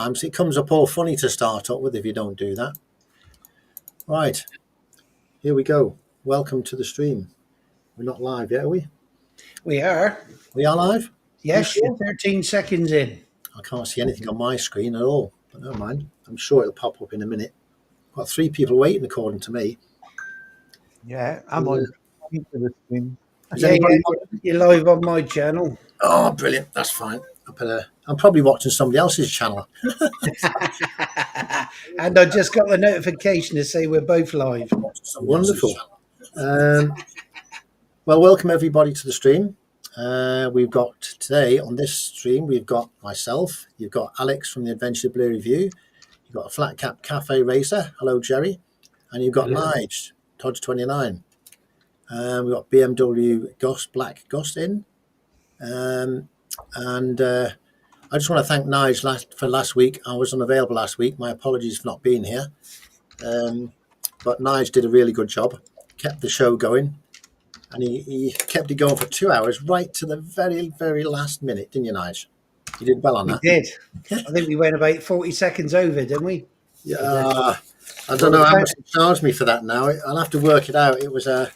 It comes up all funny to start up with if you don't do that. Right, here we go. Welcome to the stream. We're not live yet, are we? We are. We are live? Yes, you're 13 seconds in. I can't see anything on my screen at all, but never mind. I'm sure it'll pop up in a minute. Got 3 people waiting according to me. Yeah, I'm on the stream. You're live on my channel. Oh, brilliant. That's fine. I'm probably watching somebody else's channel. And I just got the notification to say we're both live. Wonderful. Well, welcome everybody to the stream. We've got today on this stream, we've got myself, you've got Alex from the Adventure Blue Review, you've got a Flat Cap Cafe Racer, hello Jerry, and you've got Tojj, Tojj29. We've got BMW Black Ghost in. I just want to thank Nige for last week. I was unavailable last week. My apologies for not being here. But Nige did a really good job, kept the show going, and he kept it going for 2 hours, right to the very, very last minute, didn't you, Nige? You did well on that. We did. I think we went about 40 seconds over, didn't we? Yeah. I don't know how much they charged me for that now. I'll have to work it out. It was a...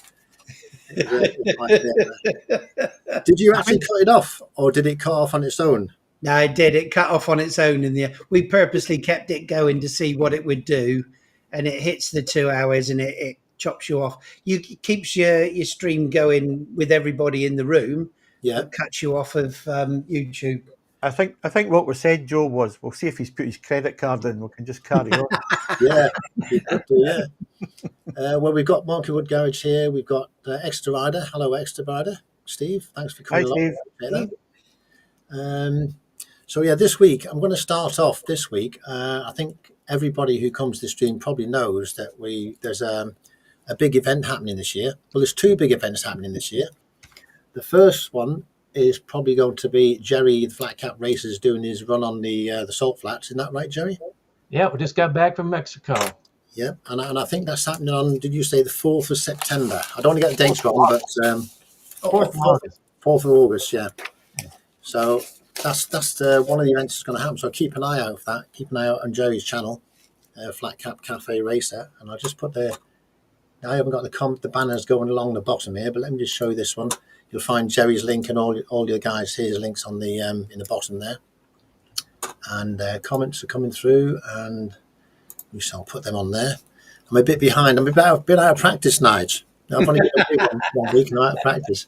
Did you actually cut it off, or did it cut off on its own? No, it did. It cut off on its own. We purposely kept it going to see what it would do, and it hits the 2 hours and it chops you off. It keeps your stream going with everybody in the room. Yeah, it cuts you off of YouTube. I think what was said, Joe, was we'll see if he's put his credit card in. We can just carry on. Yeah. Well, we've got Monkey Wood Garage here. We've got Extra Rider. Hello, Extra Rider. Steve, thanks for coming along. So yeah, this week I'm going to start off this week. I think everybody who comes to the stream probably knows that there's a big event happening this year. Well, there's 2 big events happening this year. The first one is probably going to be Jerry, the Flat Cap Racers, doing his run on the Salt Flats. Isn't that right, Jerry? Yeah, we just got back from Mexico. Yeah, and I think that's happening on, did you say the 4th of September? I don't want to get the dates wrong, but 4th of August. 4th of August, yeah. So that's one of the events that's going to happen. So keep an eye out for that. Keep an eye out on Jerry's channel, Flat Cap Cafe Racer. And I'll just put I haven't got the banners going along the bottom here, but let me just show you this one. You'll find Jerry's link and all your guys here's links on the in the bottom there. And comments are coming through, and we shall put them on there. I'm a bit behind. I'm a bit out of practice, Nige. I've only been one week and I'm out of practice.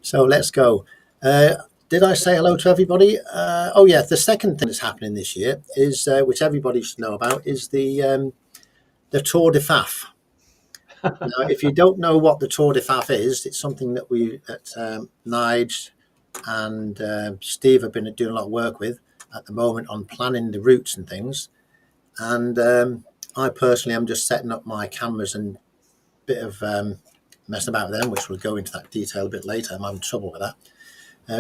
So let's go. Did I say hello to everybody? Oh yeah, the second thing that's happening this year is, which everybody should know about, is the Tour de Faf. Now, if you don't know what the Tour de Faf is, it's something that Nige and Steve have been doing a lot of work with at the moment on planning the routes and things. And I personally am just setting up my cameras and a bit of messing about with them, which we'll go into that detail a bit later. I'm having trouble with that.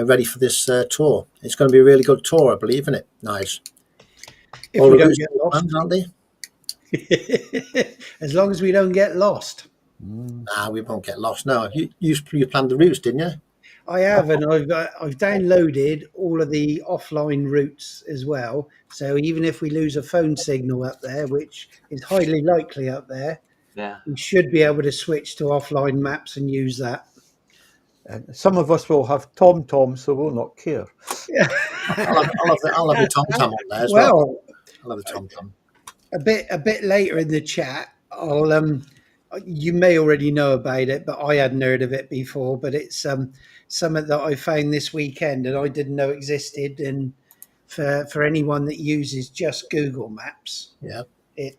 Ready for this tour. It's going to be a really good tour, I believe, isn't it? Nice. If we don't get lost, aren't they? As long as we don't get lost. Nah, we won't get lost. No, you planned the routes, didn't you? I have, and I've downloaded all of the offline routes as well. So even if we lose a phone signal up there, which is highly likely up there, we should be able to switch to offline maps and use that. And some of us will have TomTom, so we'll not care. Yeah. I'll have the TomTom on there as well. I'll have the TomTom. A bit later in the chat, you may already know about it, but I hadn't heard of it before. But it's something that I found this weekend and I didn't know existed. And for anyone that uses just Google Maps, it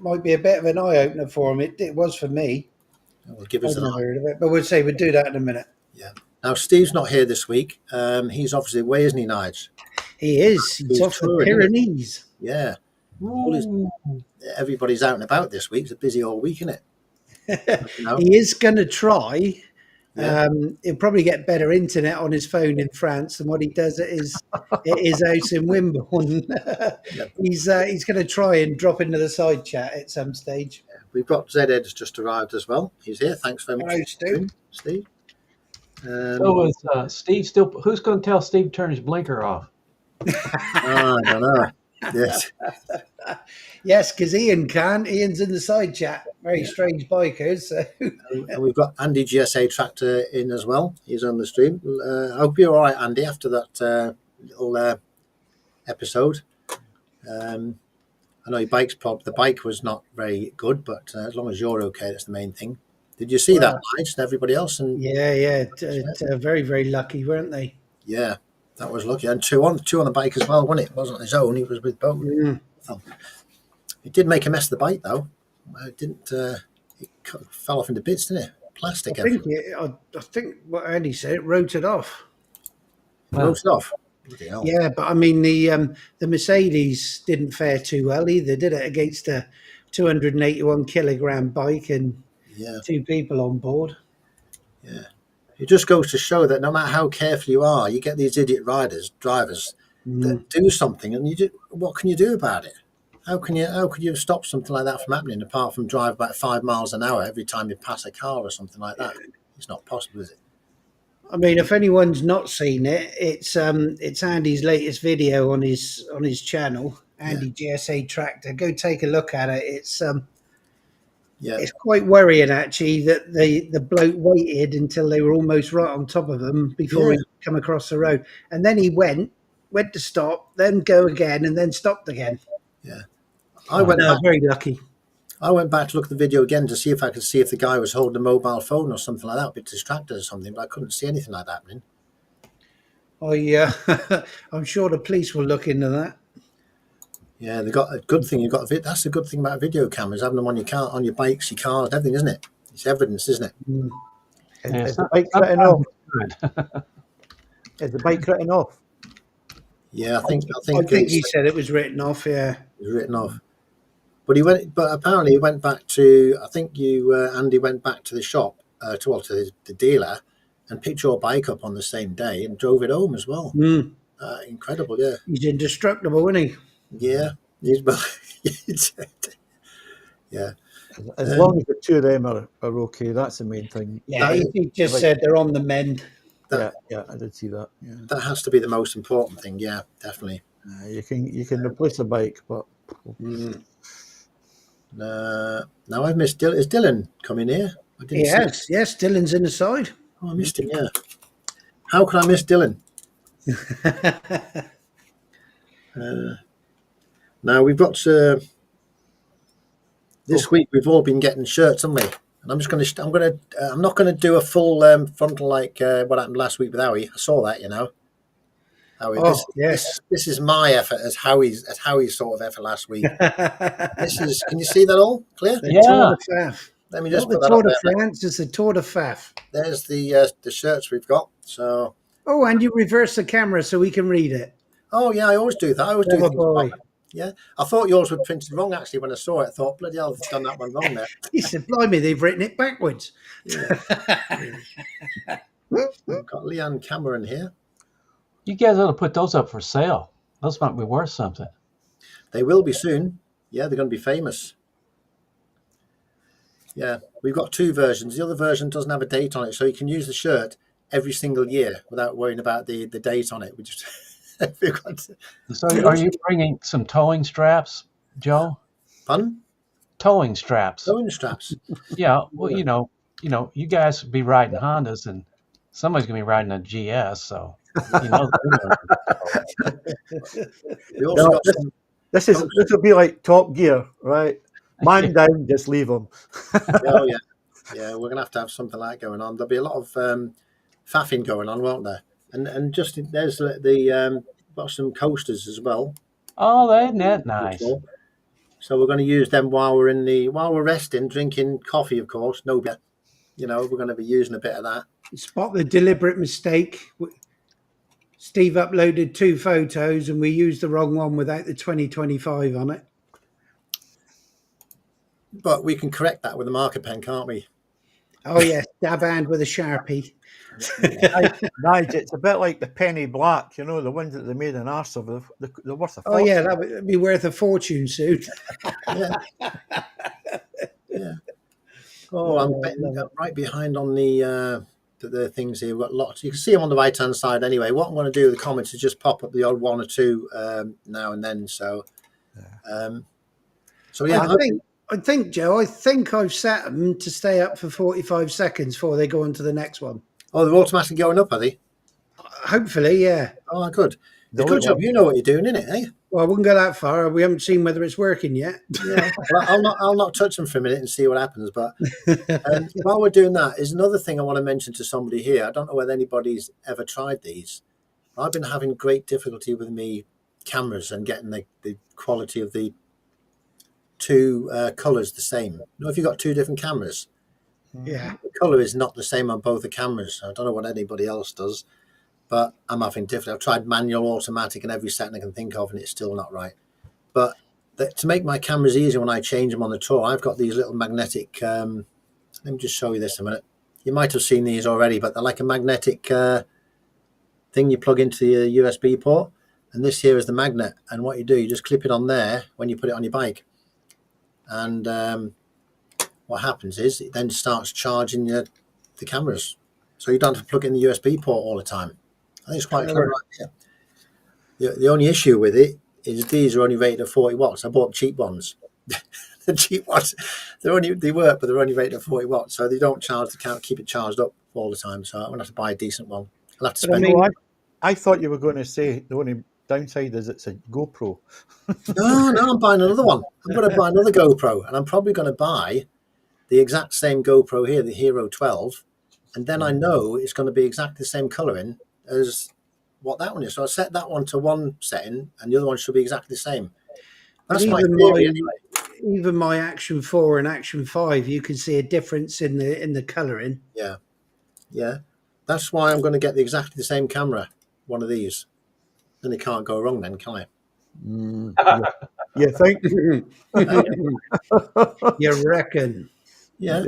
might be a bit of an eye opener for them. It was for me. We'll give us I've heard of it, but we'll do that in a minute. Yeah. Now Steve's not here this week. He's obviously away, isn't he, Nige? He is. He's off the Pyrenees. Yeah. Everybody's out and about this week. It's a busy old week, isn't it? He is going to try. He'll probably get better internet on his phone in France than what he does at his house in Wimbledon. He's going to try and drop into the side chat at some stage. We've got Zed's just arrived as well. He's here. Thanks very much. Hello, Steve. So is Steve still? Who's going to tell Steve to turn his blinker off? I don't know. Yes. Yes, because Ian can't. Ian's in the side chat. Very strange bikers. So. And we've got Andy GSA Tractor in as well. He's on the stream. I hope you're all right, Andy, after that little episode. I know your the bike was not very good, but as long as you're okay, that's the main thing. Did you see that, Nige, and everybody else? And Yeah. Very, very lucky, weren't they? yeah, that was lucky. And two on the bike as well, wasn't it? It wasn't his own. He was with both. It did make a mess of the bike, though. It didn't. It fell off into bits, didn't it? Plastic. I think what Andy said, it rotated off. Roasted off. Bloody hell. Yeah, but I mean the Mercedes didn't fare too well either, did it? Against a 281 kilogram bike and 2 people on board. Yeah, it just goes to show that no matter how careful you are, you get these idiot drivers that do something, and what can you do about it? How can you stop something like that from happening apart from drive about 5 miles an hour every time you pass a car or something like that? It's not possible, is it? I mean, if anyone's not seen it, it's Andy's latest video on his channel, Andy GSA Tractor. Go take a look at it. It's quite worrying actually that the bloke waited until they were almost right on top of him before he come across the road, and then he went to stop, then go again, and then stopped again. Yeah, very lucky. I went back to look at the video again to see if I could see if the guy was holding a mobile phone or something like that, a bit distracted or something, but I couldn't see anything like that happening. Oh yeah, I'm sure the police will look into that. Yeah, they got a good thing. That's the good thing about video cameras, having them on your car, on your bikes, your cars, everything, isn't it? It's evidence, isn't it? Is the bike written off? Is the bike written off? Yeah, I think he said it was written off. Yeah, it was written off. But apparently he went back to. I think Andy, went back to the shop, to the dealer, and picked your bike up on the same day and drove it home as well. Incredible, yeah. He's indestructible, isn't he? Yeah, yeah. As long as the 2 of them are okay, that's the main thing. Yeah, he just said they're on the mend. Yeah, I did see that. Yeah. That has to be the most important thing. Yeah, definitely. You can replace a bike, but now I've missed Dylan. Is Dylan coming here? Yes, Dylan's in the side. Oh, I missed him. Yeah. How can I miss Dylan? Now we've got this week. We've all been getting shirts, haven't we? And I'm not going to do a full frontal like what happened last week with Howie. I saw that, Howie, this is my effort as Howie's sort of effort last week. Can you see that all clear? Yeah. Let me just put that Tour up de there. France is the Tour de Faf. There's the shirts we've got. So. Oh, and you reverse the camera so we can read it. Oh yeah, I always do that. I always do things boy. Yeah, I thought yours was printed wrong actually when I saw it. I thought, bloody hell, they've done that one wrong there. He said, blimey, they've written it backwards. Yeah. We've got Leanne Cameron here. You guys ought to put those up for sale. Those might be worth something. They will be soon. Yeah, they're going to be famous. Yeah, we've got 2 versions. The other version doesn't have a date on it, so you can use the shirt every single year without worrying about the date on it. We just So are you bringing some towing straps, Joe? Pardon? Towing straps. Towing straps. Yeah. Well, you guys be riding Hondas, and somebody's gonna be riding a GS. So we also got some. This will be like Top Gear, right? Man down, just leave them. Oh yeah. We're gonna have to have something like that going on. There'll be a lot of faffing going on, won't there? And just there's got some coasters as well. Oh, isn't that nice? So we're going to use them while we're resting, drinking coffee, of course. No beer. We're going to be using a bit of that. Spot the deliberate mistake. Steve uploaded 2 photos and we used the wrong one without the 2025 on it. But we can correct that with a marker pen, can't we? Oh yes, dab hand with a Sharpie. Nige, it's a bit like the penny black, the ones that they made an arse of. They're worth a fortune. Oh yeah, that would be worth a fortune soon. Yeah. Oh, I'm right behind on the the things here. We've got lots. You can see them on the right hand side anyway. What I'm going to do with the comments is just pop up the odd one or two now and then. So, yeah. I think, Joe, I've set them to stay up for 45 seconds before they go on to the next one. Oh, they're automatically going up, are they? Hopefully, yeah. Oh, good. It's a good job. You know what you're doing, innit? Eh? Well, I wouldn't go that far. We haven't seen whether it's working yet. Yeah. Well, I'll not touch them for a minute and see what happens. But while we're doing that, is another thing I want to mention to somebody here. I don't know whether anybody's ever tried these. I've been having great difficulty with me cameras and getting the quality of the two colours the same. You know, if you've got two different cameras, Yeah. the colour is not the same on both the cameras. I don't know what anybody else does, but I'm having difficulty. I've tried manual, automatic, and every setting I can think of, and it's still not right. But to make my cameras easier when I change them on the tour, I've got these little magnetic. Let me just show you this a minute. You might have seen these already, but they're like a magnetic thing you plug into your USB port, and this here is the magnet. And what you do, you just clip it on there when you put it on your bike, and what happens is it then starts charging the cameras, so you don't have to plug in the USB port all the time. I think it's quite clever idea. The only issue with it is these are only rated at 40 watts. I bought cheap ones. The cheap ones, they work, but they're only rated at 40 watts, so they don't keep it charged up all the time. So I'm gonna have to buy a decent one. I'll have to spend. I thought you were going to say the only downside is it's a GoPro. No, I'm buying another one. I'm going to buy another GoPro, and I'm probably going to buy the exact same GoPro here, the Hero 12, and then I know it's going to be exactly the same colouring as what that one is. So I set that one to one setting, and the other one should be exactly the same. That's my theory anyway. Even my Action 4 and Action 5, you can see a difference in the colouring. Yeah. That's why I'm going to get exactly the same camera, one of these. Then it can't go wrong then, can it? You think? You reckon? Yeah.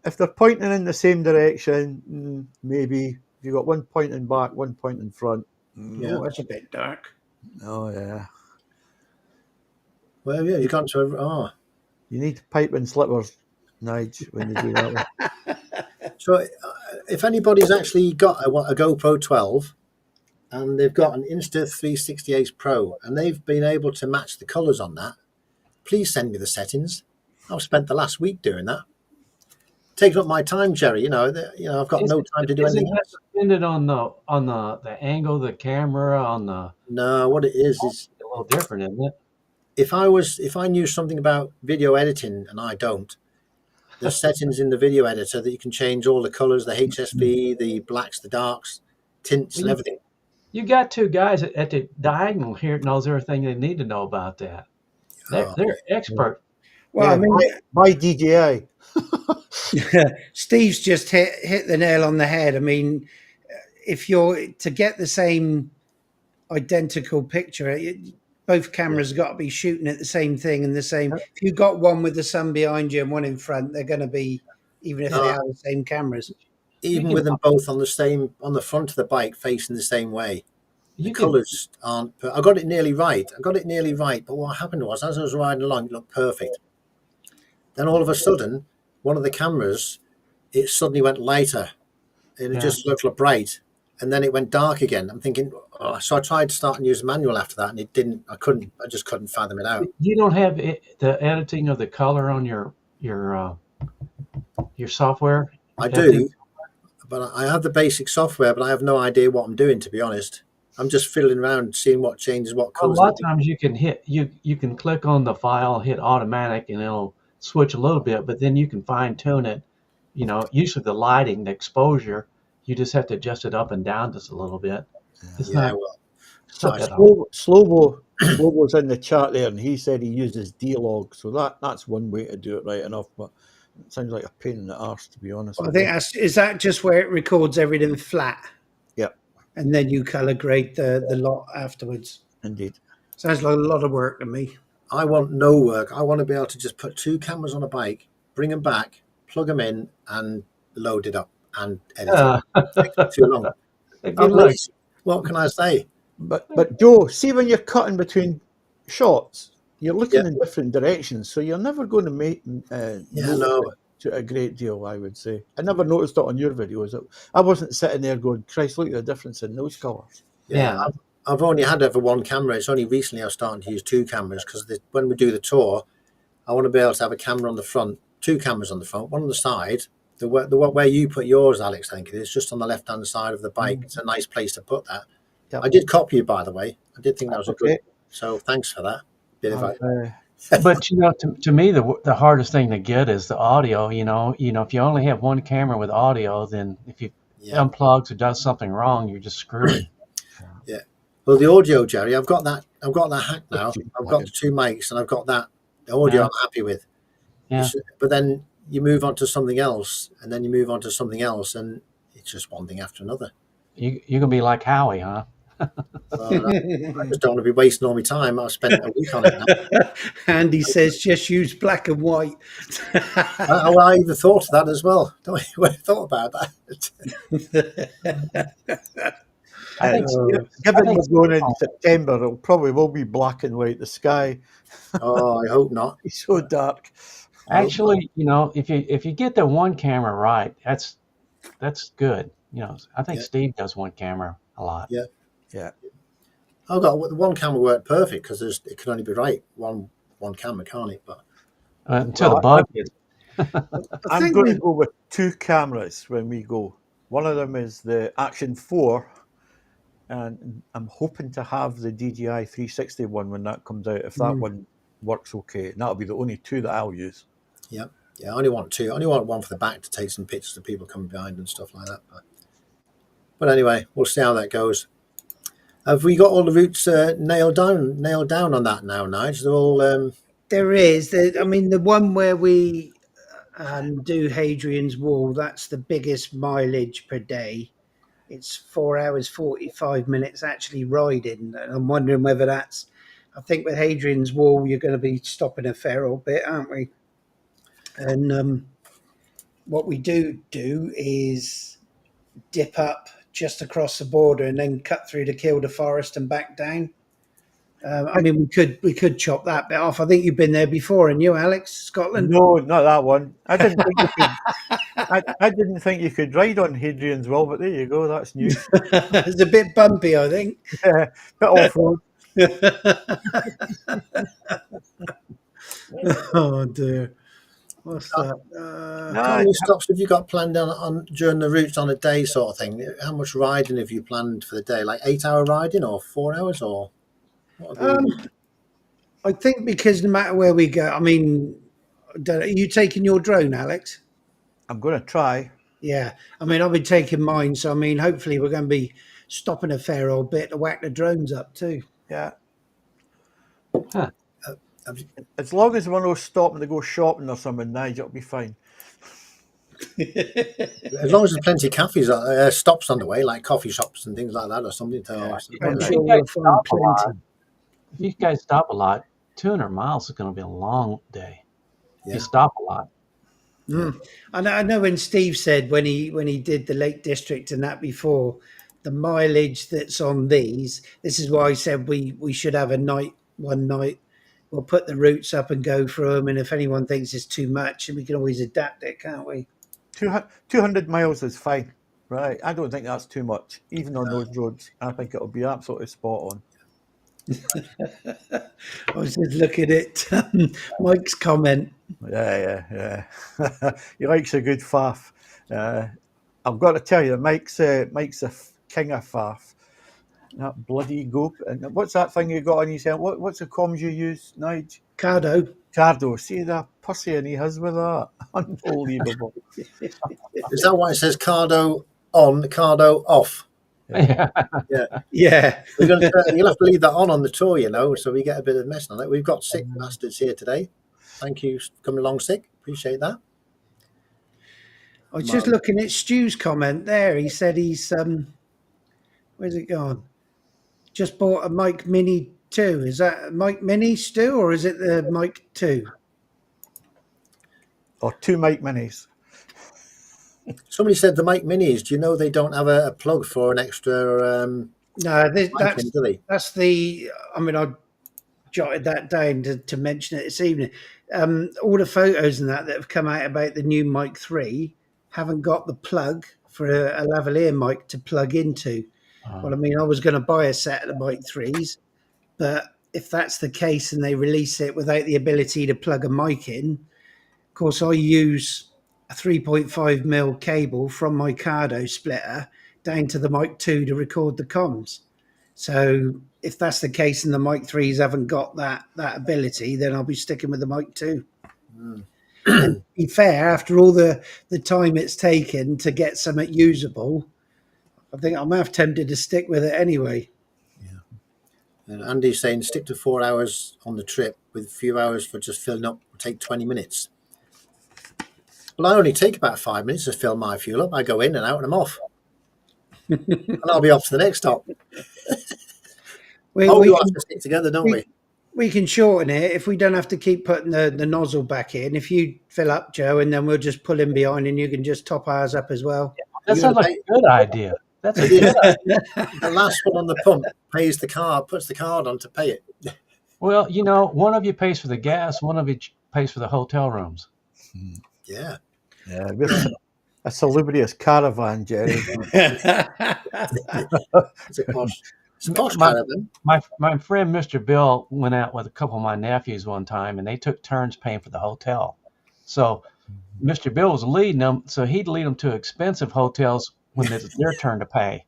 If they're pointing in the same direction, maybe. If you've got one pointing back, one pointing front. Oh, that's a bit dark. Oh, yeah. Well, yeah, you got to. You need pipe and slippers, Nige, when you do that one. So, if anybody's actually got a GoPro 12 and they've got an Insta360 Pro and they've been able to match the colours on that, please send me the settings. I've spent the last week doing that. Taking up my time, Jerry. I've got no time to do anything else. Dependent on the angle of the camera, No, what it is a little different, isn't it? if I knew something about video editing, and I don't, there's settings in the video editor that you can change all the colors, the HSV, the blacks, the darks, tints, and everything. You got two guys at the diagonal here that knows everything they need to know about that. They're expert. Well, I mean, by DJI. Steve's just hit the nail on the head. I mean, if you're to get the same identical picture, both cameras have got to be shooting at the same thing and the same. If you've got one with the sun behind you and one in front, they're going to be, even if they are the same cameras. Even with them both on the front of the bike facing the same way, the colours aren't. I got it nearly right. But what happened was, as I was riding along, it looked perfect. Then all of a sudden, one of the cameras, it suddenly went lighter, and it just looked bright, and then it went dark again. I'm thinking, so I tried to start and use manual after that, and it didn't. I just couldn't fathom it out. You don't have the editing of the color on your software. I do, but I have the basic software, but I have no idea what I'm doing, to be honest. I'm just fiddling around, seeing what changes, what colors. A lot of times you can click on the file, hit automatic, and it'll switch a little bit, but then you can fine tune it. Usually the lighting, the exposure, you just have to adjust it up and down just a little bit. Slobo's in the chat there, and he said he uses D-Log, so that's one way to do it right enough, but it sounds like a pain in the arse, to be honest. Well, I think is that just where it records everything flat? Yeah. And then you color grade the lot afterwards. Indeed. Sounds like a lot of work to me. I want no work. I want to be able to just put two cameras on a bike, bring them back, plug them in, and load it up and edit it. It takes too long. What can I say? But Joe, see when you're cutting between shots, you're looking in different directions, so you're never going to make. to a great deal, I would say. I never noticed it on your videos. I wasn't sitting there going, Christ, look at the difference in those colours. Yeah. I've only had ever one camera. It's only recently I was starting to use two cameras because when we do the tour, I want to be able to have a camera on the front, two cameras on the front, one on the side. The where you put yours, Alex, I think it is, just on the left-hand side of the bike. It's a nice place to put that. Yep. I did copy you, by the way. I did think that was a good. Okay. So thanks for that. Bit of But to me, the hardest thing to get is the audio. If you only have one camera with audio, then if you unplugs or does something wrong, you're just screwed. Yeah. Well, the audio, Jerry, I've got that hack now. I've got the two mics, and I've got that. The audio I'm happy with. Yeah. But then you move on to something else, and then you move on to something else, and it's just one thing after another. You're gonna be like Howie, huh? Well, I just don't want to be wasting all my time. I've spent a week on it now. Andy says just use black and white. I even thought of that as well. Don't I thought about that. I think given we're going in September, it probably will be black and white. The sky, Oh, I hope not. it's so dark. actually, if you get the one camera right, that's good. I think Steve does one camera a lot. Yeah. Yeah. I've got one camera worked perfect because it can only be right one camera, can't it? But Until the bug hits. I'm going to go with two cameras when we go. One of them is the Action 4, and I'm hoping to have the DJI 360 one when that comes out, if that one works okay. And that'll be the only two that I'll use. yeah, I only want two. I only want one for the back to take some pictures of people coming behind and stuff like that. But anyway, we'll see how that goes. Have we got all the routes nailed down on that now, Nigel? They're all. There is. The one where we do Hadrian's Wall, that's the biggest mileage per day. It's 4 hours, 45 minutes actually riding. And I'm wondering whether that's, I think with Hadrian's Wall, you're going to be stopping a fair old bit, aren't we? And what we do is dip up just across the border and then cut through the Kielder Forest and back down. We could chop that bit off. I think you've been there before, and you, Alex, Scotland? No, not that one. I didn't think you could. I didn't think you could ride on Hadrian's Wall, but there you go. That's new. It's a bit bumpy, I think. Yeah, bit off road. Oh dear. What's that? How many stops have you got planned on during the routes on a day, sort of thing? How much riding have you planned for the day? Like 8-hour riding or 4 hours or? I think because no matter where we go, are you taking your drone, Alex? I'm going to try. Yeah, I've been taking mine, so hopefully we're going to be stopping a fair old bit to whack the drones up too. Yeah. Huh. As long as we're not stopping to go shopping or something, Nigel, it'll be fine. As long as there's plenty of cafes, stops on the way, like coffee shops and things like that, or something. I'm sure we'll find plenty. If you guys stop a lot, 200 miles is going to be a long day. Yeah. You stop a lot. I know when Steve said when he did the Lake District and that before, the mileage that's on these. This is why I said we should have one night. We'll put the routes up and go through them, and if anyone thinks it's too much, we can always adapt it, can't we? 200 miles is fine, right? I don't think that's too much, even on those roads. I think it'll be absolutely spot on. I was just looking at Mike's comment. Yeah. He likes a good faff. I've got to tell you, Mike's a king of faff. That bloody goat. And what's that thing you got on his head? What's the comms you use, Nige? Cardo. See that pussy and he has with that? Unbelievable. Is that why it says Cardo on, Cardo off? Yeah. Yeah. You'll have to leave that on the tour, so we get a bit of mess on it. We've got sick bastards here today. Thank you for coming along sick. Appreciate that. I was just looking at Stu's comment there. He said he's where's it gone? Just bought a Mike Mini 2. Is that a Mike Mini, Stu, or is it the Mike 2? Or two Mike Minis. Somebody said the Mike Minis. Do you know they don't have a plug for an extra? No, do they? that's the. I jotted that down to mention it this evening. All the photos and that have come out about the new Mic 3 haven't got the plug for a lavalier mic to plug into. Well, I mean, I was going to buy a set of the Mic 3s, but if that's the case and they release it without the ability to plug a mic in, of course, I use a 3.5mm cable from my Cardo splitter down to the Mic 2 to record the comms. So if that's the case and the Mic 3s haven't got that ability, then I'll be sticking with the Mic 2. And to be fair, after all the time it's taken to get something usable, I think I'm half tempted to stick with it anyway. Yeah. And Andy's saying stick to 4 hours on the trip with a few hours for just filling up. Will take 20 minutes. Well, I only take about 5 minutes to fill my fuel up. I go in and out and I'm off. And I'll be off to the next stop. We all have to stick together, don't we? We can shorten it if we don't have to keep putting the nozzle back in. If you fill up, Joe, and then we'll just pull in behind and you can just top ours up as well. That sounds like a good idea. That's a good idea. The last one on the pump pays the card, puts the card on to pay it. Well, you know, one of you pays for the gas, one of you pays for the hotel rooms. Yeah. Yeah, we're a salubrious caravan, Jerry. It's a posh caravan. My friend Mr. Bill went out with a couple of my nephews one time, and they took turns paying for the hotel. So Mr. Bill was leading them, so he'd lead them to expensive hotels when it's their turn to pay.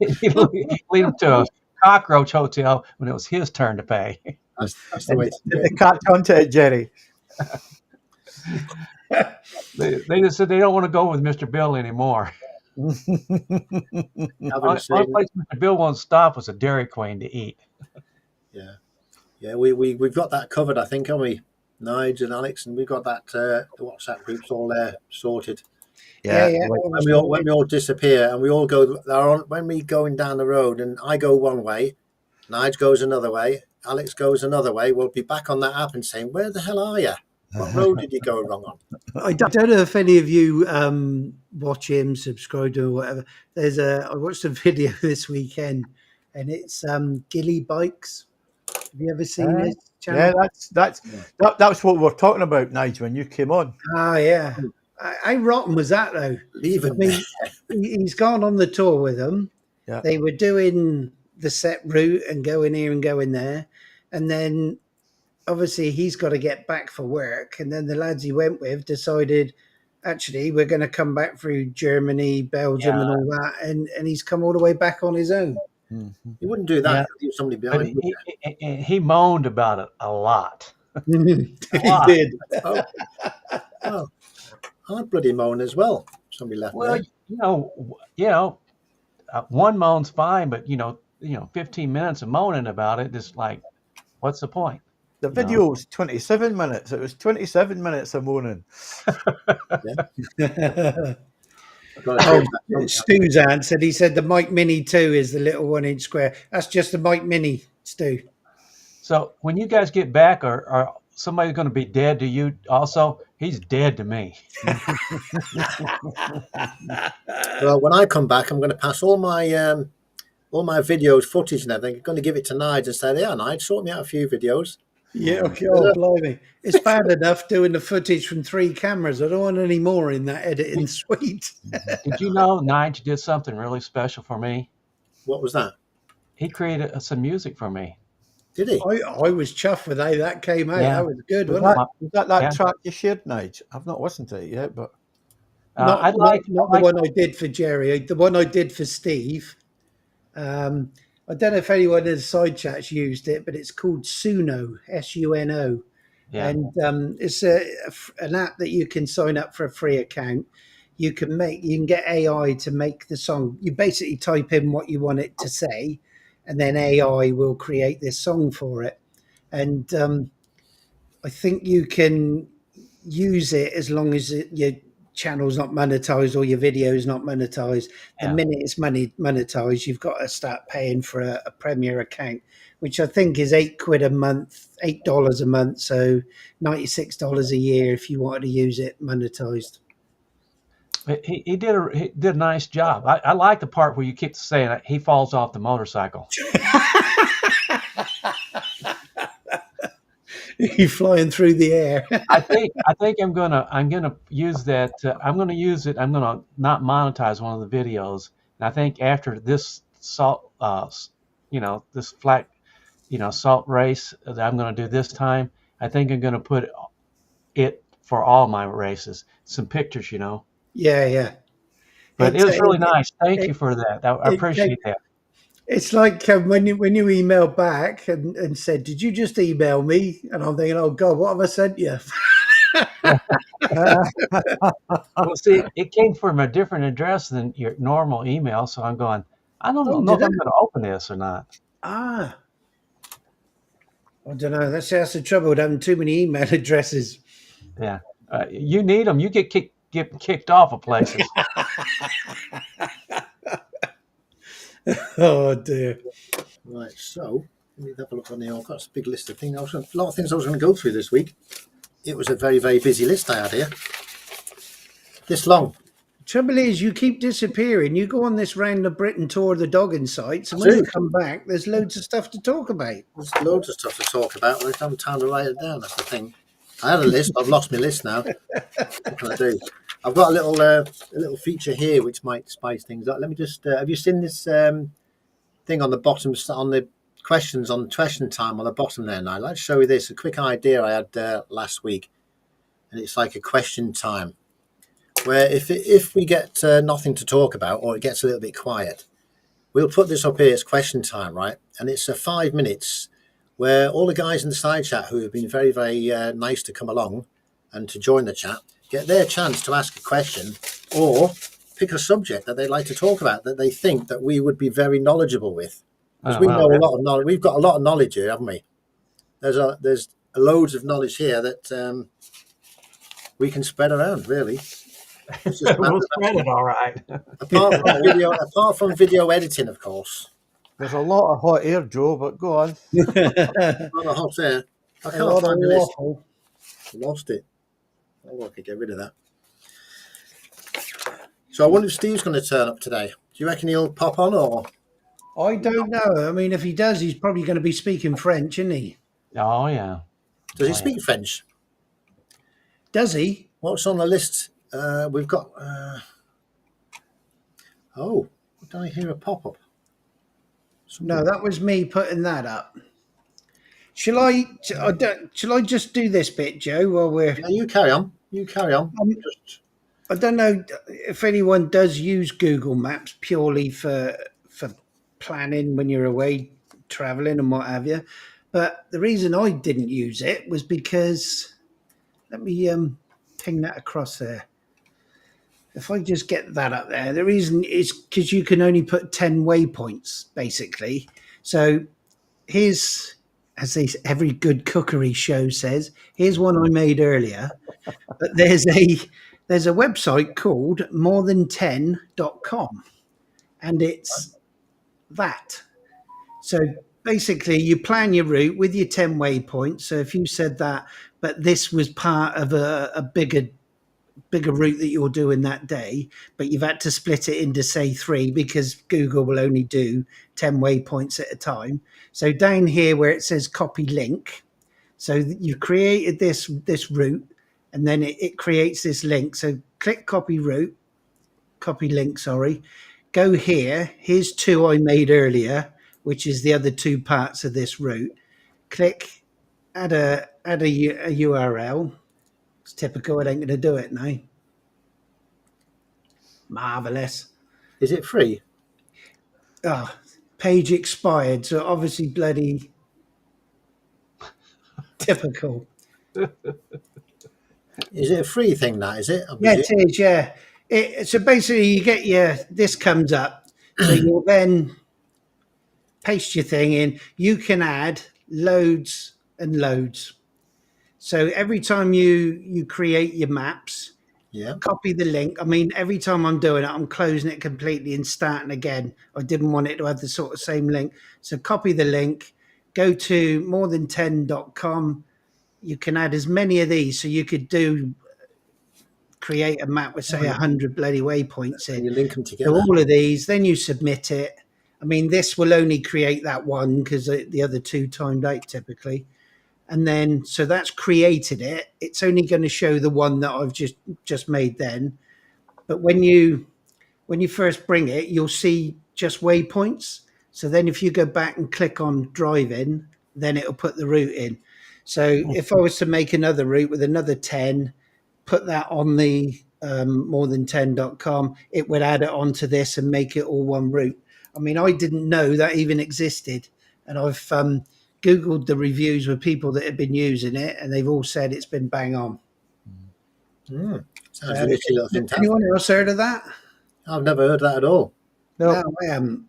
He'd lead them to a cockroach hotel when it was his turn to pay. That's the way it's They catch on to it, Jerry. They just said they don't want to go with Mr. Bill anymore. The only place Mr. Bill won't stop was a Dairy Queen to eat. Yeah. Yeah, we've got that covered, I think, haven't we? Nige and Alex, and we've got that the WhatsApp groups all there sorted. Yeah. When we all disappear and we all go when we going down the road and I go one way, Nige goes another way, Alex goes another way, we'll be back on that app and saying, where the hell are you? What road did you go wrong on? I don't know if any of you watch him, subscribe to him, or whatever. I watched a video this weekend, and it's Gilly Bikes. Have you ever seen this channel? Yeah, that's what we're talking about, Nigel, when you came on. Ah, yeah. How rotten was that, though? He's gone on the tour with them. Yeah. They were doing the set route and going here and going there, and then obviously he's got to get back for work, and then the lads he went with decided, actually, we're going to come back through Germany, Belgium, and all that, and he's come all the way back on his own. Mm-hmm. You wouldn't do that if somebody behind you. He moaned about it a lot. He did. Oh, I'd bloody moan as well. Somebody left Well, there. One moan's fine, but 15 minutes of moaning about it is like, what's the point? The video was 27 minutes. It was 27 minutes of moaning. Stu's answered. He said the Mic Mini 2 is the little 1-inch square. That's just the Mic Mini, Stu. So when you guys get back, are somebody going to be dead to you also? He's dead to me. Well, when I come back, I'm going to pass all my videos, footage and everything. I'm going to give it to Nige and say, yeah, Nige, sort me out a few videos. Yeah, okay. Oh, blimey. It's bad enough doing the footage from 3 cameras. I don't want any more in that editing suite. Did you know Nige did something really special for me? What was that? He created some music for me. Did he? I was chuffed with how that came out. Yeah. That was good, wasn't it? Was that track you shared, Nige? I've not listened to it yet, but Not the one I did for Jerry. The one I did for Steve. I don't know if anyone in the side chats used it, but it's called Suno, Suno. Yeah. And it's an app that you can sign up for a free account. You can get AI to make the song. You basically type in what you want it to say, and then AI will create this song for it. And I think you can use it as long as your channel's not monetized or your video is not monetized. The minute it's monetized, you've got to start paying for a Premier account, which I think is £8 a month, $8 a month, so $96 a year if you wanted to use it monetized. He did a nice job. I like the part where you keep saying he falls off the motorcycle. You're flying through the air. I think I'm gonna use that. I'm gonna use it. I'm gonna not monetize one of the videos. And I think after this salt, this flat, salt race that I'm gonna do this time, I think I'm gonna put it for all my races. Some pictures, Yeah, yeah. But it It's was really nice. Thank you it, for that. I it, appreciate that. it's like when you emailed back and said, "Did you just email me?" And I'm thinking, "Oh God, what have I sent you?" Well, see, it came from a different address than your normal email, so I'm going, I don't Oh, know if did I'm it? going to open this or not. Ah, I don't know. That's the trouble with having too many email addresses. Yeah, you need them. You get kicked off of places. Oh dear. Right, so let me have a look on here. I've got a big list of things. A lot of things I was going to go through this week. It was a very, very busy list I had here. This long. Trouble is, you keep disappearing. You go on this round of Britain tour of the dogging sites, and when you come back, there's loads of stuff to talk about. There's loads of stuff to talk about, but I don't have time to write it down. That's the thing. I had a list. I've lost my list now. What can I do? I've got a little feature here which might spice things up. Let me just. Have you seen this thing on the bottom on the questions on question time on the bottom there? Now, I'd like to show you this. A quick idea I had last week, and it's like a question time, where if we get nothing to talk about or it gets a little bit quiet, we'll put this up here. It's question time, right? And it's 5 minutes where all the guys in the side chat who have been very, very nice to come along and to join the chat get their chance to ask a question or pick a subject that they'd like to talk about that they think that we would be very knowledgeable with. Because we know a lot of knowledge. We've got a lot of knowledge here, haven't we? There's loads of knowledge here that we can spread around, really. We'll spread it all right. Apart from video editing, of course. There's a lot of hot air, Joe, but go on. A lot of hot air. I can't find the list. Lost it. Oh, I could get rid of that. So I wonder if Steve's going to turn up today. Do you reckon he'll pop on or? I don't know. I mean, if he does, he's probably going to be speaking French, isn't he? Oh, yeah. Does he speak French? Does he? What's on the list? We've got. Oh, did I hear a pop up? No, that was me putting that up. Shall I just do this bit, Joe, while we're... Yeah, you carry on. I don't know if anyone does use Google Maps purely for planning when you're away traveling and what have you. But the reason I didn't use it was because... Let me ping that across there. If I just get that up there, the reason is because you can only put 10 waypoints, basically. So here's, as every good cookery show says, here's one I made earlier. But there's a website called morethan10.com, and it's that. So basically, you plan your route with your 10 waypoints. So if you said that, but this was part of a bigger route that you're doing that day, but you've had to split it into, say, 3 because Google will only do 10 waypoints at a time. So down here where it says copy link, so you've created this route, and then it creates this link. So click copy link, sorry. Go here. Here's 2 I made earlier, which is the other 2 parts of this route. Click add a URL. It's typical. It ain't going to do it now. Marvelous. Is it free? Oh, page expired. So obviously bloody typical. Is it a free thing? That is it? Yeah, it is. Yeah. So basically, you get this comes up. So you'll then paste your thing in. You can add loads and loads. So every time you create your maps, copy the link. I mean, every time I'm doing it, I'm closing it completely and starting again. I didn't want it to have the sort of same link. So copy the link, go to morethan10.com. You can add as many of these. So you could create a map with, say, 100 bloody waypoints in. And you link them together. So all of these, then you submit it. I mean, this will only create that one because the other 2 timed out typically. and then so that's created it. It's only going to show the one that I've just made then. But when you first bring it, you'll see just waypoints. So then if you go back and click on driving, then it'll put the route in. So if I was to make another route with another 10, put that on the morethan10.com, it would add it onto this and make it all one route. I mean, I didn't know that even existed. And I've Googled the reviews with people that have been using it, and they've all said it's been bang on. Sounds a risky little thing to have. Anyone else heard of that? I've never heard that at all. No, I haven't.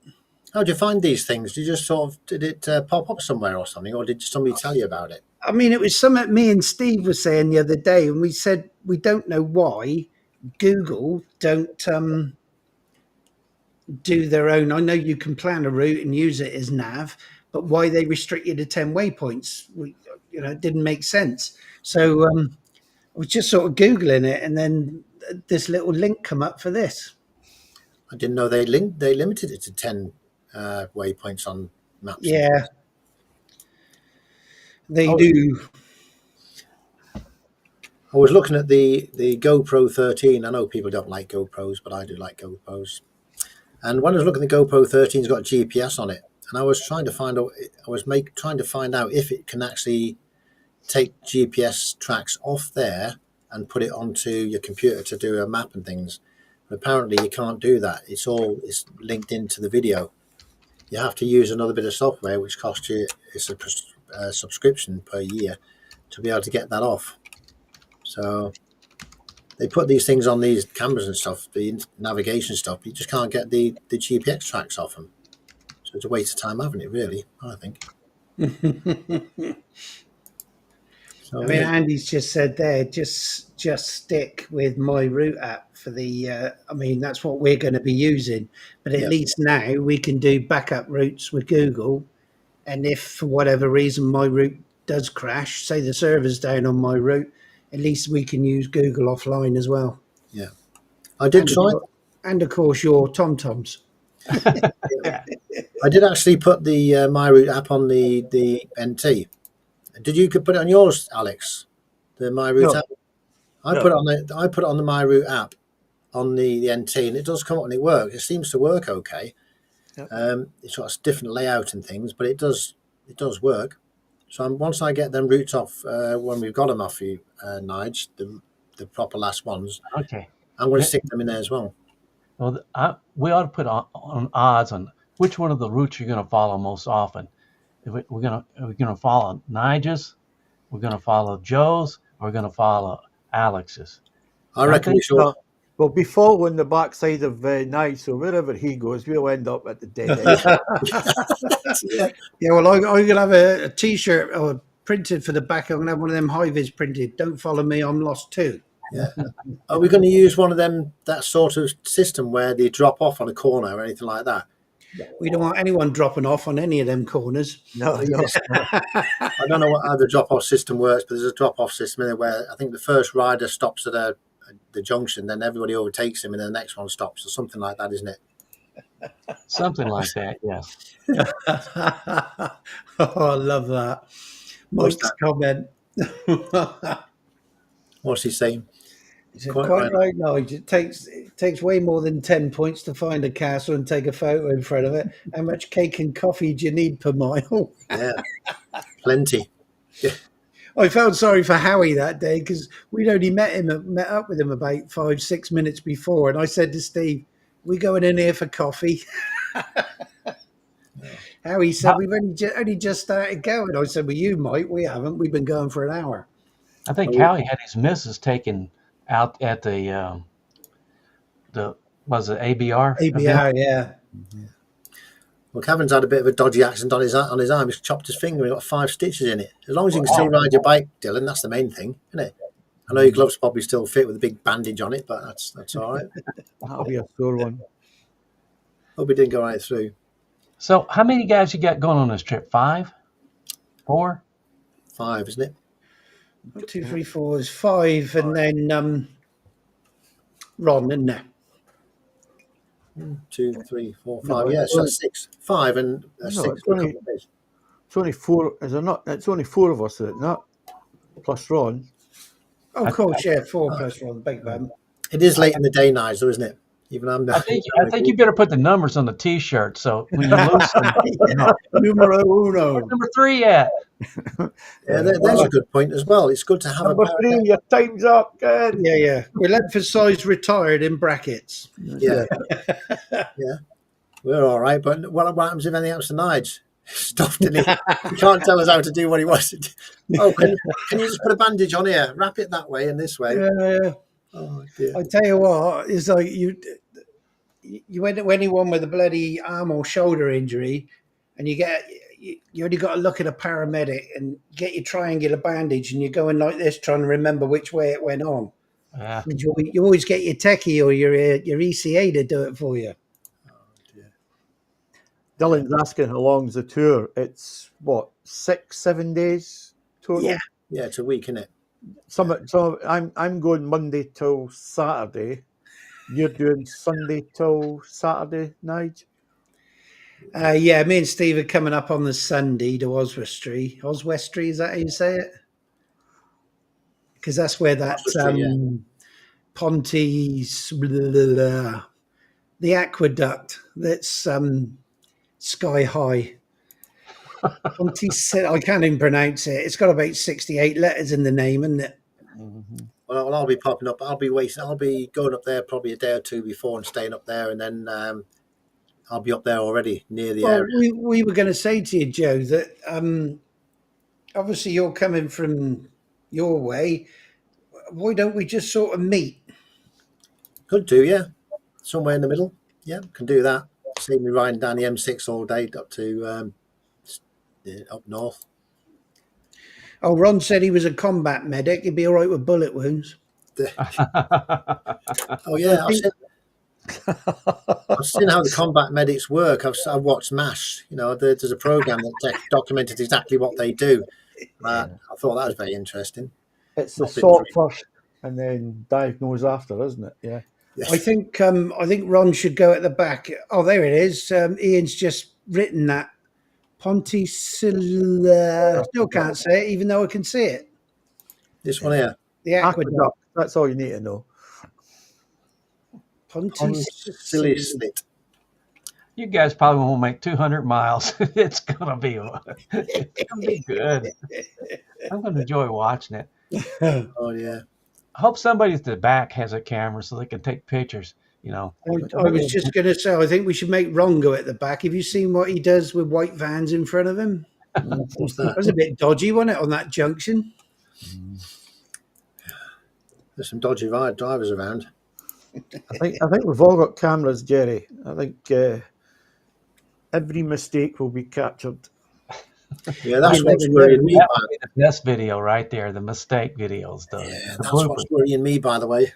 How do you find these things? Did you just sort of, did it pop up somewhere or something, or did somebody tell you about it? I mean, it was something me and Steve were saying the other day, and we said we don't know why Google don't do their own. I know you can plan a route and use it as nav, but why they restrict you to 10 waypoints? It didn't make sense. So I was just sort of Googling it, and then this little link come up for this. I didn't know they limited it to 10 waypoints on maps. Yeah, they do. I was looking at the GoPro 13. I know people don't like GoPros, but I do like GoPros. And when I was looking at the GoPro 13, it's got GPS on it, and I was trying to find out. Trying to find out if it can actually take GPS tracks off there and put it onto your computer to do a map and things. But apparently, you can't do that. It's linked into the video. You have to use another bit of software, which costs you a subscription per year to be able to get that off. So they put these things on these cameras and stuff, the navigation stuff. You just can't get the GPS tracks off them. So it's a waste of time having it, really, I think. So, I mean, Andy's just said there, just stick with my route app for the. I mean, that's what we're going to be using. But at least now we can do backup routes with Google. And if for whatever reason my route does crash, say the server's down on my route, at least we can use Google offline as well. Yeah, I did try. And of course, your TomToms. I did actually put the My Route app on the NT. Did you put it on yours, Alex? The My Route app. I put it on the My Route app on the NT, and it does come up and it works. It seems to work okay. Yep. It's got a different layout and things, but it does work. So once I get them routes off, when we've got them off you, Nige, the proper last ones, Okay, I'm going to stick them in there as well. Well, we ought to put on odds on which one of the routes you're going to follow most often. We're going to follow Nige's, we're going to follow Joe's, or we're going to follow Alex's. I reckon we should. We'll be following the backside of Nige, so wherever he goes, we'll end up at the dead end. Yeah, well, I'm going to have a T-shirt or printed for the back. I'm going to have one of them high-vis printed. Don't follow me, I'm lost too. Yeah. Are we going to use one of them, that sort of system where they drop off on a corner or anything like that? We don't want anyone dropping off on any of them corners. No. I don't know how the drop-off system works, but there's a drop-off system in there where I think the first rider stops at the junction, then everybody overtakes him, and then the next one stops, or something like that, isn't it? Something like that, yes. Oh, I love that. Mike's comment. What's he saying? He said, quite right, Nige. It takes way more than 10 points to find a castle and take a photo in front of it. How much cake and coffee do you need per mile? Yeah, plenty. Yeah. I felt sorry for Howie that day because we'd only met up with him about 5-6 minutes before, and I said to Steve, "We going in here for coffee?" Howie said, "We've only just started going." I said, "Well, you might. We haven't. We've been going for an hour." I think Howie had his missus taken out at the was it ABR? ABR, yeah. Mm-hmm. Well, Kevin's had a bit of a dodgy accident on his arm. He's chopped his finger. He's got 5 stitches in it. As long as you can still ride your bike, Dylan, that's the main thing, isn't it? I know your gloves probably still fit with a big bandage on it, but that's all right. That'll be a sore one. Hope he didn't go right through. So how many guys you got going on this trip? 5? 4? 5, isn't it? 1, 2, 3, 4 is 5, and then Ron, isn't there? 1, 2, 3, 4, 5. Yeah, so 6. 5 and 6. It's only four. Is there not? It's only four of us, is it not? Plus Ron. Of course, yeah, 4 plus 1, big bum. It is late in the day, Nigel, isn't it? Even I'm. I think you better put the numbers on the T-shirt so when you lose them, you know, Numero uno. where's number 3 at? Yeah, there's a good point as well. It's good to have Number a three, your time's up. Good. Yeah, yeah. We'll emphasise retired in brackets. Yeah, yeah. We're all right, but what happens if anything happens to Nige? Stuffed in it. He can't tell us how to do what he wants to do. Oh, can you just put a bandage on here? Wrap it that way and this way. Yeah. Oh dear. I tell you what, it's like you went to anyone with a bloody arm or shoulder injury, and you only got to look at a paramedic and get your triangular bandage, and you're going like this, trying to remember which way it went on. Yeah. And you always get your techie or your ECA to do it for you. Dylan's asking how long's the tour. It's what, 6-7 days total? Yeah. Yeah, it's a week, isn't it? So I'm going Monday till Saturday. You're doing Sunday till Saturday, Nige? Yeah, me and Steve are coming up on the Sunday to Oswestry. Oswestry, is that how you say it? Because that's where that Ponty's, the aqueduct that's sky high. Ponty's, I can't even pronounce it. It's got about 68 letters in the name, isn't it? Mm-hmm. Well, I'll be popping up. I'll be going up there probably a day or two before and staying up there, and then I'll be up there already near the area. We were going to say to you, Joe, that obviously you're coming from your way. Why don't we just sort of meet? Could do, yeah. Somewhere in the middle. Yeah, can do that. Save me riding down the M6 all day up to up north. Oh, Ron said he was a combat medic. He'd be all right with bullet wounds. Oh yeah, I've seen how the combat medics work. I've watched MASH. You know, there's a program that documented exactly what they do. I thought that was very interesting. It's assault first and then diagnose after, isn't it? Yeah. Yes. I think Ron should go at the back. Oh, there it is. Ian's just written that. Ponticilla. Still can't say it, even though I can see it. This one here. The aqueduct. That's all you need to know. Ponticilla. You guys probably won't make 200 miles. It's gonna be good. I'm gonna enjoy watching it. Oh yeah. I hope somebody at the back has a camera so they can take pictures. You know, I was just going to say, I think we should make Ron go at the back. Have you seen what he does with white vans in front of him? What's that? That was a bit dodgy, wasn't it, on that junction? There's some dodgy drivers around. I think we've all got cameras, Jerry. I think every mistake will be captured. Yeah, that's what's worrying me. That would be the best video right there, the mistake videos. Yeah, that's what's worrying me, by the way.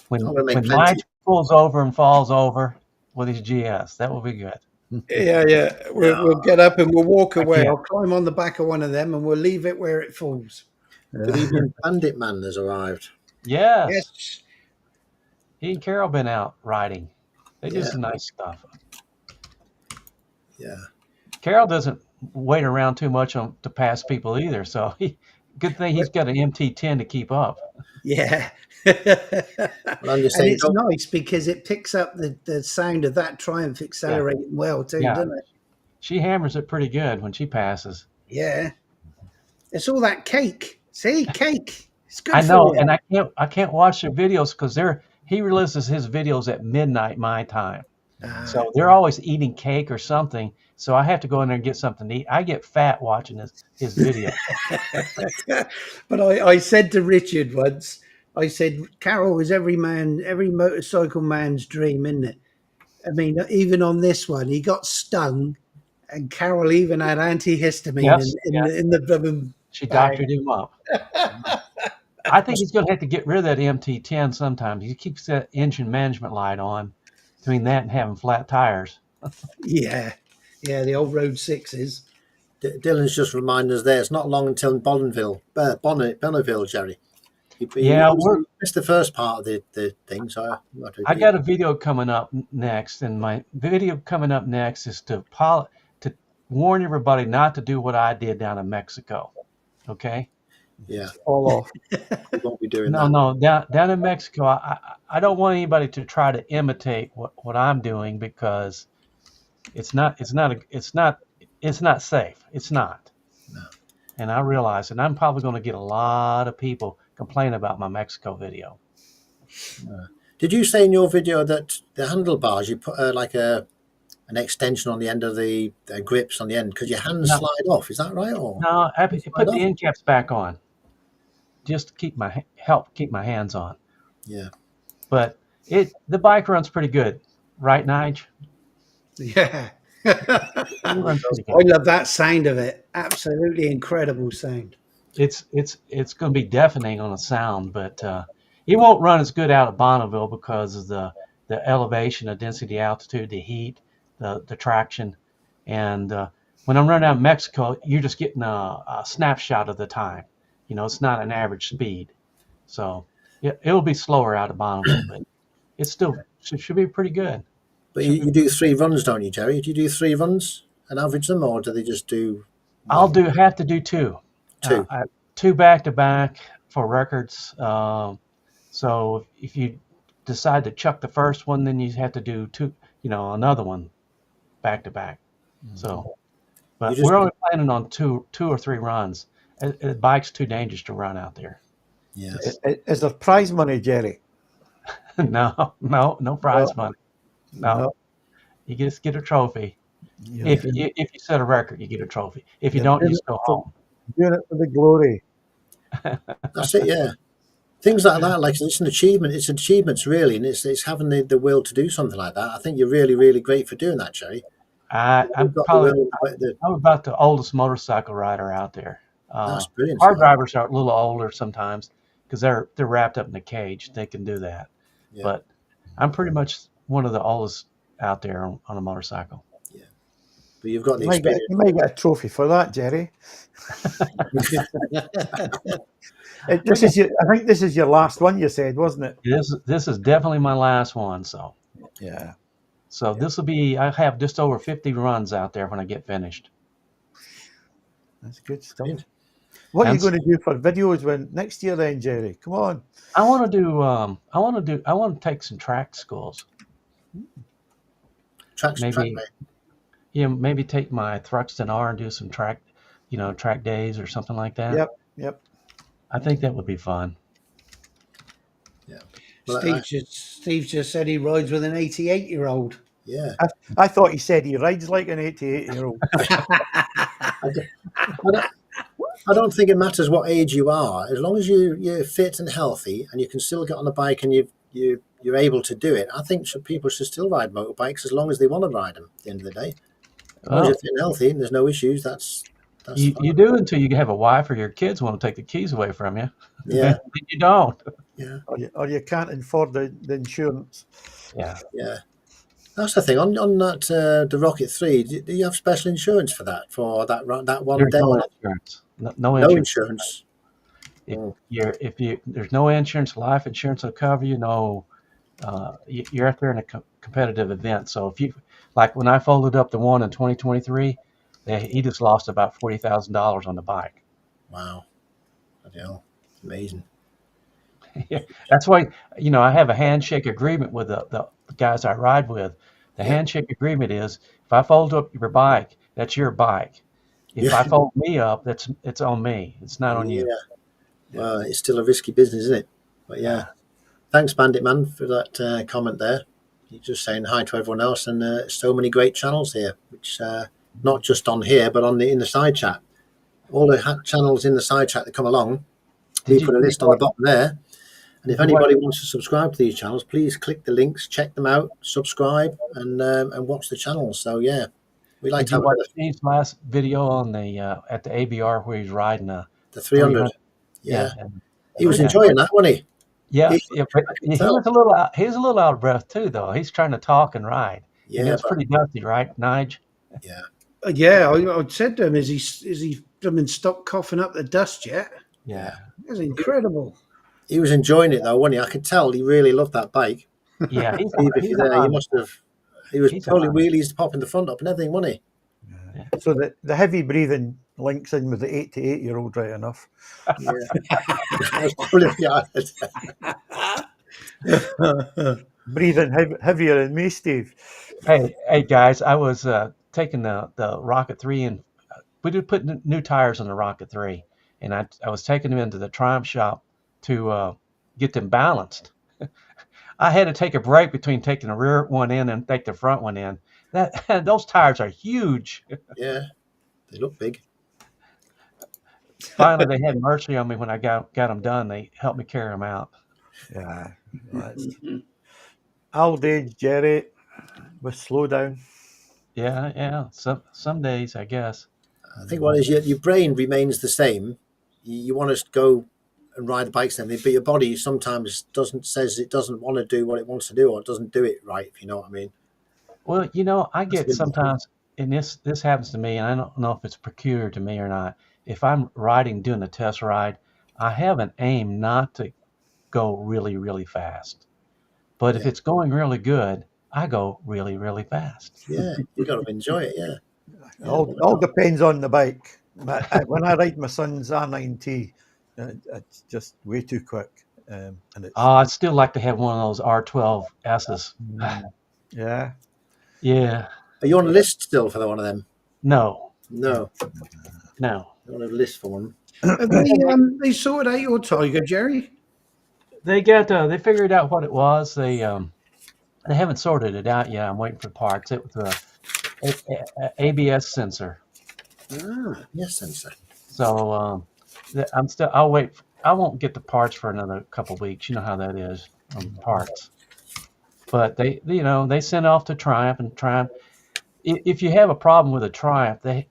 When Nige pulls over and falls over with his GS, that will be good. Yeah. We'll get up and we'll walk away. I'll climb on the back of one of them and we'll leave it where it falls. Good evening, Bandit Man has arrived. Yes. He and Carol been out riding. They do some nice stuff. Yeah. Carol doesn't wait around too much to pass people either, so good thing he's got an MT10 to keep up. Yeah. Well, I'm just saying, it's nice because it picks up the sound of that Triumph accelerating well too, doesn't it? She hammers it pretty good when she passes. Yeah. It's all that cake. See, cake. It's good. I know, for you. and I can't watch their videos because he releases his videos at midnight my time. So they're always eating cake or something. So I have to go in there and get something to eat. I get fat watching his video. But I said to Richard once, I said, Carol is every motorcycle man's dream, isn't it? I mean, even on this one, he got stung, and Carol even had antihistamine in the She doctored him up. I think he's going to have to get rid of that MT10 sometimes. He keeps that engine management light on between that and having flat tires. Yeah, the old Road 6s. Dylan's just reminding us there. It's not long until Bonneville, Jerry. We missed the first part of the thing, so I got a video coming up next, and my video coming up next is to warn everybody not to do what I did down in Mexico. Okay. Yeah, Fall off. we won't be doing No, that. no, down in Mexico, I don't want anybody to try to imitate what I'm doing, because it's not safe. It's not. No. And I realize, and I'm probably going to get a lot of people complain about my Mexico video. Did you say in your video that the handlebars you put like an extension on the end of the grips on the end because your hands No. slide off? Is that right? Or No, I slide put the off? end caps back on, just to help keep my hands on. Yeah. But the bike runs pretty good, right, Nige? Yeah. It runs pretty I good. love that sound of it. Absolutely incredible sound. It's going to be deafening on the sound, but it won't run as good out of Bonneville because of the elevation, the density, altitude, the heat, the traction, and when I'm running out in Mexico, you're just getting a snapshot of the time. It's not an average speed, so it'll be slower out of Bonneville, but it still should be pretty good. But you do 3 runs, don't you, Jerry? Do you do 3 runs and average them, or do they just do one? Have to do 2. 2? 2 back to back for records. So if you decide to chuck the first one, then you have to do 2, another one back to back. So, but we're only planning on 2 or 3 runs. The bike's too dangerous to run out there. Yes. Is there prize money, Jerry? No prize money. No. You just get a trophy. Yeah. If you set a record, you get a trophy. If you don't, you just go home. Doing it for the glory. That's it, yeah. Things like that, like it's an achievement. It's achievements, really, and it's having the will to do something like that. I think you're really, really great for doing that, Jerry. I'm about the oldest motorcycle rider out there. That's brilliant. Our drivers are a little older sometimes because they're wrapped up in a cage. They can do that. Yeah. But I'm pretty much one of the oldest out there on a motorcycle. Yeah. But you've got the You might get a trophy for that, Jerry. I think this is your last one, you said, wasn't it? This is definitely my last one. So yeah. So this will be. I have just over 50 runs out there when I get finished. That's good stuff. What are you going to do for videos next year then, Jerry? Come on. I want to take some track schools. Maybe take my Thruxton R and do some track days or something like that. Yep. I think that would be fun. Yeah. Well, Steve just said he rides with an 88-year-old. Yeah. I thought he said he rides like an 88-year-old. I don't think it matters what age you are, as long as you're fit and healthy and you can still get on a bike and you're able to do it. I think people should still ride motorbikes as long as they want to ride them. At the end of the day, as long as you're fit and healthy and there's no issues, that's you do until you have a wife or your kids want to take the keys away from you. Yeah. You don't. Yeah. Or you can't afford the insurance. Yeah. Yeah. That's the thing. On that the Rocket 3, do you have special insurance for that one There's day? no insurance. No insurance. If there's no insurance, life insurance will cover you. No, you're out there in a competitive event. So if you, like when I folded up the one in 2023, he just lost about $40,000 on the bike. Wow. Bloody hell. Amazing. Yeah, that's why I have a handshake agreement with the guys I ride with. The handshake agreement is if I fold up your bike, that's your bike. If I fold me up, it's on me. It's not on you. Yeah. Well, it's still a risky business, isn't it? But yeah. Thanks, Bandit Man, for that comment there. You're just saying hi to everyone else, and so many great channels here, which not just on here, but in the side chat. All the channels in the side chat that come along, we put a list on the bottom there. And if anybody wants to subscribe to these channels, please click the links, check them out, subscribe, and watch the channels. So yeah, we like to have watch Steve's last video on the at the ABR where he's riding the 300. Yeah. He was enjoying that, wasn't he? Yeah, he was a little out of breath too, though. He's trying to talk and ride. Yeah, and it's pretty dusty, right, Nige? Yeah. Yeah, I said to him, "Is he stopped coughing up the dust yet?" Yeah, it was incredible. He was enjoying it though, wasn't he? I could tell he really loved that bike. Yeah, he must have. He was probably wheelies popping the front up and everything, wasn't he? So the heavy breathing links in with the 8 to 8-year-old, right enough. Yeah. That's probably Breathing heavier than me, Steve. Hey guys, I was taking the Rocket 3 and we did put new tires on the Rocket 3, and I was taking them into the Triumph shop to get them balanced. I had to take a break between taking the rear one in and take the front one in. That those tires are huge. Yeah, they look big. Finally, they had mercy on me when I got them done. They helped me carry them out. Yeah. Old age, Jerry, with slow down. Yeah. Some days, I guess. I think what is your brain remains the same. You want to go and ride the bikes and everything, but your body sometimes says it doesn't want to do what it wants to do, or it doesn't do it right, if you know what I mean. Well, I That's get good. sometimes, and this happens to me, and I don't know if it's peculiar to me or not. If I'm doing a test ride, I have an aim not to go really, really fast. But if Yeah. it's going really good, I go really, really fast. Yeah, you got to enjoy it. Yeah. All depends on the bike. When I ride my son's R9T, it's just way too quick. And it's I'd still like to have one of those R12 S's. yeah. Yeah. Are you on a list still for one of them? No. No. No. You're on a list for one. Have they sorted out your Tiger, Jerry? They figured out what it was. They haven't sorted it out yet. I'm waiting for parts. It was a ABS sensor. Ah, yes, sensor. So I'll wait. I won't get the parts for another couple of weeks. You know how that is on parts. But they send off to Triumph, and Triumph. If you have a problem with a Triumph, the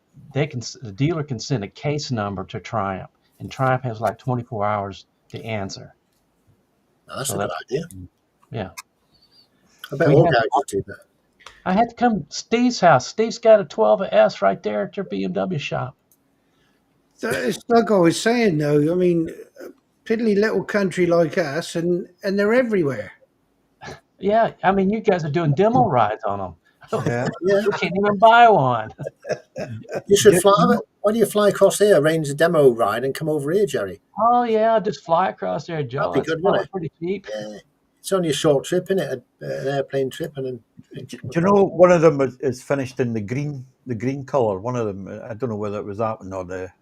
dealer can send a case number to Triumph, and Triumph has like 24 hours to answer. No, that's a good idea. Yeah. I bet all guys do that. I had to come to Steve's house. Steve's got a 12S right there at your BMW shop. It's like I was saying, though. I mean, a piddly little country like us, and they're everywhere. Yeah, I mean, you guys are doing demo rides on them. Yeah. You can't even buy one. You should fly. Why do you fly across here, arrange a demo ride, and come over here, Jerry? Oh yeah, I'll just fly across there, Joe. That'd be good, wouldn't it? Pretty cheap. Yeah. It's only a short trip, isn't it? An airplane trip, and then. Do you know one of them is finished in the green color? One of them, I don't know whether it was that one or the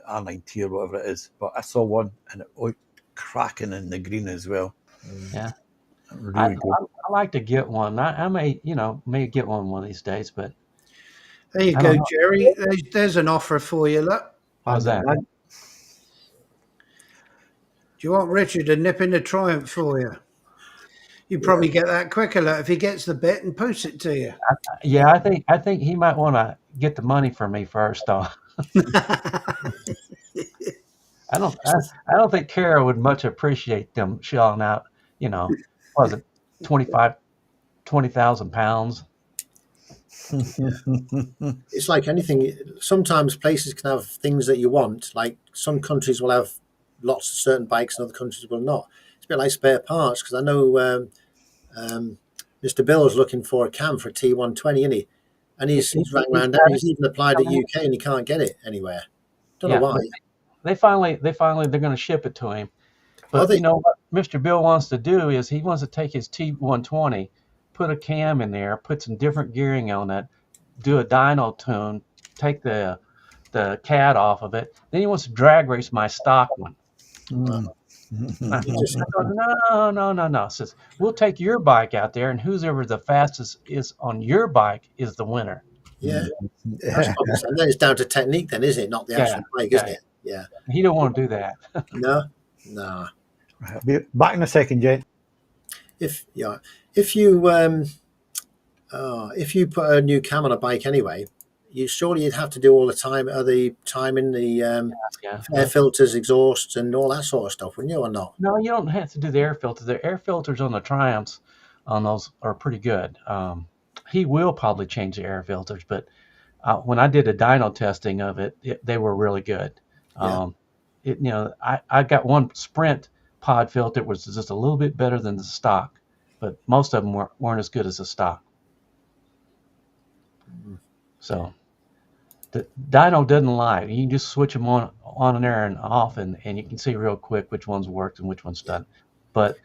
R9T or whatever it is, but I saw one and it was cracking in the green as well. Yeah. Really good. I like to get one. I may get one of these days, but There you go, Jerry. There's an offer for you. Look. how's that? Do you want Richard to nip in the Triumph for you? You probably get that quicker, look, if he gets the bit and posts it to you. Yeah, I think he might want to get the money from me first, though. I don't think Kara would much appreciate them shelling out. What was it, 20,000 pounds? It's like anything. Sometimes places can have things that you want. Like some countries will have lots of certain bikes, and other countries will not. It's a bit like spare parts, because I know Mr. Bill's looking for a cam for a T120, isn't he? And he's rang around there. He's even applied at UK, and he can't get it anywhere. Don't know why. They're going to ship it to him. But what Mr. Bill wants to do is he wants to take his T120, put a cam in there, put some different gearing on it, do a dyno tune, take the CAD off of it. Then he wants to drag race my stock one. No. Says, we'll take your bike out there, and whoever the fastest is on your bike is the winner. Yeah. And then it's down to technique then, isn't it? Not the actual bike, isn't it? Yeah. He don't want to do that. No. I'll be back in a second, Jen. If you put a new cam on a bike anyway, you'd have to do all the timing, the air filters, exhausts, and all that sort of stuff, wouldn't you, or not? No, you don't have to do the air filter. The air filters on the Triumphs on those are pretty good. He will probably change the air filters, but when I did a dyno testing of it, they were really good. Yeah. I got one Sprint pod filter was just a little bit better than the stock, but most of them weren't as good as the stock. So the dyno doesn't lie. You can just switch them on and there and off, and you can see real quick which ones worked and which ones doesn't. But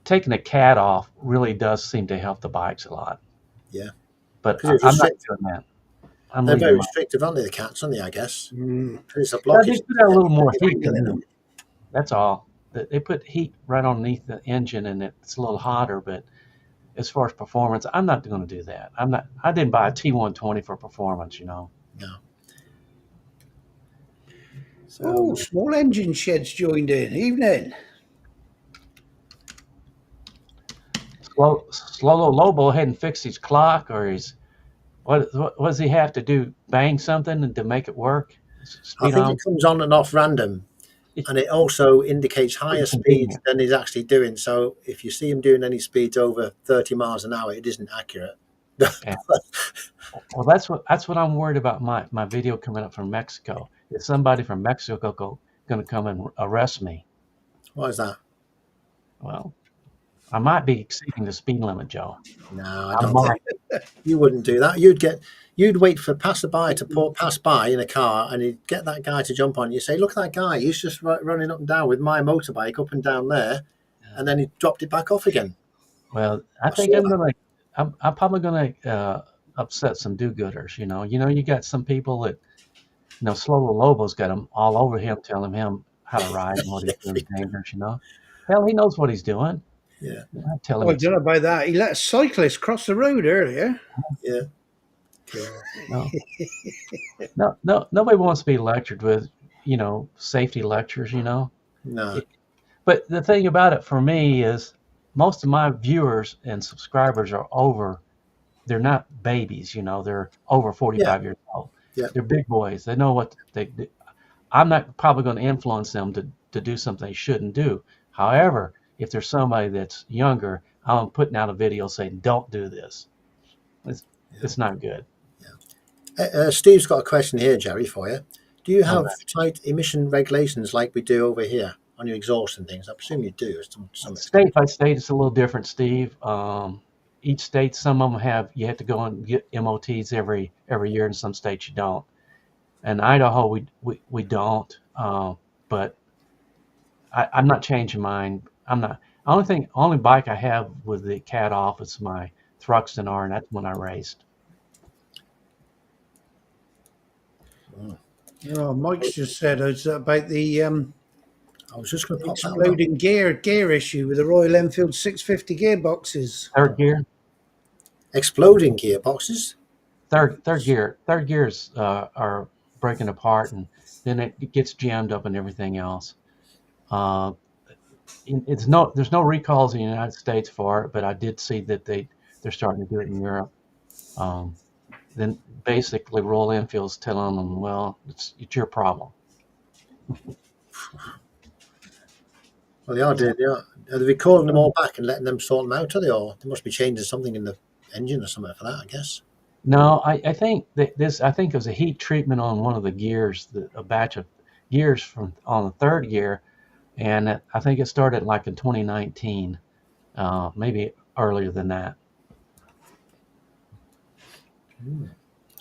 taking the cat off really does seem to help the bikes a lot. Yeah. But Because it's I'm not restricted. doing that. I'm They're leaving very them. restrictive, aren't they, the cats, aren't they, I guess? Mm. 'Cause it's a Yeah, blockage. they put out a little more heat Wrinkle in in them. them. That's all. They put heat right underneath the engine, and it's a little hotter. But as far as performance, I'm not going to do that. I'm not. I didn't buy a T120 for performance. No. Oh, So small engine sheds joined in. Evening. Slow Lobo hadn't fixed his clock or his what does he have to do? Bang something to make it work? I Speed think on. it comes on and off random, and it also indicates higher speeds Convenient. than he's actually doing. So if you see him doing any speeds over 30 miles an hour, it isn't accurate. Yeah. Well, that's what I'm worried about. My video coming up from Mexico. Is somebody from Mexico going to come and arrest me? Why is that? Well, I might be exceeding the speed limit, Joe. No, I I don't might. think you wouldn't do that. You'd wait for passerby to pass by in a car, and you'd get that guy to jump on. You say, "Look at that guy! He's just running up and down with my motorbike up and down there," and then he dropped it back off again. Well, I I think saw that. I'm probably gonna upset some do-gooders. You got some people that Slow Lobo's got them all over him, telling him how to ride and what he's doing is dangerous. Hell, he knows what he's doing. Yeah, I tell him Oh, I it's don't know about that. He let a cyclist cross the road earlier. yeah. God. no, nobody wants to be lectured with safety lectures. No, But the thing about it for me is most of my viewers and subscribers are over. They're not babies, they're over 45 years old. Yeah. They're big boys. They know what they do. I'm not probably going to influence them to do something they shouldn't do. However, if there's somebody that's younger, I'm putting out a video saying, don't do this. It's not good. Steve's got a question here, Jerry, for you. Do you have Okay. tight emission regulations like we do over here on your exhaust and things? I presume you do. Some State by state, it's a little different, Steve. Each state, some of them you have to go and get MOTs every year, and some states you don't. In Idaho, we don't. But I'm not changing mine. I'm not. Only bike I have with the cat off is my Thruxton R, and that's when I raced. Oh, Mike's just said it's about the I was just going to pop that one. exploding gear issue with the Royal Enfield 650 gearboxes. Third gear, Exploding gearboxes. third gears are breaking apart, and then it gets jammed up and everything else. There's no recalls in the United States for it, but I did see that they're starting to do it in Europe. Then basically Royal Enfield's telling them, well, it's your problem. Well, they are doing. Are they recalling them all back and letting them sort them out? Are they, or they must be changing something in the engine or something for that? I guess. No, I think that I think it was a heat treatment on one of the gears, a batch of gears on the third gear, and I think it started like in 2019, maybe earlier than that.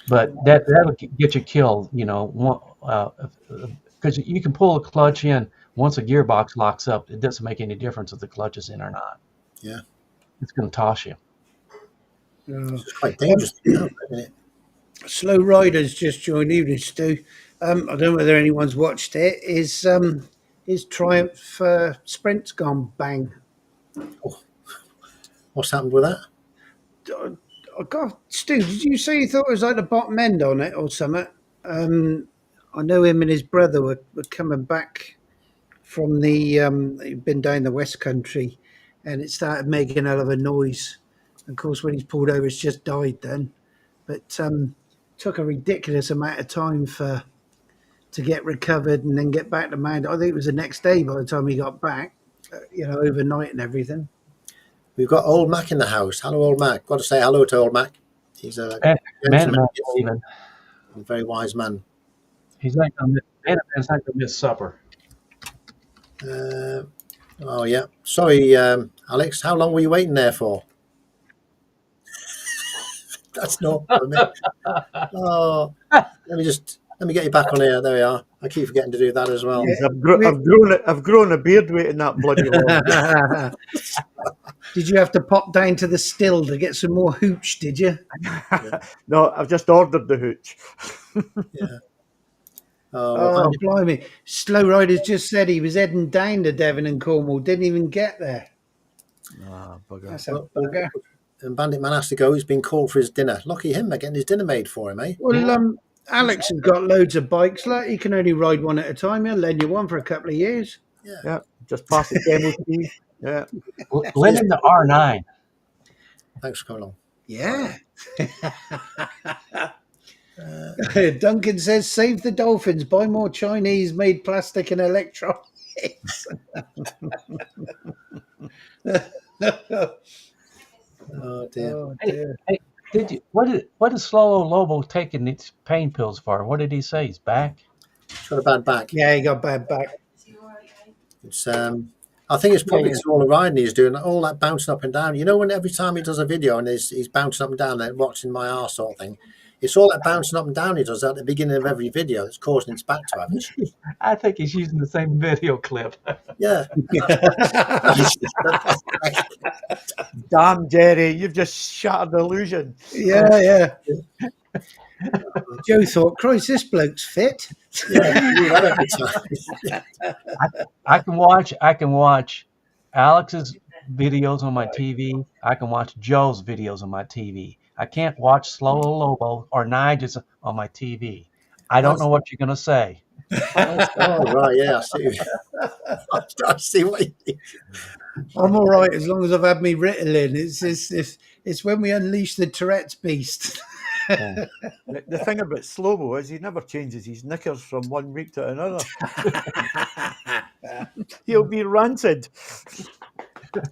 But that'll get you killed, because you can pull a clutch in once a gearbox locks up. It doesn't make any difference if the clutch is in or not. Yeah, it's going to toss you. it's quite dangerous, isn't it? Slow Riders just joined evening, Stu. I don't know whether anyone's watched it. His Triumph Sprint's gone bang. What's happened with that? Oh God, Stu, did you say you thought it was like the bottom end on it or something? I know him and his brother were coming back from he'd been down the West Country, and it started making a hell of a noise. Of course, when he's pulled over, it's just died then. But took a ridiculous amount of time to get recovered and then get back to Mount. I think it was the next day by the time he got back, overnight and everything. We've got Old Mac in the house. Hello, Old Mac. Got to say hello to Old Mac. He's a gentleman, a very wise man. He's not going to miss supper. Oh yeah. Sorry, Alex. How long were you waiting there for? That's not for me. Oh, let me get you back on here. There we are. I keep forgetting to do that as well. Yeah. I've grown a beard weight in that bloody long. Did you have to pop down to the still to get some more hooch? Did you? No, I've just ordered the hooch. Yeah. Oh, blimey! Slow Riders just said he was heading down to Devon and Cornwall. Didn't even get there. Ah, bugger. That's a bugger. And Bandit Man has to go. He's been called for his dinner. Lucky him, they're getting his dinner made for him, eh? Well, Alex has got loads of bikes. Like, he can only ride one at a time. He'll lend you one for a couple of years. Yeah, just pass it to MOT. Yeah. Lend him the R9. Thanks for coming along. Yeah. Duncan says, save the dolphins, buy more Chinese-made plastic and electronics. Oh dear. Oh, dear. Hey, what is Slolo Lobo taking these pain pills for? What did he say? He's back? He's got a bad back. Yeah, he got bad back. It's I think it's probably all the riding he's doing, all that bouncing up and down. You know, when every time he does a video and he's bouncing up and down and watching my arse sort of thing, it's all that bouncing up and down he does at the beginning of every video that's causing his back to have it. I think he's using the same video clip. Yeah. Damn, Jerry, you've just shattered the illusion. Yeah. Joe thought, Christ, this bloke's fit. Yeah, you do that every time. I can watch Alex's videos on my TV. I can watch Joe's videos on my TV. I can't watch Slolo Lobo or Nigel's on my TV. I don't know what you're going to say. Oh, right, yeah, I see. I see what you mean. I'm all right as long as I've had me Ritalin. It's when we unleash the Tourette's beast. The thing about Slobo is he never changes his knickers from one week to another. He'll be ranted.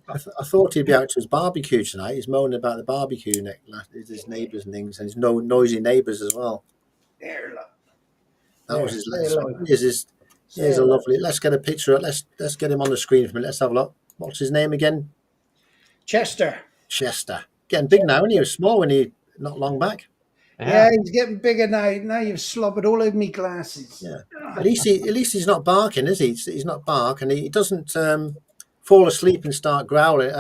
I thought he'd be out to his barbecue tonight. He's moaning about the barbecue, his neighbours and things, and his noisy neighbours as well. That was his last. Here's a lovely. Let's get a picture. Let's get him on the screen for a minute. Let's have a look. What's his name again? Chester. Getting big now, and he was small when he not long back. Yeah, he's getting bigger now. Now you've slobbered all over me glasses. Yeah. At least he's not barking, is he? He's not bark, and he doesn't fall asleep and start growling,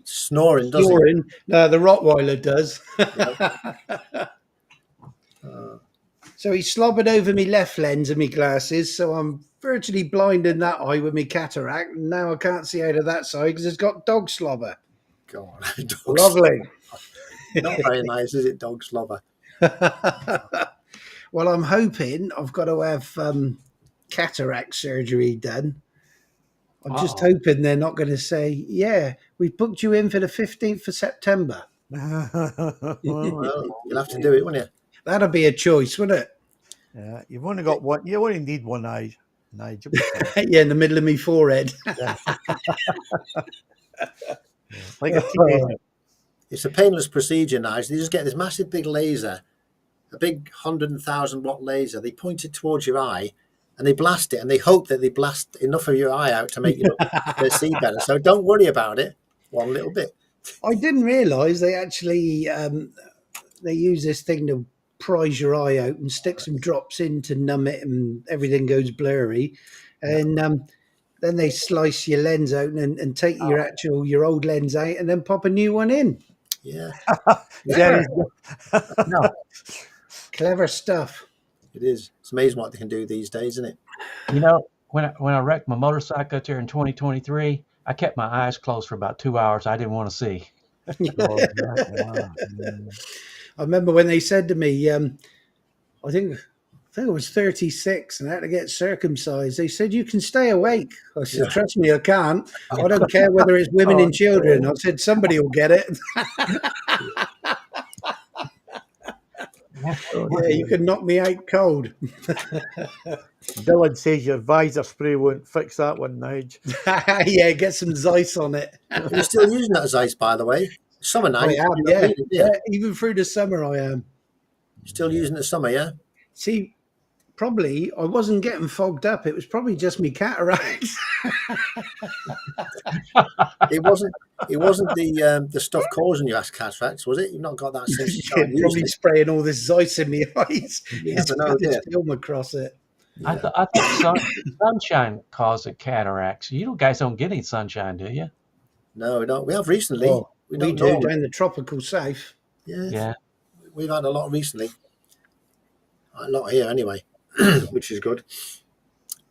snoring, does he? No, the Rottweiler does. So he slobbered over me left lens of me glasses, so I'm virtually blind in that eye with me cataract, and now I can't see out of that side because it's got dog slobber. God, Lovely. Not very nice, is it, dog slobber? Well, I'm hoping I've got to have cataract surgery done. I'm just hoping they're not going to say, yeah, we've booked you in for the 15th of September. Well, you'll have to do it, won't you? That'll be a choice, wouldn't it? Yeah, you've only got one. You only need one eye, Nigel. Yeah, in the middle of me forehead. Like a teenager. It's a painless procedure, Nigel. You just get this massive big laser, a big 100,000 watt laser. They point it towards your eye and they blast it, and they hope that they blast enough of your eye out to make you see better. So don't worry about it one little bit. I didn't realise they actually they use this thing to prise your eye out and stick some drops in to numb it, and everything goes blurry. And then they slice your lens out and take your old lens out and then pop a new one in. Yeah. No. Clever stuff. It is. It's amazing what they can do these days, isn't it? You know, when I wrecked my motorcycle out there in 2023, I kept my eyes closed for about 2 hours. I didn't want to see. I remember when they said to me, I think I was 36 and I had to get circumcised. They said, you can stay awake. I said, trust me, I can't. I don't care whether it's women and children. I said, somebody will get it. Yeah, you can knock me out cold. Dylan says your visor spray won't fix that one, Nige. Yeah, get some Zeiss on it. You're still using that Zeiss, by the way. Summer now. I am, yeah. Even through the summer I am. Still using the summer, yeah? See, probably I wasn't getting fogged up. It was probably just me cataracts. It wasn't. It wasn't the stuff causing you cataracts, was it? You've not got that since you started Yeah, probably using it. spraying all this Zeiss in my eyes. You It's never know, put do this you? film across it. I, Yeah. I thought sunshine caused cataracts. You guys don't get any sunshine, do you? No, we don't. We have recently. Oh, We we don't do normally. down the tropical south. Yeah, Yeah. we've had a lot recently. A lot here anyway, which is good.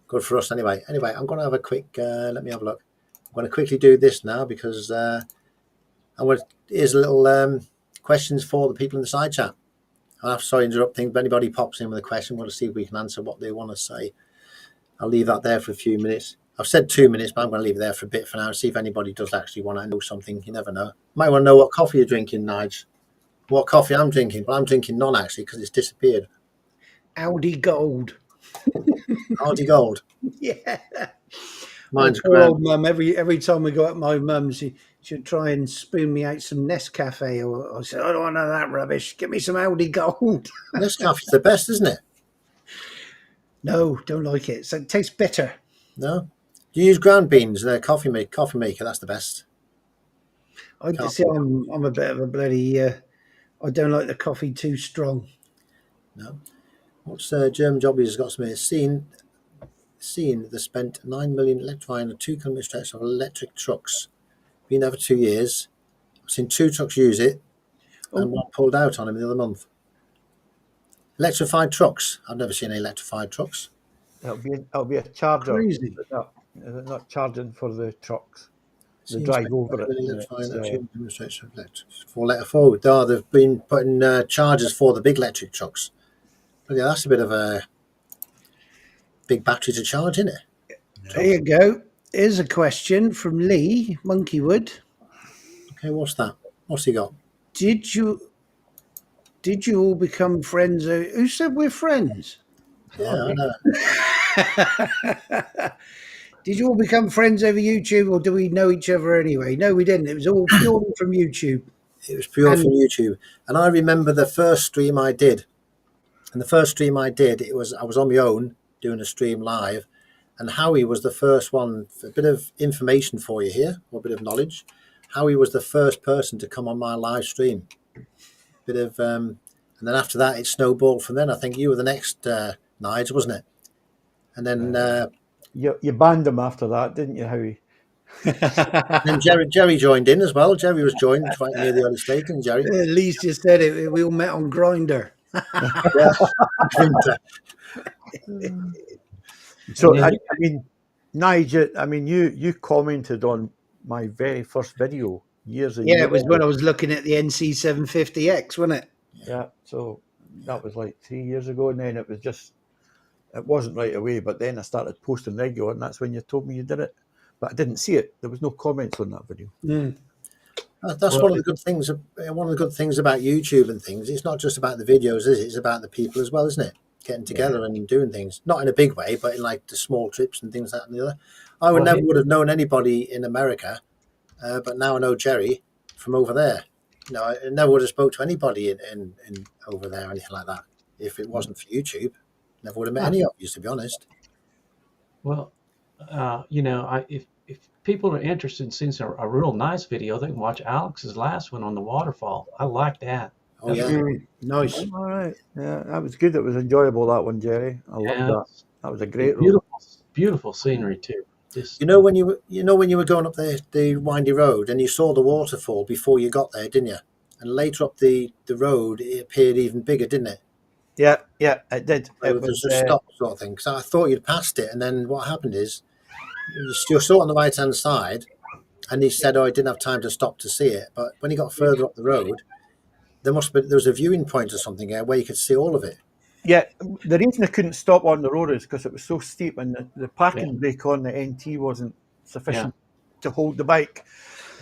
Good for us anyway. Anyway, I'm going to have a quick. Let me have a look. I'm going to quickly do this now because here's a little questions for the people in the side chat. I'm sorry to interrupt things, but anybody pops in with a question, we'll see if we can answer what they want to say. I'll leave that there for a few minutes. I've said 2 minutes, but I'm going to leave it there for a bit for now. See if anybody does actually want to know something. You never know. Might want to know what coffee you're drinking, Nige. What coffee I'm drinking? Well, I'm drinking none actually because it's disappeared. Audi Gold. Hardy Gold. Yeah. Mine's Poor ground. old mum. Every time we go at my mum's, she'd try and spoon me out some Nescafe, or I said, I don't want none of that rubbish. Get me some Audi Gold. Nescafe's the best, isn't it? No, don't like it. So it tastes bitter. No. Do you use ground beans? The coffee maker. That's the best. I Can't see. beat I'm a bit of a bloody. I don't like the coffee too strong. No. What's German Jobbies has got some here? Seen they spent 9 million electrifying a 2 kilometre stretch of electric trucks. Been there for 2 years. I've seen 2 trucks use it and one pulled out on him the other month. Electrified trucks. I've never seen any electrified trucks. It'll be a charger. Crazy. They're not charging for the trucks. They Seems drive like over it. really and electrifying it's, a 2 kilometre stretch of electric. For letter forward. Oh, they've been putting chargers for the big electric trucks. But yeah, that's a bit of a big battery to charge, isn't it? There you go. Here's a question from Lee Monkeywood. Okay, what's that? What's he got? Did you all become friends? Who said we're friends? Yeah, I know. Did you all become friends over YouTube, or do we know each other anyway? No, we didn't. It was all purely from YouTube. It was pure And- from YouTube. And I remember the first stream I did. And the first stream I did, I was on my own doing a stream live. And Howie was the first one. A bit of information for you here, or a bit of knowledge. Howie was the first person to come on my live stream. Bit of, and then after that, it snowballed from then. I think you were the next Nige, wasn't it? And then you banned them after that, didn't you, Howie? then Jerry joined in as well. Jerry was joined right near the early stake, and Jerry. Lee's just said it. We all met on Grinder. Yeah. So And I then mean, Nigel, I mean, you commented on my very first video years and Yeah, years it was ago. when I was looking at the NC750X, wasn't it? Yeah, so that was like 3 years ago, and then it wasn't right away, but then I started posting regular, and that's when you told me you did it. But I didn't see it. There was no comments on that video. Mm. That's one of the good things. One of the good things about YouTube and things. It's not just about the videos, is it? It's about the people as well, isn't it? Getting together and doing things, not in a big way, but in like the small trips and things like that and the other. I would Well, never would have known anybody in America, but now I know Jerry from over there. You know, I never would have spoke to anybody in over there or anything like that if it wasn't for YouTube. Never would have met any of you, to be honest. Well, if people are interested in seeing a real nice video, they can watch Alex's last one on the waterfall. I like that. Oh yeah, Nice. All right. Yeah, that was good. It was enjoyable, that one, Jerry. I loved Yeah, that. That was a great road. beautiful, beautiful scenery too. Just you know when you were going up the windy road and you saw the waterfall before you got there, didn't you? And later up the road, it appeared even bigger, didn't it? Yeah, it did. So It there was was a stop sort of thing. So I thought you'd passed it, and then what happened is you saw it on the right hand side, and he said, "Oh, I didn't have time to stop to see it." But when he got further up the road, there was a viewing point or something there where you could see all of it. Yeah, the reason I couldn't stop on the road is because it was so steep, and the parking brake on the NT wasn't sufficient to hold the bike.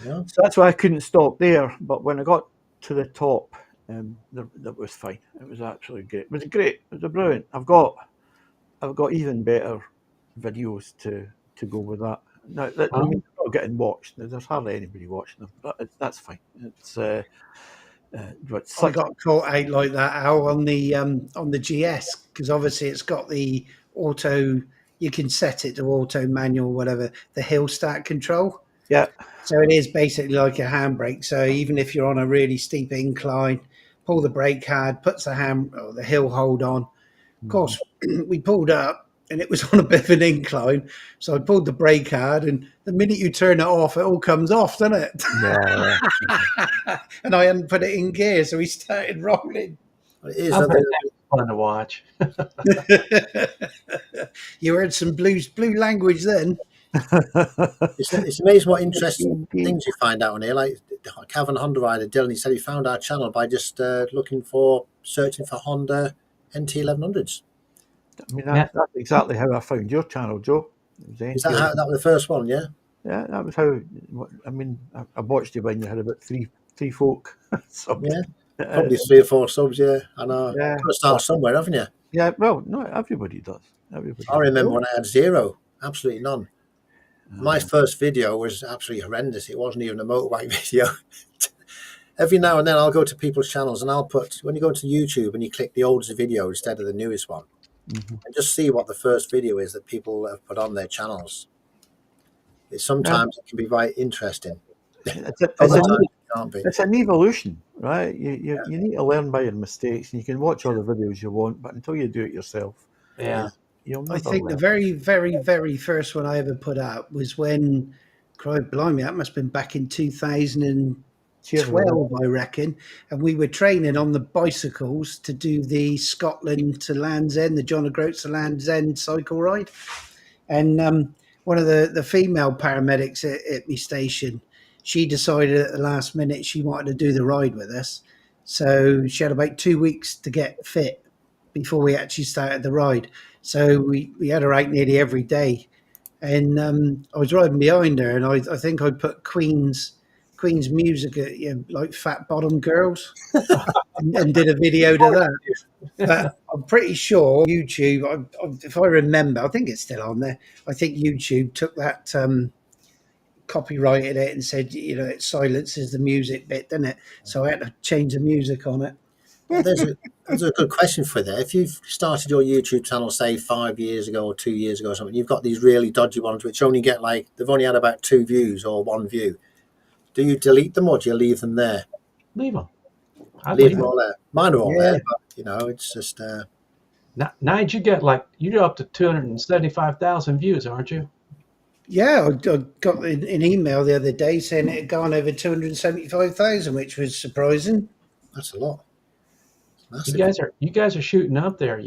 Yeah. So that's why I couldn't stop there. But when I got to the top, that was fine. It was actually great. It was great. It was brilliant. I've got even better videos to go with that. Now, I mean, they're not getting watched. There's hardly anybody watching them, but that's fine. It's But I such, got caught out like that, Al, on the GS, because obviously it's got the auto. You can set it to auto, manual, whatever, the hill start control. yeah. So it is basically like a handbrake. So even if you're on a really steep incline, pull the brake hard, puts the hill hold on. Of course, we pulled up and it was on a bit of an incline. So I pulled the brake hard, and the minute you turn it off, it all comes off, doesn't it? Yeah, And I hadn't put it in gear, so we started rolling. It is. I bet that's fun to watch. You heard some blue language then. It's amazing what interesting things you find out on here. Like Cavan Honda rider Dylan, he said he found our channel by just searching for Honda NT1100s. I mean, Yeah. that's exactly how I found your channel, Joe. It was Is that how that was the first one? Yeah. Yeah, that was how. I mean, I watched you when you had about three folk. Yeah. Probably 3 or 4 subs. Yeah, I know. Yeah. You've got to start somewhere, haven't you? Yeah, well, no, everybody does. Everybody. I remember does. when I had 0, absolutely none. My first video was absolutely horrendous. It wasn't even a motorbike video. Every now and then I'll go to people's channels and I'll put, when you go to YouTube and you click the oldest video instead of the newest one, and just see what the first video is that people have put on their channels. Sometimes it can be very interesting. It's an evolution, right? You need to learn by your mistakes, and you can watch all the videos you want, but until you do it yourself, Yeah. you'll never I think learn. the very, very, very first one I ever put out was when, blimey, that must have been back in 2012, I reckon. And we were training on the bicycles to do the Scotland to Land's End, the John O'Groats to Land's End cycle ride. And one of the female paramedics at my station, she decided at the last minute she wanted to do the ride with us. So she had about 2 weeks to get fit before we actually started the ride. So we had her out nearly every day. And I was riding behind her, and I think I put Queen's music, like Fat Bottom Girls, and did a video to that. But I'm pretty sure YouTube, if I remember, I think it's still on there. I think YouTube took that, copyrighted it and said, it silences the music bit, doesn't it? So I had to change the music on it. There's a good question for that. If you've started your YouTube channel, say 5 years ago or 2 years ago or something, you've got these really dodgy ones which only get they've only had about 2 views or 1 view. Do you delete them or do you leave them there? Leave them. Leave them all there. Mine are all Yeah. there, but it's just. Now you're up to 275,000 views, aren't you? Yeah, I got an email the other day saying it had gone over 275,000, which was surprising. That's a lot. Massive. You guys are shooting up there,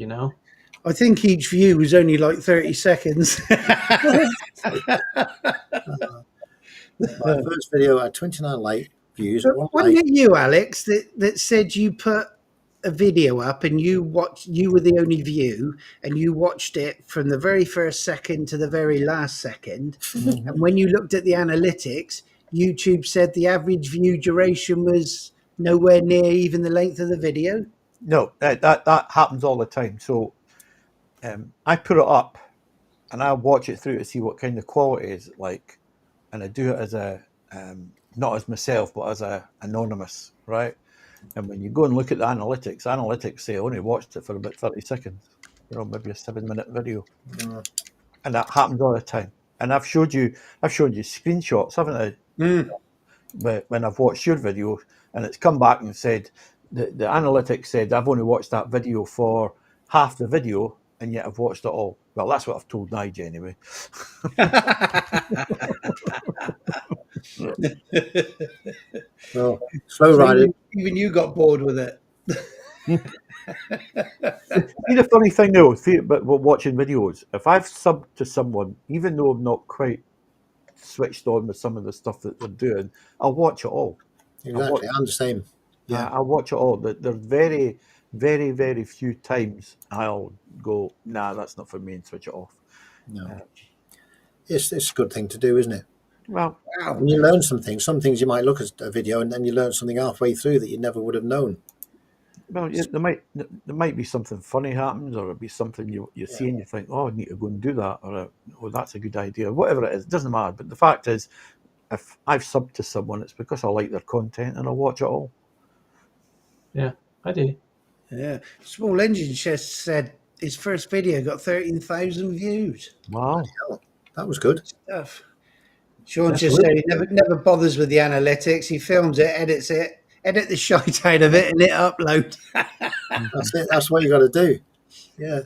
I think each view was only like 30 seconds. My first video had 29 views. Wasn't it you, Alex, that said you put a video up and you were the only view, and you watched it from the very first second to the very last second? And when you looked at the analytics, YouTube said the average view duration was nowhere near even the length of the video? No, that happens all the time. So I put it up and I watch it through to see what kind of quality is like, and I do it as a not as myself but as a anonymous, right? And when you go and look at the analytics say I only watched it for about 30 seconds, maybe a 7-minute video. And that happens all the time. And I've shown you screenshots, haven't I? When I've watched your video and it's come back and said the analytics said I've only watched that video for half the video, and yet I've watched it all. Well, that's what I've told Nigel anyway. Well, slow riding. Even you got bored with it. See, the funny thing though, but watching videos, if I've subbed to someone, even though I'm not quite switched on with some of the stuff that they're doing, I'll watch it all. Exactly, I'm the same. Yeah, I'll watch it all. There's very, very, very few times I'll go, nah, that's not for me, and switch it off. No, it's a good thing to do, isn't it? Well, and you learn some things. Some things you might look at a video and then you learn something halfway through that you never would have known. Well, yeah, there might be something funny happens, or it'll be something you see and you think, oh, I need to go and do that, or oh, that's a good idea. Whatever it is, it doesn't matter. But the fact is, if I've subbed to someone, it's because I like their content and I'll watch it all. Yeah, I do. Yeah. Small Engine just said his first video got 13,000 views. Wow. Hell, that was good. Stuff. Sean That's just really said he never bothers with the analytics. He films it, edits it, edit the shite out of it, and hit upload. That's it. That's what you got to do. Yeah.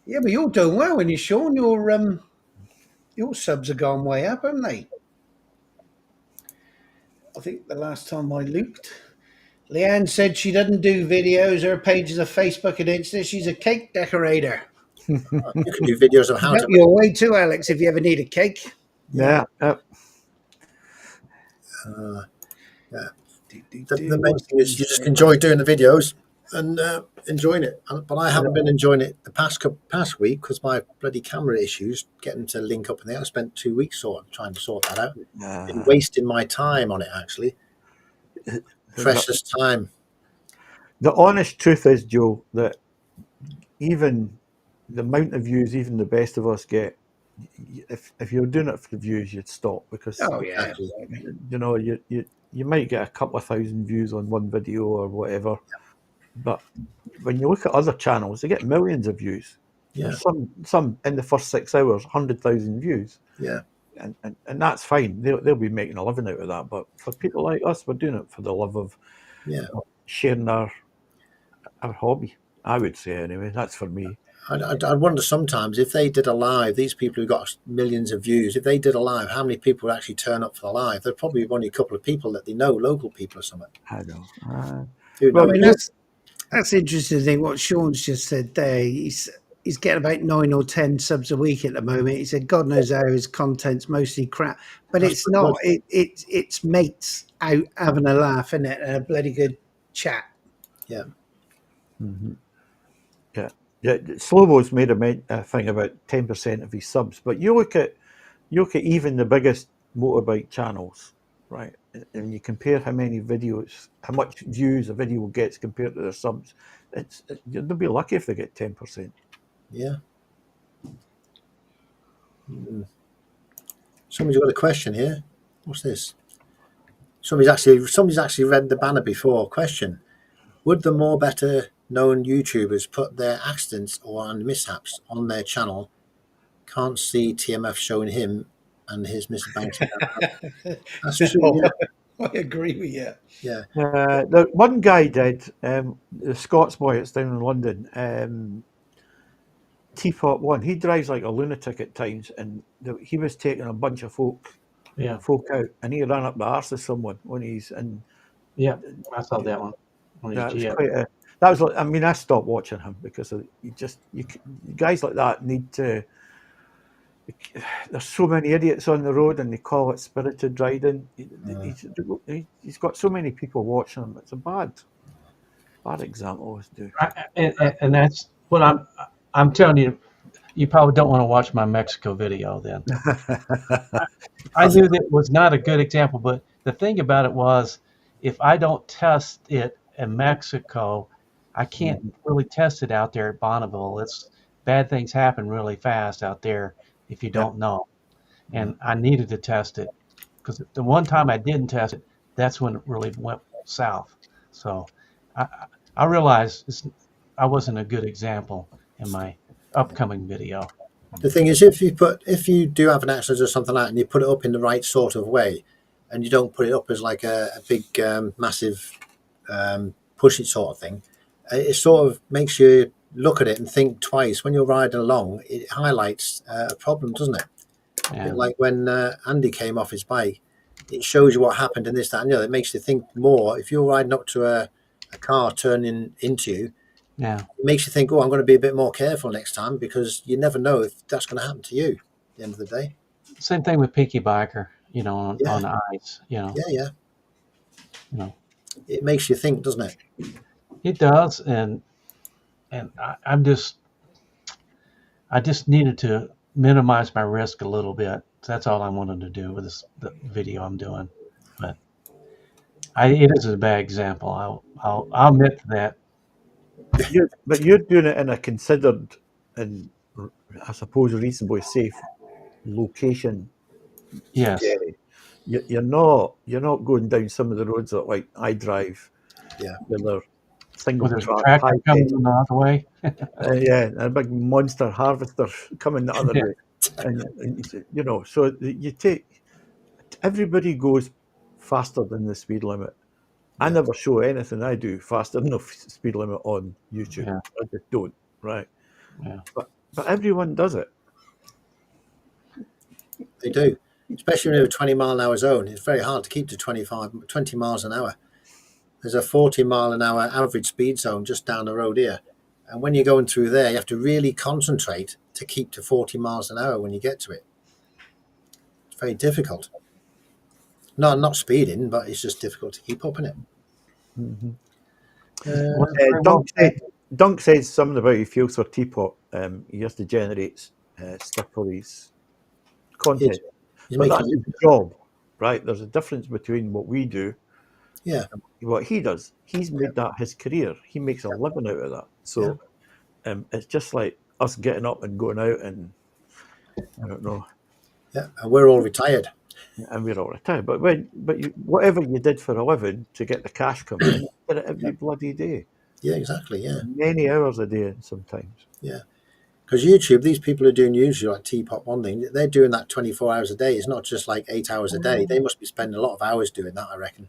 Yeah, but you're doing well, and you, Sean. Your subs have gone way up, haven't they? I think the last time I looked, Leanne said she doesn't do videos. Her pages are Facebook and Insta. She's a cake decorator. You can do videos of how Help to make. your way too, Alex, if you ever need a cake. Yeah. Yeah. Do, The main thing is you just enjoy doing the videos and enjoying it. But I haven't been enjoying it the past week because my bloody camera issues, getting to link up in there. I spent 2 weeks trying to sort that out. Been wasting my time on it, actually. Precious time. The honest truth is, Joe, that even the amount of views even the best of us get, if you're doing it for the views, you'd stop, because Oh yeah, Exactly. you know you might get a couple of thousand views on one video or whatever, but when you look at other channels, they get millions of views. Yeah. There's some in the first 6 hours, 100,000 views. Yeah. And that's fine. They'll be making a living out of that. But for people like us, we're doing it for the love of Yeah. sharing our hobby. I would say, anyway. That's for me. I wonder sometimes if they did a live, these people who got millions of views, if they did a live, how many people would actually turn up for the live? There'd probably be only a couple of people that they know, local people or something. I know. Who Well, know. I mean that's interesting thing. What Sean's just said there. He's getting about 9 or 10 subs a week at the moment. He said, God knows how his content's mostly crap, but That's it's pretty not. good. It's mates out having a laugh, isn't it? And a bloody good chat. Yeah. Yeah. Slobo's made a thing about 10% of his subs, but you look at even the biggest motorbike channels, right? And you compare how much views a video gets compared to their subs. They'll be lucky if they get 10%. Yeah. Somebody's got a question here. What's this? Somebody's actually read the banner before. Question: would the more better known YouTubers put their accidents or mishaps on their channel? Can't see TMF showing him and his Mr. Banks. That's true. Yeah. I agree with you. Yeah. The one guy did, the Scots boy that's down in London, Teapot One. He drives like a lunatic at times, and he was taking a bunch of folk out, and he ran up the arse of someone when he's in. Yeah, I saw that one. That was quite a. That was like, I mean, I stopped watching him because guys like that need to. There's so many idiots on the road, and they call it spirited riding. He's got so many people watching him. It's a bad example. And that's what I'm telling you. You probably don't want to watch my Mexico video then. I knew that was not a good example, but the thing about it was, if I don't test it in Mexico, I can't really test it out there at Bonneville. Bad things happen really fast out there if you don't know. And I needed to test it, because the one time I didn't test it, that's when it really went south. So I realized I wasn't a good example in my upcoming video. The thing is, if you do have an accident or something like that, and you put it up in the right sort of way, and you don't put it up as like a big, massive, push it sort of thing, it sort of makes you look at it and think twice. When you're riding along, it highlights a problem, doesn't it? Yeah. Like when Andy came off his bike, it shows you what happened and this, that, and the other. It makes you think more. If you're riding up to a car turning into you, Yeah. it makes you think, oh, I'm going to be a bit more careful next time, because you never know if that's going to happen to you at the end of the day. Same thing with Peaky Biker, on ice, Yeah. It It makes you think, doesn't it? It does, and I just needed to minimize my risk a little bit. So that's all I wanted to do with the video I'm doing. But it is a bad example. I'll admit to that. But you're doing it in a considered and, I suppose, reasonably safe location. Yes. Jerry. You're not going down some of the roads that, like, I drive. Yeah. Where single There's a track tractor high coming tech. from the other way. Yeah, a big monster harvester coming the other way, and you know, so you take everybody goes faster than the speed limit. I Yeah. never show anything I do faster than the speed limit on YouTube. Yeah. I just don't, right? Yeah. But everyone does it. They do, especially in a 20-mile-an-hour zone. It's very hard to keep to 20 miles an hour. There's a 40-mile-an-hour average speed zone just down the road here. And when you're going through there, you have to really concentrate to keep to 40 miles an hour when you get to it. It's very difficult. No, I'm not speeding, but it's just difficult to keep up in it. Mm-hmm. Well, very well Dunk says something about he feels for Teapot. He has to generate stuff for his content. He's But making that's his job, right? There's a difference between what we do yeah, and what he does. He's made that his career. He makes a living out of that. So it's just like us getting up and going out and, I don't know, yeah. And we're all retired. and we're all retired. But whatever you did for a living to get the cash coming in, you did it every bloody day. Yeah, exactly. Yeah, Many hours a day sometimes. yeah. Because YouTube, these people are doing YouTube like Teapot one thing. They're doing that 24 hours a day. It's not just like 8 hours a day. They must be spending a lot of hours doing that, I reckon.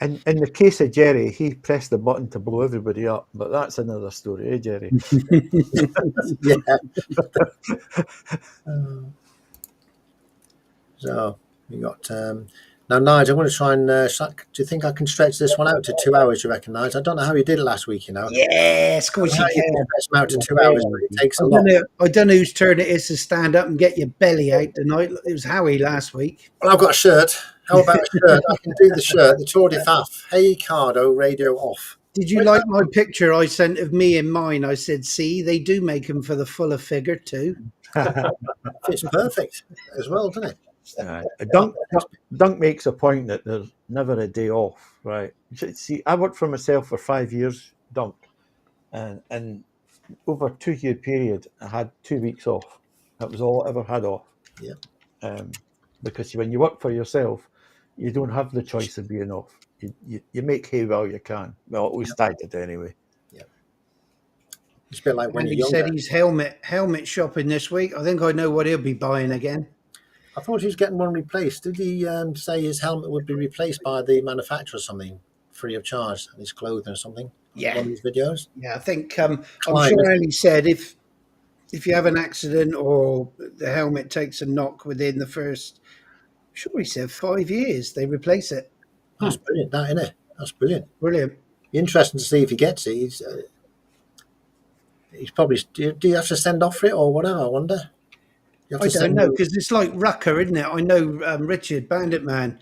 And in the case of Jerry, he pressed the button to blow everybody up, but that's another story, eh, Jerry? Yeah. So we got now, Nigel. I'm going to try and. Do you think I can stretch this one out to 2 hours? You recognise? I don't know how you did it last week. You know. Yes, of course you How you can. stretch them out to 2 hours, but it takes a I lot. don't know whose turn it is to stand up and get your belly out tonight. It was Howie last week. Well, I've got a shirt. How about a shirt? I can do the shirt. The Tour de Faf. Hey, Cardo, radio off. Did you like my picture I sent of me and mine? I said, see, they do make them for the fuller figure too. Fits perfect as well, doesn't it? Dunk makes a point that there's never a day off, right? See, I worked for myself for 5 years, Dunk, and over a 2 year period, I had 2 weeks off. That was all I ever had off. Yeah. Because when you work for yourself, you don't have the choice of being off. You make hay while you can. Well, at least I did anyway. Yeah. It's a bit like when And he you're younger. said he's helmet shopping this week. I think I know what he'll be buying again. I thought he was getting one replaced. Did he say his helmet would be replaced by the manufacturer or something, free of charge, and his clothing or something? Yeah. One of his videos? Yeah, I think I'm sure he said if you have an accident or the helmet takes a knock within the first, I'm sure he said 5 years, they replace it. That's brilliant, that, isn't it? That's brilliant. Brilliant. Interesting to see if he gets it. He's probably. Do you have to send off for it or whatever? I wonder. You have I to don't send know him- because it's like Rucker, isn't it? I know Richard Bandit Man,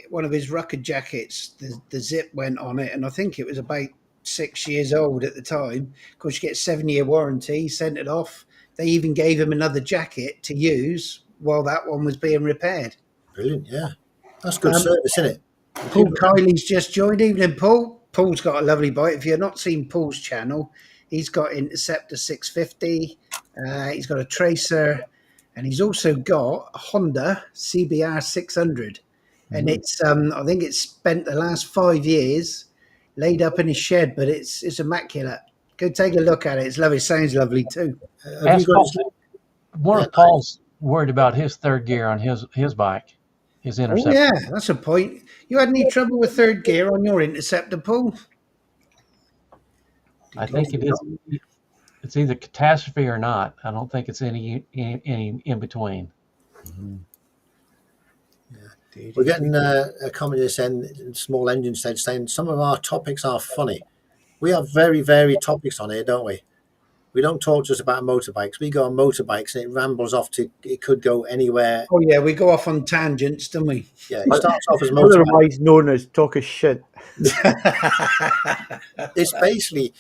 one of his Rucker jackets, the zip went on it, and I think it was about 6 years old at the time. Of course, you get 7-year warranty. He sent it off. They even gave him another jacket to use while that one was being repaired. Brilliant, yeah. That's good service, isn't it? Paul Kiley's just joined. Evening, Paul. Paul's got a lovely bike. If you've not seen Paul's channel, he's got Interceptor 650. He's got a Tracer, and he's also got a Honda CBR 600. And it's I think it's spent the last 5 years laid up in his shed, but it's immaculate. Go take a look at it. It's lovely. It sounds lovely too. Have you got One of Paul's worried about his third gear on his bike, his Oh, Interceptor. yeah, that's a point. You had any trouble with third gear on your Interceptor, Paul? I think it is. It's either catastrophe or not. I don't think it's any in between. We're getting a comment this end, small engine stage, saying some of our topics are funny. We have very varied topics on here, don't we? We don't talk just about motorbikes. We go on motorbikes and it rambles off to, it could go anywhere. Oh, yeah, we go off on tangents, don't we? Yeah, it starts off as motorbike. Otherwise known as talk of shit. It's basically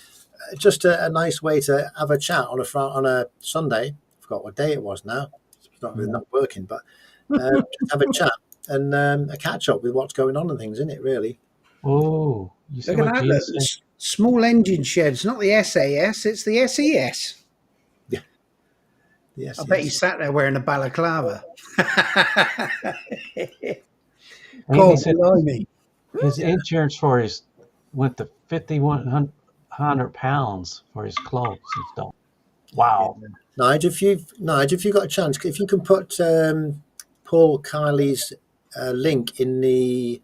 just a nice way to have a chat on a Sunday. I forgot what day it was now. It's not working, but just have a chat and a catch up with what's going on and things, isn't it, really? Oh, you see Look at what that. Gene Look, said? small engine shed. It's not the SAS, it's the SES. Yes. I bet he sat there wearing a balaclava. And God, he said blimey. his insurance for his went to 5,100 pounds for his clothes and stuff. Wow. Nigel, if you've got a chance, if you can put Paul Kiley's link in the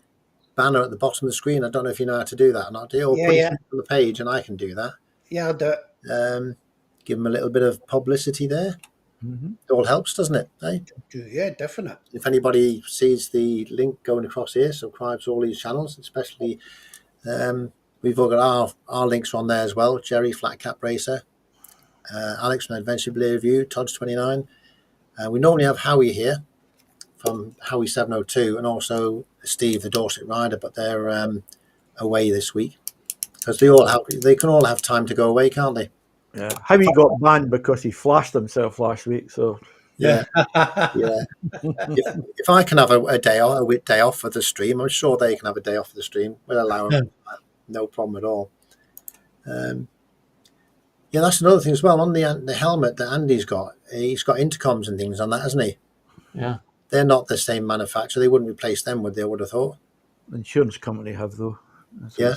banner at the bottom of the screen. I don't know if you know how to do that or not. Or Yeah, put yeah. it on the page, and I can do that. Yeah, I'll do it. Give them a little bit of publicity there. Mm-hmm. It all helps, doesn't it? Eh? Yeah, definitely. If anybody sees the link going across here, subscribe to all these channels, especially we've all got our links on there as well. Jerry, Flat Cap Racer, Alex from Adventure Blade Review, Tojj29. We normally have Howie here from Howie 702, and also Steve, the Dorset Rider, but they're away this week because they can all have time to go away, can't they? Yeah. Howie got banned because he flashed himself last week. So yeah. If I can have a day off for the stream, I'm sure they can have a day off for the stream. We'll allow them. No problem at all. Yeah, that's another thing as well. On the helmet that Andy's got, he's got intercoms and things on that, hasn't he? Yeah. They're not the same manufacturer. They wouldn't replace them, would they? I would have thought. insurance company have though. Yeah.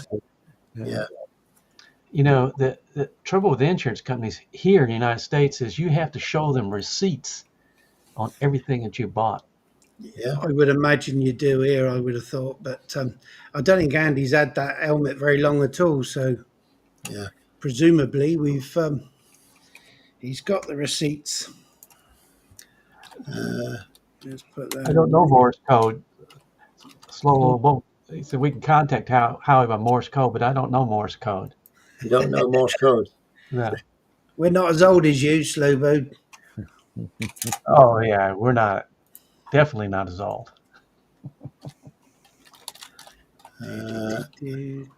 You know, the trouble with the insurance companies here in the United States is you have to show them receipts on everything that you bought. Yeah. I would imagine you do here, I would have thought. But I don't think Andy's had that helmet very long at all. So Yeah. presumably he's got the receipts. Let's put that. I don't know Morse code. Slow. He said we can contact Howie by Morse code, but I don't know Morse code. You don't know Morse code. Yeah. We're not as old as you, Slowbo. Oh yeah, we're not. Definitely not as old.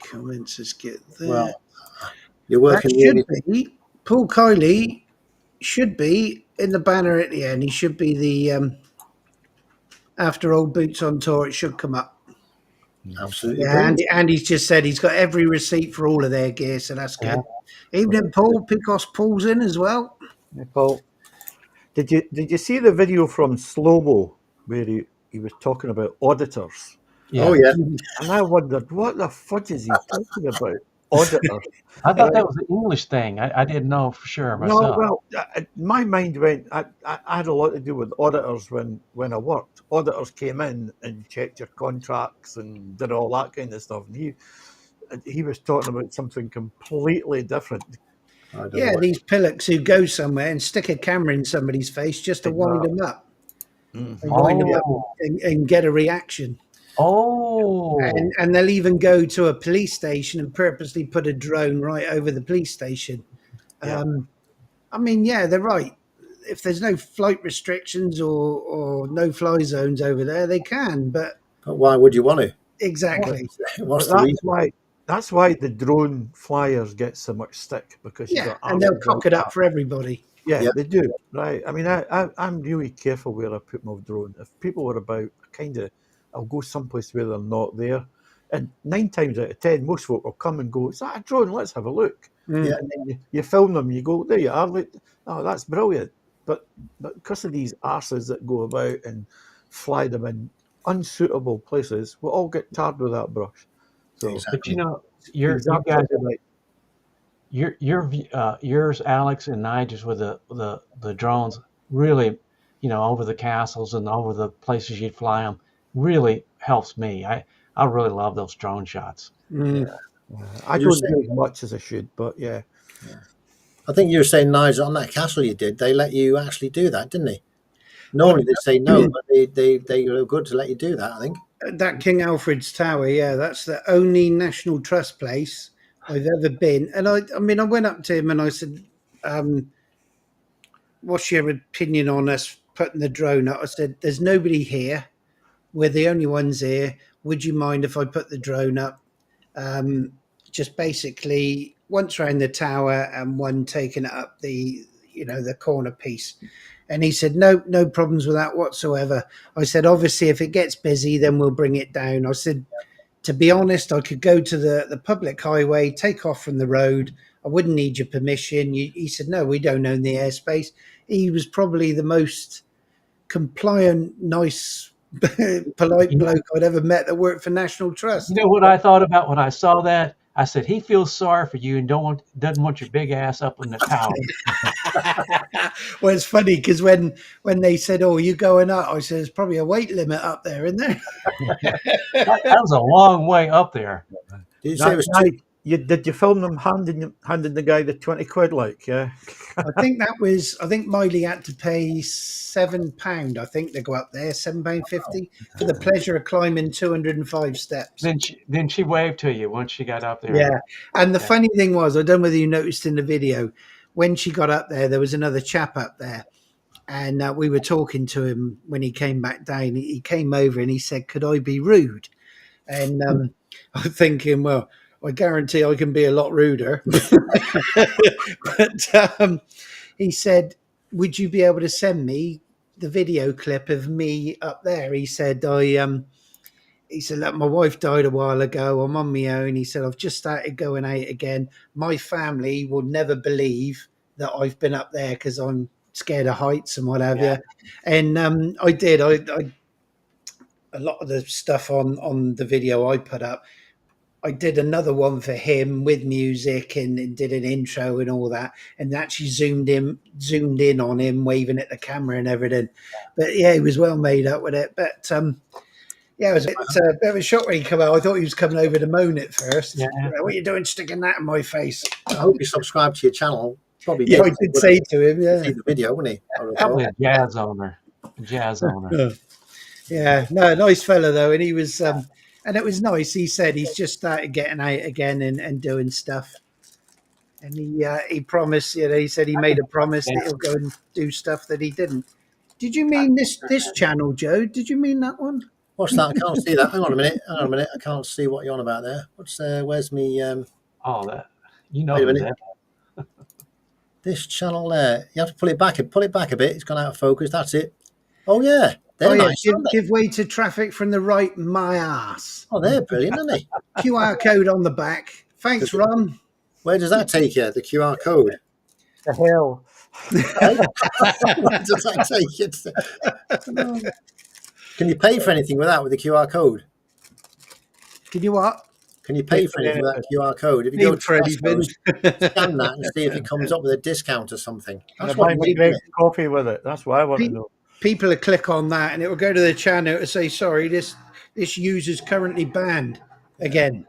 Comments, let's get there. Well, you're working that should be Paul Kiley should be in the banner at the end. He should be the after Old Boots on Tour. It should come up. Absolutely. Yeah, Andy's just said he's got every receipt for all of their gear, so that's good. Yeah. Evening, Paul. Picos Paul's in as well. Hey, Paul, did you see the video from Slow-Mo where he was talking about auditors? Yeah. Oh yeah. And I wondered, what the fudge is he talking about? Auditors. I thought that was an English thing. I didn't know for sure myself. No, well, my mind went. I had a lot to do with auditors when I worked. Auditors came in and checked your contracts and did all that kind of stuff. And he was talking about something completely different. Yeah, these pillocks who go somewhere and stick a camera in somebody's face just to wind them up. Mm-hmm. And wind them up and get a reaction. Oh. And they'll even go to a police station and purposely put a drone right over the police station. Yeah. I mean, yeah, they're right. If there's no flight restrictions or no fly zones over there, they can. But why would you want to? Exactly. What's the reason? That's why the drone flyers get so much stick, because and they'll cock it up for everybody. Yeah, they do. Right. I mean, I'm really careful where I put my drone. If people are about, I'll go someplace where they're not there. And 9 times out of 10, most folk will come and go, "Is that a drone? Let's have a look." Mm. And then you film them, you go, "There you are. Look. Oh, that's brilliant." But because of these arses that go about and fly them in unsuitable places, we'll all get tarred with that brush. So, Exactly. But you know, you guys, yours, Alex, and Nigel's with the drones really, over the castles and over the places you'd fly them, really helps me. I really love those drone shots. Mm. I don't do as much as I should, but yeah. I think you were saying, Nigel, on that castle you did, they let you actually do that, didn't they? Normally they say no, but they were good to let you do that, I think. That King Alfred's Tower, yeah, that's the only National Trust place I've ever been. And I mean, I went up to him and I said, what's your opinion on us putting the drone up? I said, there's nobody here. We're the only ones here. Would you mind if I put the drone up? Just basically once around the tower and one taking it up the corner piece. And he said, no problems with that whatsoever. I said, obviously, if it gets busy, then we'll bring it down. I said, to be honest, I could go to the public highway, take off from the road. I wouldn't need your permission. He said, no, we don't own the airspace. He was probably the most compliant, nice, polite bloke I'd ever met that worked for National Trust. You know what I thought about when I saw that? I said, he feels sorry for you and doesn't want your big ass up in the tower. Well, it's funny because when they said, "Oh, are you going up?" I said, "There's probably a weight limit up there, isn't there?" That was a long way up there. Did you say it was Now, two? did you film them handing the guy the 20 quid? Like, yeah. I think Miley had to pay £7. I think to go up there, £7.50 for the pleasure of climbing 205 steps. Then she waved to you once she got up there. Yeah, and the Yeah. funny thing was, I don't know whether you noticed in the video, when she got up there was another chap up there, and we were talking to him when he came back down. He came over and he said, "Could I be rude?" And I'm thinking, well, I guarantee I can be a lot ruder. But he said, "Would you be able to send me the video clip of me up there?" He said, he said, "Look, my wife died a while ago. I'm on my own." He said, "I've just started going out again. My family will never believe that I've been up there because I'm scared of heights and what have you." And I did. I a lot of the stuff on the video I put up, I did another one for him with music and did an intro and all that, and actually zoomed in on him waving at the camera and everything. But yeah, he was well made up with it. But yeah, it was a bit of a shock when he came out. I thought he was coming over to moan at first. Yeah. What are you doing sticking that in my face? I hope you subscribe to your channel. Probably Yeah, did. I did say to him, yeah. See the video, wouldn't he? I recall. Probably a jazz owner. Yeah, no, nice fella though, and he was, and it was nice. He said he's just started getting out again and doing stuff, and he promised, he said he made a promise that he'll go and do stuff that he didn't. Did you mean this channel, Joe? Did you mean that one? What's that? I can't see that. Hang on a minute. I can't see what you're on about there. Where's me? Oh, that you know Wait a who minute. that. This channel there. You have to pull it back a bit. It's gone out of focus. That's it. Oh yeah, they're Yeah, nice. Aren't they? give way to traffic from the right, my ass. Oh, they're brilliant, aren't they? QR code on the back. Thanks, Ron. Where does that take you? The QR code. The hell. Where does that take you? Can you pay for anything with the QR code? Can you what? Can you pay for anything with that QR code? If you go to For anything. Tesco's, scan that and see if it comes up with a discount or something. That's Buy what me Greg's coffee with it. That's what I want to know. People will click on that and it will go to the channel to say, "Sorry, this user's currently banned again."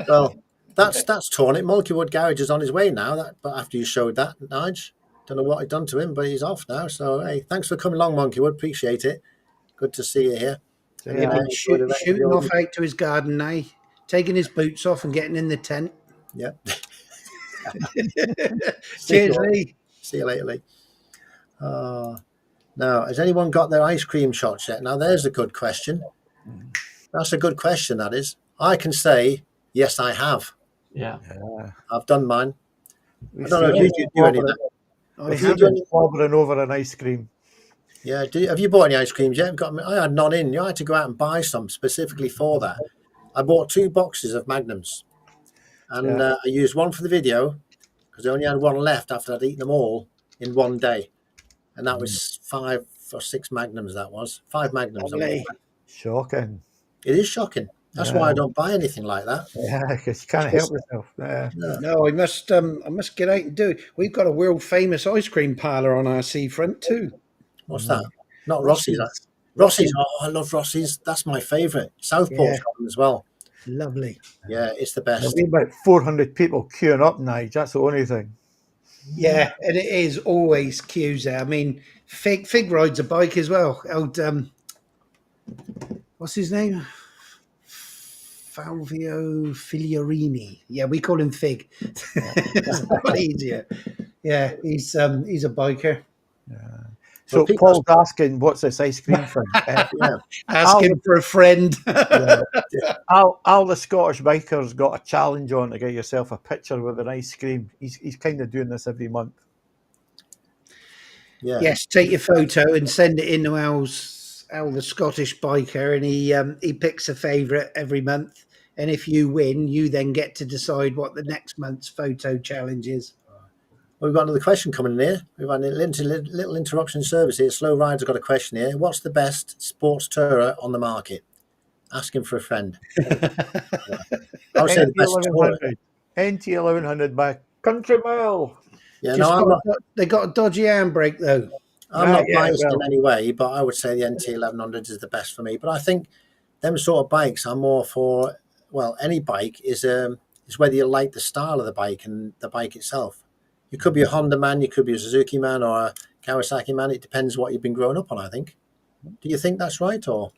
Well, that's torn it. Mulkywood Garage is on his way now. But after you showed that, Nige, don't know what I've done to him, but he's off now. So hey, thanks for coming along, Mulkywood. Appreciate it. Good to see you here. Yeah, shooting off out to his garden now, taking his boots off and getting in the tent. Yep. Cheers, Lee. See you later, Lee. Now, has anyone got their ice cream shots yet? Now, there's a good question. That's a good question, that is. I can say, yes, I have. Yeah. I've done mine. I don't know if you do any of that. I haven't. Slobbering over an ice cream. Yeah, have you bought any ice creams yet? I had none in. You had to go out and buy some specifically for that. I bought 2 boxes of Magnums. And I used one for the video because I only had one left after I'd eaten them all in one day. And that was 5 or 6 Magnums, that was. 5 Magnums. Shocking. It is shocking. That's why I don't buy anything like that. Yeah, because you can't help yourself. Yeah. No, I must get out and do it. We've got a world famous ice cream parlour on our seafront too. What's that? Not Rossi's. Rossi's. Oh, I love Rossi's. That's my favourite. Southport's got them as well. Lovely. Yeah, it's the best. There'll be about 400 people queuing up, Nige. That's the only thing. Yeah, and it is always queues there. I mean, Fig rides a bike as well. Old, what's his name? Falvio Figliorini. Yeah, we call him Fig. It's a lot easier. Yeah, he's a biker. Yeah. So Paul's asking, what's this ice cream from? Asking for a friend. Al, the Scottish biker's got a challenge on to get yourself a picture with an ice cream. He's kind of doing this every month. Yeah. Yes, take your photo and send it in to Al, the Scottish biker, and he picks a favourite every month. And if you win, you then get to decide what the next month's photo challenge is. Well, we've got another question coming in here. We've had a little interruption service here. Slow Rider's got a question here. What's the best sports tourer on the market? Ask him for a friend. I would say the best tourer. NT1100 by Country Mile. Yeah, no, They got a dodgy handbrake though. I'm not biased well, in any way, but I would say the NT1100 is the best for me. But I think them sort of bikes are more for, well, any bike is whether you like the style of the bike and the bike itself. You could be a Honda man, you could be a Suzuki man or a Kawasaki man. It depends what you've been growing up on, I think. Do you think that's right or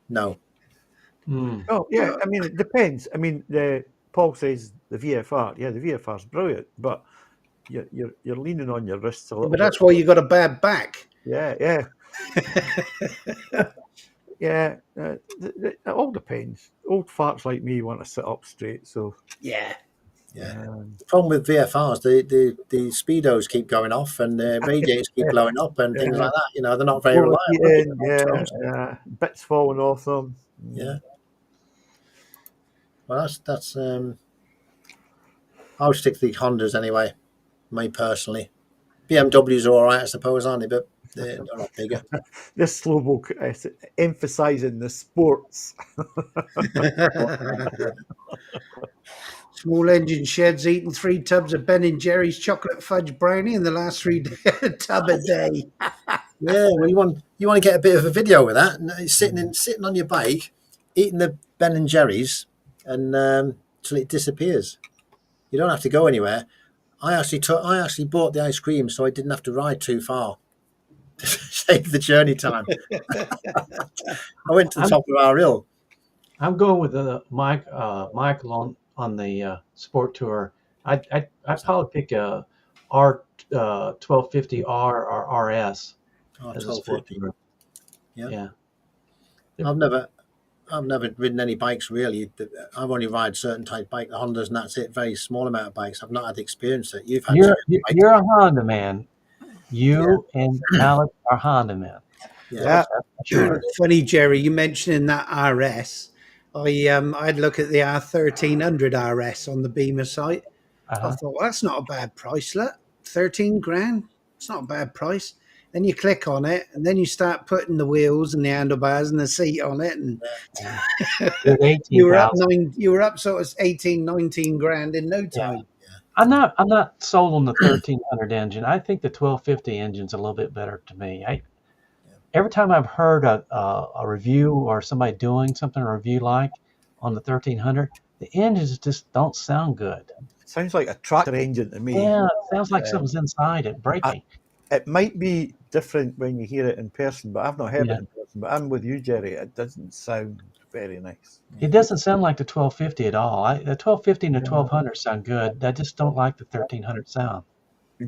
no? Oh yeah, I mean it depends. I mean, Paul says the VFR. Yeah, the VFR is brilliant, but you're leaning on your wrists a little. But that's why you got a bad back. Yeah. Yeah, it all depends. Old farts like me want to sit up straight, so Yeah. The problem with VFRs, the speedos keep going off and the radiators keep blowing up and things like that. You know, they're not very reliable. Yeah, bits falling off them. Yeah. Well, that's. I would stick to the Hondas anyway. Me personally, BMWs are all right, I suppose, aren't they? But they're not bigger. This slowbook emphasising the sports. Small engine sheds eating 3 tubs of Ben & Jerry's chocolate fudge brownie in the last 3 tub a day. Yeah, well, you want to get a bit of a video with that. And sitting on your bike, eating the Ben & Jerry's, and till it disappears. You don't have to go anywhere. I actually bought the ice cream so I didn't have to ride too far to save the journey time. I went to the top of our hill. I'm going with Michael on the sport tour. I'd probably pick a R1250R or RS as a sport tour. Yeah. I've never ridden any bikes really. I've only ride certain type bike, the Hondas, and that's it. Very small amount of bikes. I've not had the experience that you've had. You're a Honda man. You and Alex are Honda men. Yeah. Sure. Funny, Jerry, you mentioning that RS. I'd look at the R1300 RS on the Beamer site. I thought, well, that's not a bad price. Look, 13 grand. It's not a bad price. Then you click on it, and then you start putting the wheels and the handlebars and the seat on it, and you were up sort of 18, 19 grand in no time. Yeah. I'm not sold on the 1300 engine. I think the 1250 engine's a little bit better to me. Every time I've heard a review or somebody doing something, a review like on the 1300, the engines just don't sound good. It sounds like a tractor engine to me. Yeah, it sounds like something's inside it breaking. It might be different when you hear it in person, but I've not heard it in person. But I'm with you, Jerry. It doesn't sound very nice. It doesn't sound like the 1250 at all. The 1250 and the 1200 sound good. I just don't like the 1300 sound.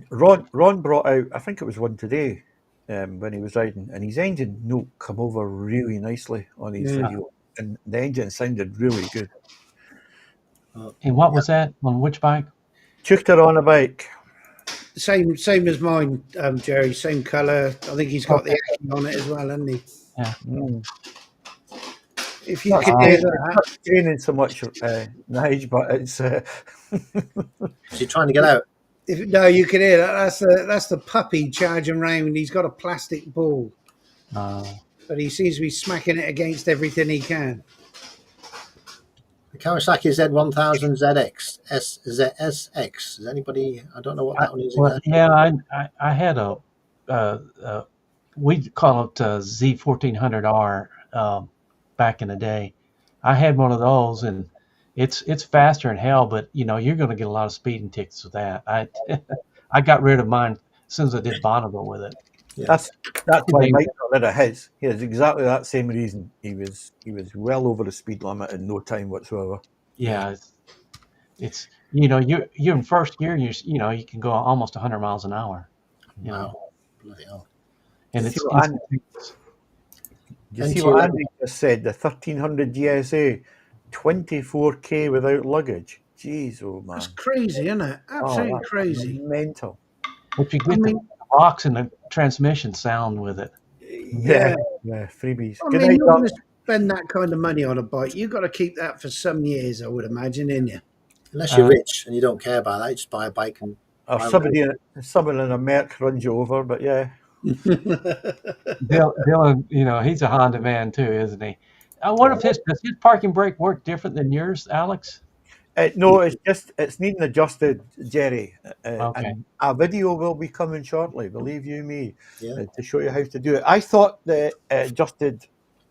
Ron brought out, I think it was one today, when he was riding, and his engine note come over really nicely on his video, and the engine sounded really good. And what was that on which bike? Tuchter on a bike. Same as mine, Jerry. Same colour. I think he's got the action on it as well, hasn't he? Yeah. If you could hear that, not training so much, Nige, but it's. Is he trying to get out? No, you can hear that. That's the puppy charging round. He's got a plastic ball, but he seems to be smacking it against everything he can. The Kawasaki Z1000 ZX SX. Is anybody? I don't know what that one is. Well, yeah, I had we call it Z1400R back in the day. I had one of those, and it's faster than hell. But you're going to get a lot of speeding tickets with that. I got rid of mine as soon as I did Bonneville with it. Yeah. That's why Mike got rid of his. He has exactly that same reason. He was well over the speed limit in no time whatsoever. Yeah, it's you're in first gear. You can go almost 100 miles an hour. Wow, bloody hell! And you see what Andy just said? The 1300 GSA, 24K without luggage. Jeez, oh man, that's crazy, isn't it? Absolutely crazy, mental. But you get the box and the transmission sound with it. Yeah, freebies. I mean, you're going to spend that kind of money on a bike. You've got to keep that for some years, I would imagine, ain't you? Unless you're rich and you don't care about that, you just buy a bike and. Or someone in a Merc runs you over, but yeah. Dylan, he's a Honda man too, isn't he? I wonder if does his parking brake work different than yours, Alex? No, it's needing adjusted, Jerry. Okay. And a video will be coming shortly, believe you me, Yeah. to show you how to do it. I thought that it adjusted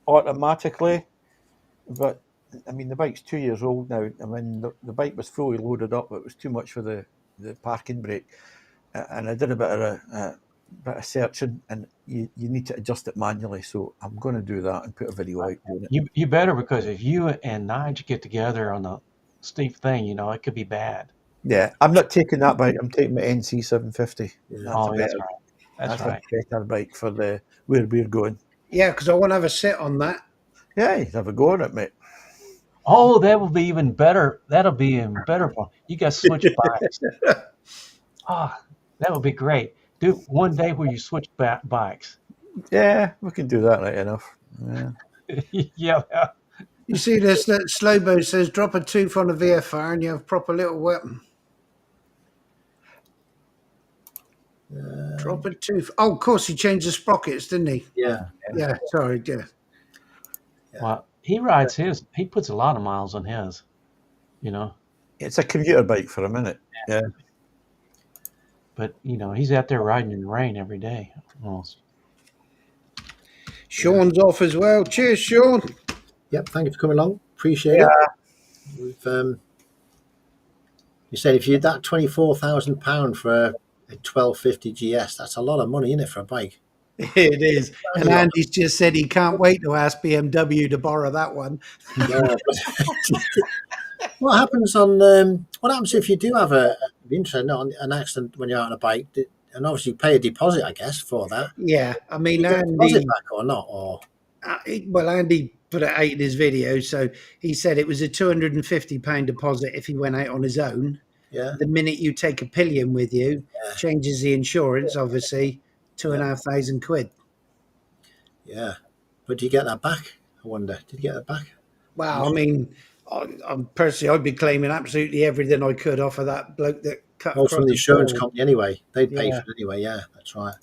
automatically, but I mean the bike's 2 years old now. I mean the bike was fully loaded up, but it was too much for the parking brake. And I did a bit of searching, and you need to adjust it manually. So I'm going to do that and put a video out doing it. You better, because if you and Nige get together on a steep thing, it could be bad. Yeah, I'm not taking that bike. I'm taking my NC 750. Yeah. Oh, that's right. That's right. a better bike for the where we're going. Yeah, because I want to have a sit on that. Yeah, you have a go on it, mate. Oh, that will be even better. That'll be even better for you guys switch bikes. Ah, that would be great. Do one day where you switch bikes. Yeah, we can do that right enough. Yeah. Yeah. You see this? That Slowbo says drop a tooth on a VFR and you have proper little weapon. Drop a tooth. Oh, of course, he changed the sprockets, didn't he? Yeah. Yeah, sorry, yeah. Well, he rides his. He puts a lot of miles on his. It's a commuter bike for a minute. Yeah. But he's out there riding in the rain every day almost. Sean's off as well. Cheers, Sean. Yep. Thank you for coming along. Appreciate it. We've you said if you had that £24,000 for a 1250 GS, that's a lot of money, isn't it, for a bike? It is. And Andy's just said he can't wait to ask BMW to borrow that one. Yeah. What happens if you do have an accident when you're out on a bike? And obviously you pay a deposit, I guess, for that. Yeah, I mean, You get a Andy. deposit back or not? Or Well, Andy put it out in his video, so he said it was a £250 deposit if he went out on his own. yeah, The minute you take a pillion with you, changes the insurance, obviously, £2,500. yeah. But do you get that back? I wonder. Did you get that back? Well, I mean, I'm personally, I'd be claiming absolutely everything I could off of that bloke that cut across From the insurance company anyway. They'd pay Yeah. for it anyway. Yeah, that's right.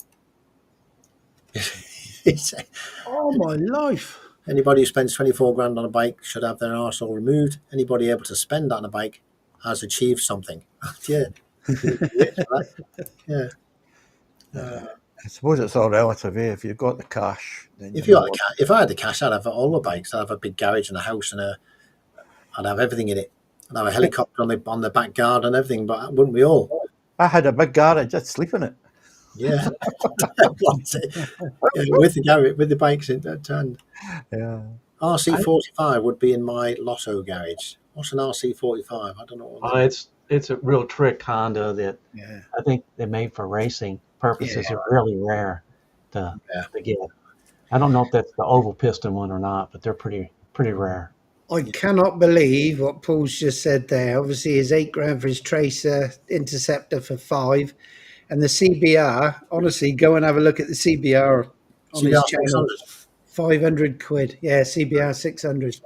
Oh, my life. Anybody who spends 24 grand on a bike should have their arsehole removed. Anybody able to spend that on a bike has achieved something. Yeah. Yeah. I suppose it's all relative. If you've got the cash, then If I had the cash, I'd have all the bikes. I'd have a big garage and a house and I'd have everything in it. I'd have a helicopter on the back garden and everything. But wouldn't we all? I had a big garage. I'd sleep in it. Yeah. With the garage, with the bikes in that hand. Yeah. RC45 would be in my Lotto garage. What's an RC45? I don't know. Oh, it's a real trick Honda that Yeah. I think they made for racing purposes. Are really rare to get. I don't know if that's the oval piston one or not, but they're pretty rare. I cannot believe what Paul's just said there. Obviously, his £8,000 for his Tracer Interceptor for 5, and the CBR. Honestly, go and have a look at the CBR on his channel. £500. Yeah, CBR 600.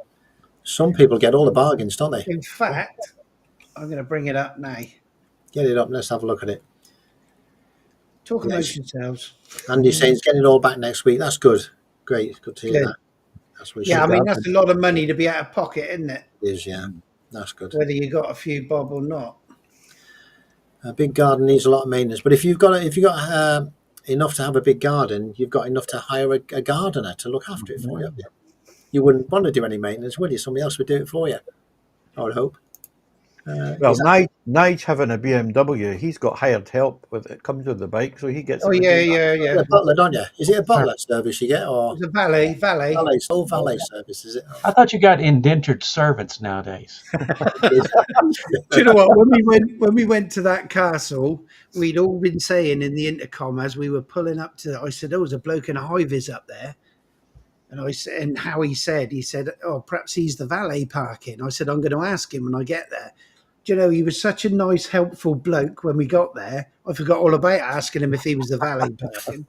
Some people get all the bargains, don't they? In fact, I'm going to bring it up now. Get it up. Let's have a look at it. Talk amongst yourselves. Andy's saying he's getting it all back next week. That's good. Great. Good to hear that. That's what Yeah, I mean, that's a lot of money to be out of pocket, isn't it? it is, yeah. That's good. Whether you got a few bob or not. A big garden needs a lot of maintenance, but if you've got enough to have a big garden, you've got enough to hire a gardener to look after it for you. You wouldn't want to do any maintenance, would you? Somebody else would do it for you, I would hope. Well, Nige having a BMW, he's got hired help with it. Comes with the bike, so he gets. Oh yeah. A butler, don't you? Is it a butler service you get, or It's a valet. valet service? Is it? I thought you got indentured servants nowadays. Do you know what? When we went to that castle, we'd all been saying in the intercom as we were pulling up to. I said, "Oh, there's a bloke in a high vis up there," and I said, and how he said, "Oh, perhaps he's the valet parking." I said, "I'm going to ask him when I get there." Do you know, he was such a nice, helpful bloke when we got there. I forgot all about asking him if he was the valet parking.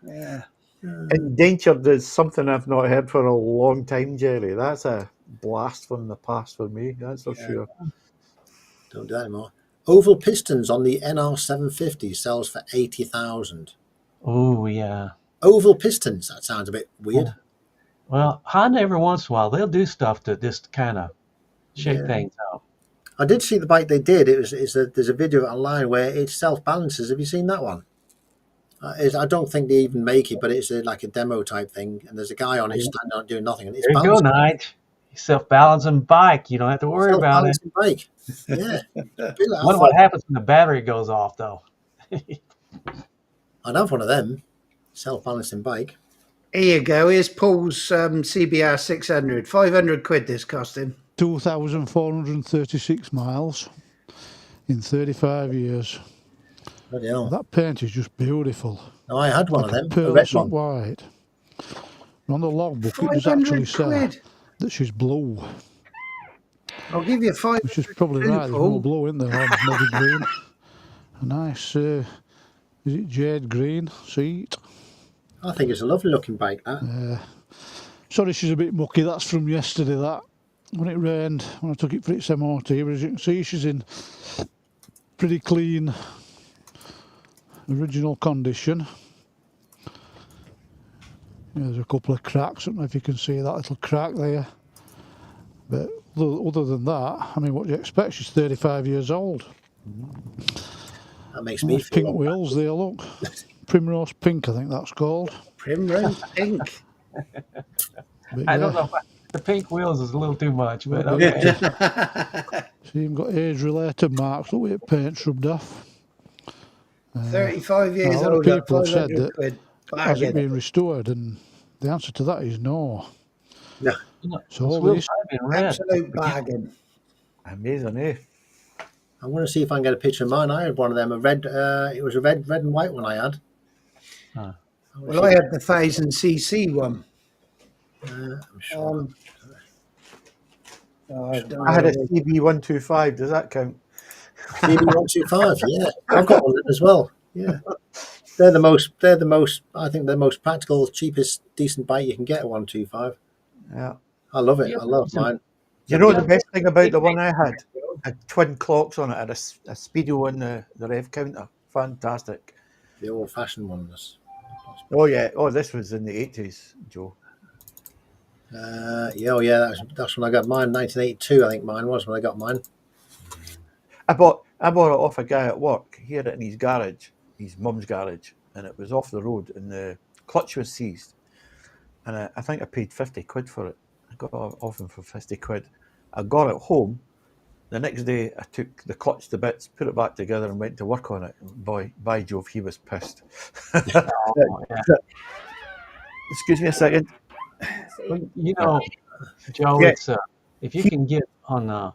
Yeah. Indentured is something I've not heard for a long time, Jerry. That's a blast from the past for me. That's for sure. Don't do that anymore. Oval pistons on the NR750 sells for 80,000. Oh yeah. Oval pistons. That sounds a bit weird. Well, Honda every once in a while they'll do stuff to just kind of shake Yeah. things up. I did see the bike they did. There's a video online where it self balances. Have you seen that one? I don't think they even make it, but it's like a demo type thing. And there's a guy on it standing out doing nothing, and it's There you go, balancing. Nige. Self-balancing bike. You don't have to worry about it. Self-balancing bike. Yeah. Wonder what happens when the battery goes off, though. I'd have one of them. Self-balancing bike. Here you go. Here's Paul's CBR 600. 500 quid this cost him. 2,436 miles in 35 years. Bloody hell. That paint is just beautiful. No, I had one Like of a them. A pearl red soot one. white. On the logbook, it does 500 actually say quid. that she's blue, I'll give you 500. which is probably right. There's more blue in there, almost maybe green. A nice, is it jade green seat? I think it's a lovely looking bike, that. Sorry, she's a bit mucky. That's from yesterday. That when it rained, when I took it for its MOT. But as you can see, she's in pretty clean, original condition. There's a couple of cracks. I don't know if you can see that little crack there. But other than that, I mean, what do you expect? She's 35 years old. That makes me feel Pink like wheels there, look. Primrose pink, I think that's called. Primrose pink. But I don't know. The pink wheels is a little too much, but okay. So you've got age-related marks. Look where paint's rubbed off. 35 years a lot of old. people have said 500 that quid. has it Bargain. been restored, and the answer to that is no. No. So Those all wheels these, have been red. Absolute bargain. Amazing, eh? I'm going to see if I can get a picture of mine. I had one of them, a red. It was a red and white one I had. Huh. Well, I had the 1000cc one. I'm sure. I had a CB125. Does that count? CB125. Yeah, I've got one as well. Yeah, they're the most. I think they're the most practical, cheapest, decent bike you can get. A 125. Yeah. I love it. Yeah, I love mine. You know the best thing about the one I had twin clocks on it. Had a speedo on the rev counter. Fantastic. The old-fashioned ones. Oh yeah. Oh, this was in the 80s, Joe. Yeah. That's when I got mine. 1982, I think mine was when I got mine. I bought it off a guy at work. He had it in his garage, his mum's garage, and it was off the road, and the clutch was seized. And I think I paid 50 quid for it. I got it off him for 50 quid. I got it home. The next day, I took the clutch to bits, put it back together, and went to work on it. Boy, by Jove, he was pissed. Excuse me a second. Well, you know, Joe, Yeah. it's if you can get on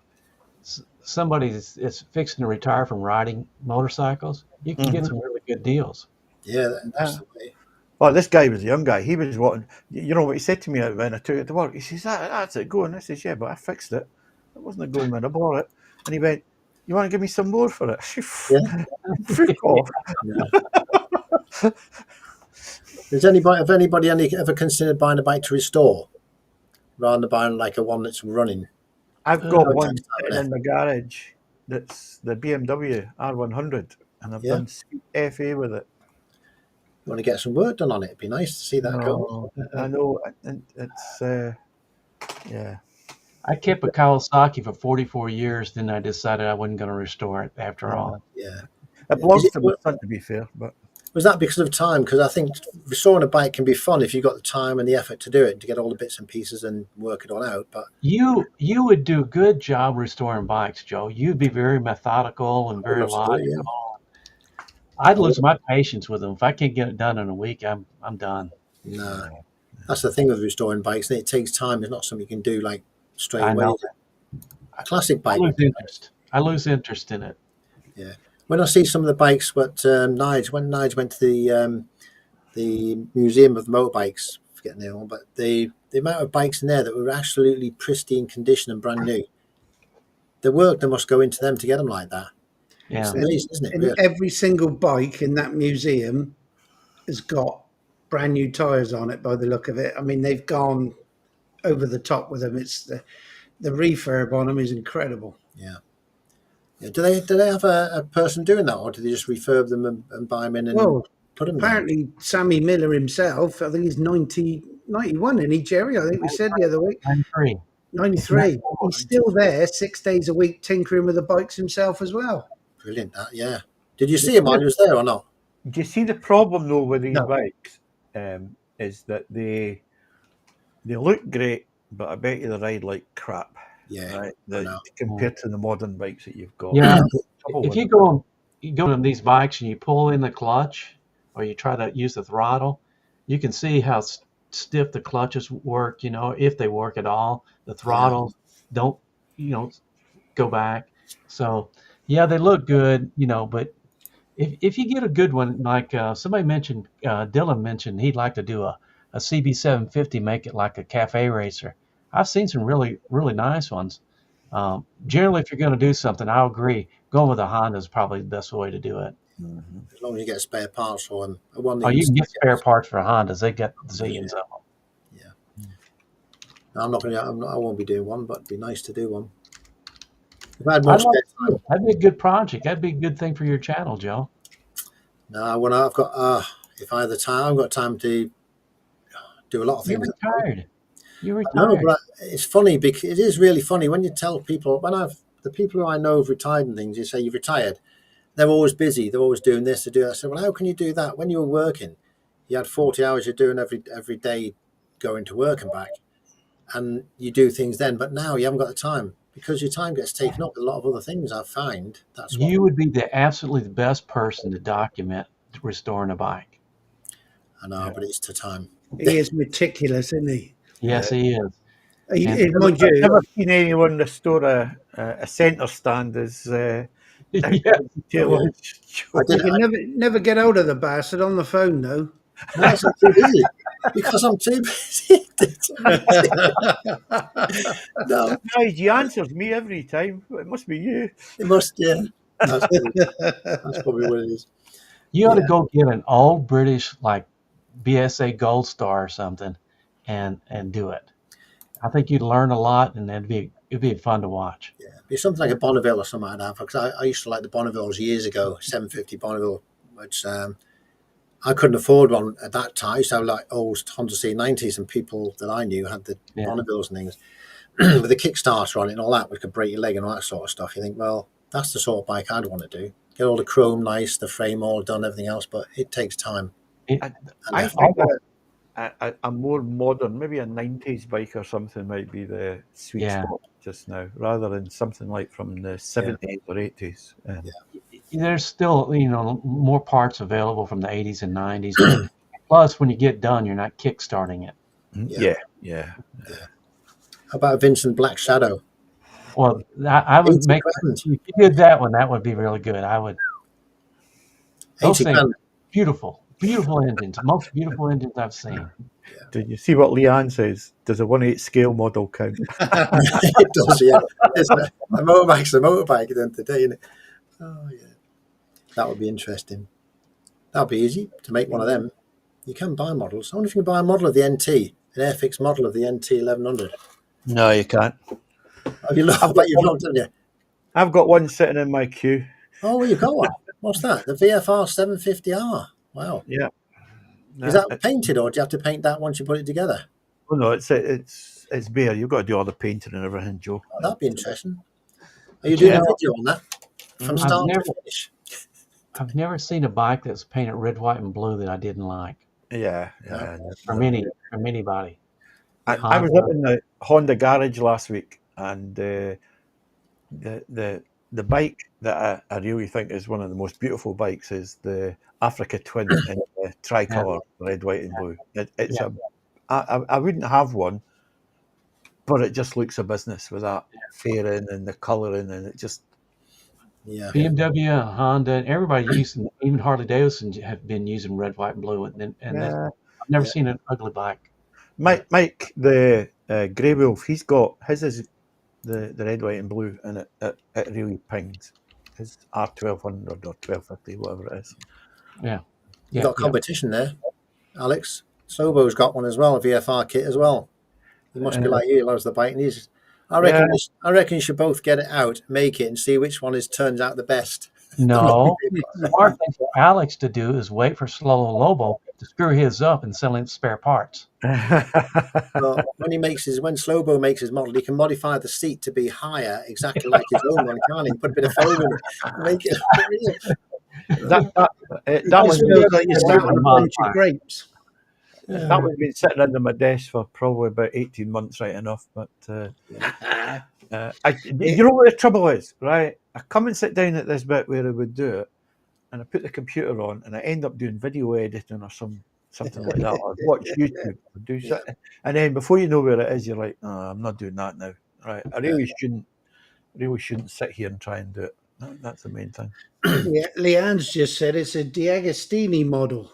somebody that's fixing to retire from riding motorcycles, you can get some really good deals. Yeah, that's the way. Well, this guy was a young guy. He was wanting, you know what he said to me when I took it to work? He says, that's it going. I says, yeah, but I fixed it. It wasn't going when I bought it. And he went, you want to give me some more for it? Freak off. Have anybody ever considered buying a bike to restore rather than buying like a one that's running? I've got no, one it's not sitting there. in the garage that's the BMW R100, and I've done FA with it. You want to get some work done on it? It'd be nice to see that go. I know, and it's yeah. I kept a Kawasaki for 44 years, then I decided I wasn't going to restore it after all. Yeah. It belongs to my son, to be fair, but Was that because of time? Because I think restoring a bike can be fun if you've got the time and the effort to do it, to get all the bits and pieces and work it all out. But You would do a good job restoring bikes, Joe. You'd be very methodical and very Absolutely, logical. I'd lose my patience with them. If I can't get it done in a week, I'm done. no, that's the thing with restoring bikes. It takes time. It's not something you can do like straight I away. know. A classic bike. I lose interest in it. Yeah. When I see some of the bikes, when Nige went to the Museum of Motorbikes, forgetting the all, but the amount of bikes in there that were absolutely pristine condition and brand new, the work that must go into them to get them like that. Yeah. It's amazing, isn't it? And Really? every single bike in that museum has got brand new tyres on it by the look of it. I mean, they've gone over the top with them. It's the refurb on them is incredible. Yeah. Do they have a person doing that, or do they just refurb them and buy them in and Well, put them there? apparently Sammy Miller himself, I think he's 90 91, isn't he, Jerry? I think we said the other week. 93. 93. He's still there 6 days a week tinkering with the bikes himself as well. Brilliant, that, yeah. Did you see him while he was there or not? Do you see the problem though with these No. bikes? Is that they look great, but I bet you they ride like crap. Yeah, Right, I know. compared to the modern bikes that you've got. Yeah. Trouble If with you them. go on these bikes and you pull in the clutch or you try to use the throttle, you can see how stiff the clutches work, if they work at all. The throttles don't, go back. So, yeah, they look good, but if you get a good one, like somebody mentioned, Dylan mentioned he'd like to do a CB750, make it like a cafe racer. I've seen some really, really nice ones. Generally, if you're going to do something, I'll agree. Going with a Honda is probably the best way to do it. As long as you get spare parts for them. One Oh, thing you can get spare parts for Hondas. They got zillions of them. No, I won't be doing one, but it'd be nice to do one. If I had more spare time. That'd be a good project. That'd be a good thing for your channel, Joe. No, when I've got, if I had the time, I've got time to do a lot of You're things. retired. You're No, retired. but it's funny because it is really funny when you tell people, the people who I know have retired and things, you say you've retired, they're always busy, they're always doing this, to do that. I said, well, how can you do that? When you were working, you had 40 hours you're doing every day going to work and back, and you do things then, but now you haven't got the time because your time gets taken up with a lot of other things. I find You would be absolutely the best person to document restoring a bike. I know, but it's to time. He is meticulous, isn't he? Yes, he is. Mind I've you, never seen anyone restore a centre stand as Yeah. detailed as Joe. you can never get out of the bastard on the phone, though. No, I'm too busy. Because I'm too busy. No, Guys, he answers me every time. It must be you. it must, yeah. That's probably what it is. You ought to go get an old British like BSA Gold Star or something, and do it. I think you'd learn a lot, and it'd be fun to watch. Yeah, it'd be something like a Bonneville or something like that. Because I used to like the Bonnevilles years ago, 750 Bonneville, which I couldn't afford one at that time. I used to have like old Honda C90s, and people that I knew had the Bonnevilles and things with a Kickstarter on it and all that, which could break your leg and all that sort of stuff. You think, well, that's the sort of bike I'd want to do. Get all the chrome nice, the frame all done, everything else, but it takes time. I think a more modern, maybe a 90s bike or something might be the sweet spot just now, rather than something like from the 70s or 80s. There's still, more parts available from the 80s and 90s. Plus, when you get done, you're not kickstarting it. Yeah. How about Vincent Black Shadow? Well, I would make, if you did that one, that would be really good. I would. Those things, beautiful engines, most beautiful engines I've seen. Did you see what Leanne says? Does a 1/8 scale model count? It does, yeah. A motorbike's a motorbike at the end of the day, isn't it? Oh, yeah. That would be interesting. That would be easy to make one of them. You can buy models. I wonder if you can buy a model of the NT, an Airfix model of the NT 1100. No, you can't. You've looked, haven't you? I've got one sitting in my queue. Oh, well, you've got one. What's that? The VFR 750R. Wow. Yeah. Is that painted, or do you have to paint that once you put it together? Oh no, it's bare. You've got to do all the painting and everything, Joe. Oh, that'd be interesting. Are you doing a video on that from start to finish? I've never seen a bike that's painted red, white, and blue that I didn't like. Yeah. From anybody. I was up in the Honda garage last week, and the bike that I really think is one of the most beautiful bikes is the Africa Twin in the tricolour, red, white, and blue. I wouldn't have one, but it just looks a business with that fairing and the colouring, and it just. Yeah. BMW, Honda, and everybody using, even Harley Davidson have been using red, white, and blue, and I've never seen an ugly bike. Mike, the Grey Wolf, he's got his is the red, white, and blue, and it really pings. His R1200 or 1250, whatever it is. Yeah. You've got competition there, Alex. Sobo's got one as well, a VFR kit as well. He must be like you, he loves the bike, and I reckon you should both get it out, make it, and see which one turns out the best. No. The smart thing for Alex to do is wait for Slow Lobo to screw his up and sell him spare parts. Well, when Slowbo makes his model, he can modify the seat to be higher, exactly like his own one, can't he? Put a bit of foam in it, make it real. that It was just feels like you're Yeah. sat on a bunch of grapes. that was been sitting under my desk for probably about 18 months, right enough. But you know what the trouble is, right? I come and sit down at this bit where I would do it, and I put the computer on, and I end up doing video editing or something like that, or watch YouTube or do something. And then before you know where it is, you're like, oh, I'm not doing that now. Right? I really shouldn't sit here and try and do it. That's the main thing. Yeah, Leanne's just said it's a D'Agostini model.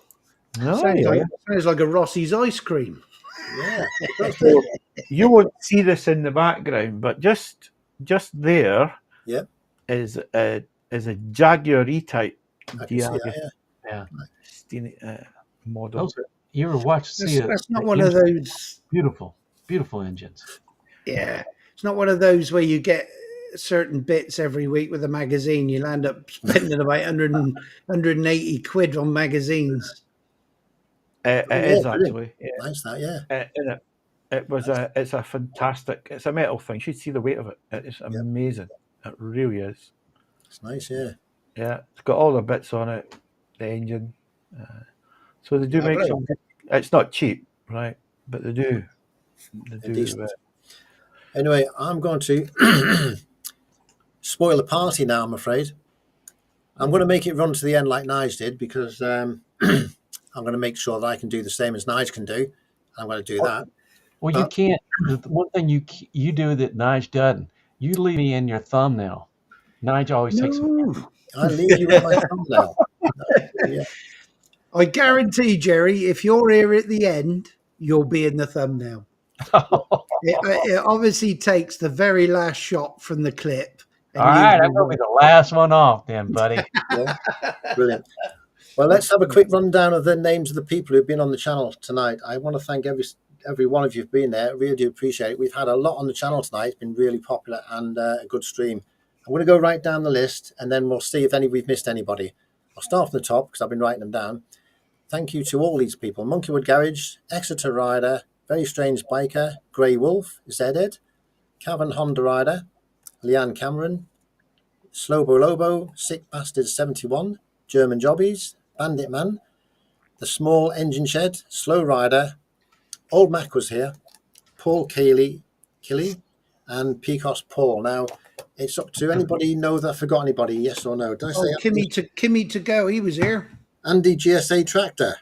No, Sounds like a Rossi's ice cream. Yeah. you won't see this in the background, but just there Yep. is a Jaguar E-Type I can see that, model. Those are, you ever watch? That's not one of those. Beautiful engines. Yeah, it's not one of those where you get certain bits every week with a magazine. You'll end up spending about 180 quid on magazines. It is actually. Yeah. Nice that, yeah. It's a fantastic. It's a metal thing. You should see the weight of it. It's amazing. It really is. It's nice, yeah. Yeah, it's got all the bits on it, the engine. So they do make some. It's not cheap, right? But they do. Decent. Anyway, I'm going to spoil the party now, I'm afraid. I'm going to make it run to the end like Nige did, because I'm going to make sure that I can do the same as Nige can do. I'm going to do that. Well, you can't. The one thing you do that Nige doesn't, you leave me in your thumbnail. Nige always takes. I leave you with my thumbnail. Yeah. I guarantee, Jerry, if you're here at the end, you'll be in the thumbnail. It obviously takes the very last shot from the clip. All right, I'm going to be the last one off then, buddy. Yeah. Brilliant. Well, let's have a quick rundown of the names of the people who've been on the channel tonight. I want to thank every one of you for being there. I really do appreciate it. We've had a lot on the channel tonight. It's been really popular and a good stream. I'm going to go right down the list, and then we'll see if we've missed anybody. I'll start from the top because I've been writing them down. Thank you to all these people. Monkeywood Garage, Exeter Rider, Very Strange Biker, Grey Wolf, Zeded, Cavan Honda Rider, Leanne Cameron, Slowbo Lobo, Sick Bastard 71, German Jobbies, Bandit Man, The Small Engine Shed, Slow Rider, Old Mac was here, Paul Killy, and Pecos Paul. Now, it's up to anybody know that I forgot anybody, yes or no? Did I say KimetoGo, he was here. Andy GSA Tractor.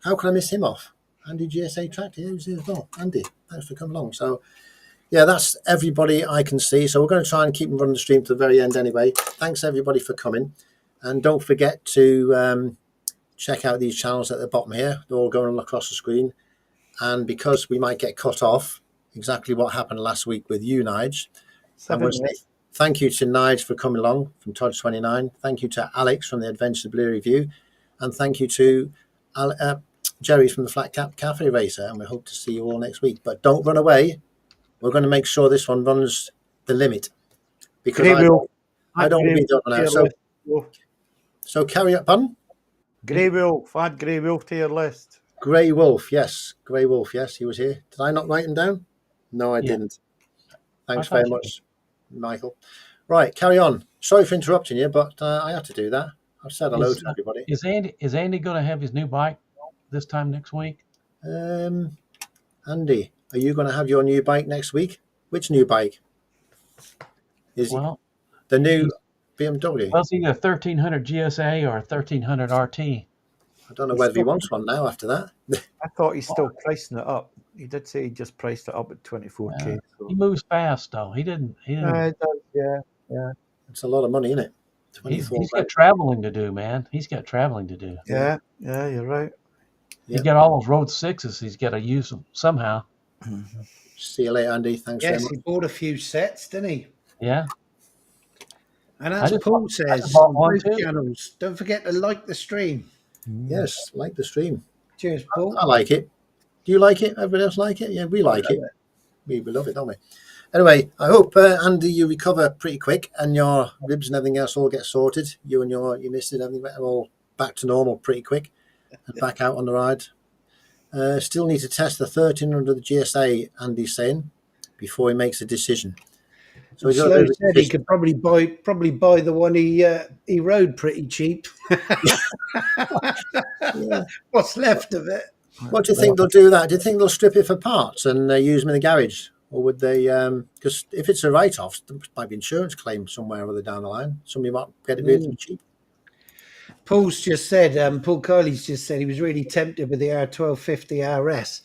How can I miss him off? Andy GSA Tractor, he was here as well. Andy, thanks for coming along. So, yeah, that's everybody I can see. So we're going to try and keep them running the stream to the very end anyway. Thanks, everybody, for coming. And don't forget to check out these channels at the bottom here. They're all going across the screen. And because we might get cut off, exactly what happened last week with you, Nige, I'm going to say thank you to Nige for coming along from Tojj29. Thank you to Alex from the Adventure Blue Review. And thank you to Jerry from the Flat Cap Cafe Racer. And we hope to see you all next week. But don't run away. We're going to make sure this one runs the limit. Because I don't want to be done now. So carry up, pardon? Grey Wolf. Add Grey Wolf to your list. Grey Wolf, yes. Grey Wolf, yes. He was here. Did I not write him down? No, I didn't. Thanks very much, Michael. Right, carry on. Sorry for interrupting you, but I had to do that. I've said hello to everybody. Is Andy going to have his new bike this time next week? Andy, are you going to have your new bike next week? Which new bike? The new BMW? Well, it's either a 1300 GSA or a 1300 RT. I don't know whether he wants one now after that. I thought he's still pricing it up. He did say he just priced it up at 24K. So. He moves fast, though. He didn't. It does, yeah. It's a lot of money, isn't it? He's got traveling to do, man. He's got traveling to do. Yeah, you're right. He's got all those Road 6s. He's got to use them somehow. See you later, Andy. Thanks very much. Yes, he bought a few sets, didn't he? Yeah. And as Paul says on both channels, don't forget to like the stream. Yes, like the stream. Cheers, Paul. I like it. Do you like it? Everybody else like it? Yeah, we like it. We love it, don't we? Anyway, I hope Andy, you recover pretty quick and your ribs and everything else all get sorted. You and your missus, everything all back to normal pretty quick and back out on the ride. Still need to test the 1300 GSA, Andy's saying, before he makes a decision. So he's got a Slow bit of a said he decision. could probably buy the one he rode pretty cheap. Yeah. What's left of it? What do you think they'll do that? Do you think they'll strip it for parts and use them in the garage? Or would they, because if it's a write-off, there might be insurance claim somewhere or other down the line. Somebody might get it really cheap. Paul's just said, Paul Kiley's just said he was really tempted with the R1250 RS.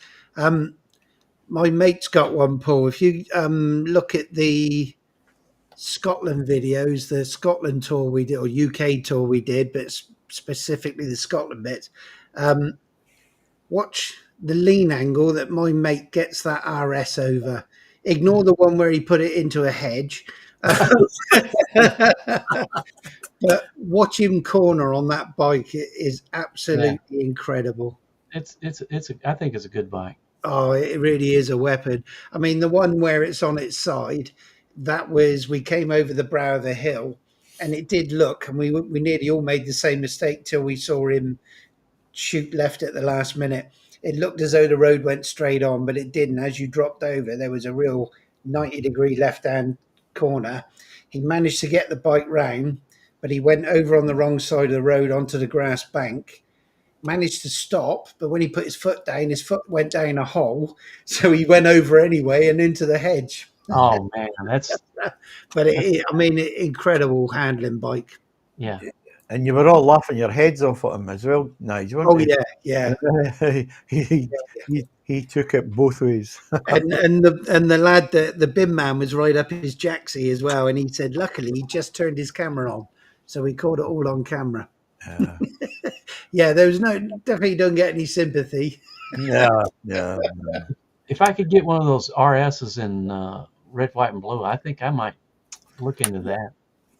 My mate's got one, Paul. If you look at the Scotland videos, the Scotland tour we did, or UK tour we did, but specifically the Scotland bits, watch the lean angle that my mate gets that RS over. Ignore the one where he put it into a hedge. But watch him corner on that bike. It is absolutely incredible. I think it's a good bike. Oh, it really is a weapon. I mean, the one where it's on its side, we came over the brow of the hill, and it did look, and we nearly all made the same mistake till we saw him shoot left at the last minute. It looked as though the road went straight on, but it didn't. As you dropped over, there was a real 90-degree left-hand corner. He managed to get the bike round, but he went over on the wrong side of the road onto the grass bank. Managed to stop, but when he put his foot down, his foot went down a hole, so he went over anyway and into the hedge. Oh man, that's. But incredible handling bike. Yeah. And you were all laughing your heads off at him as well, Nigel. Oh yeah. He took it both ways. and the lad, the bin man, was right up his jacksie as well, and he said, luckily he just turned his camera on, so we caught it all on camera. Yeah, there was definitely don't get any sympathy. Yeah. If I could get one of those RSs in red, white, and blue, I think I might look into that.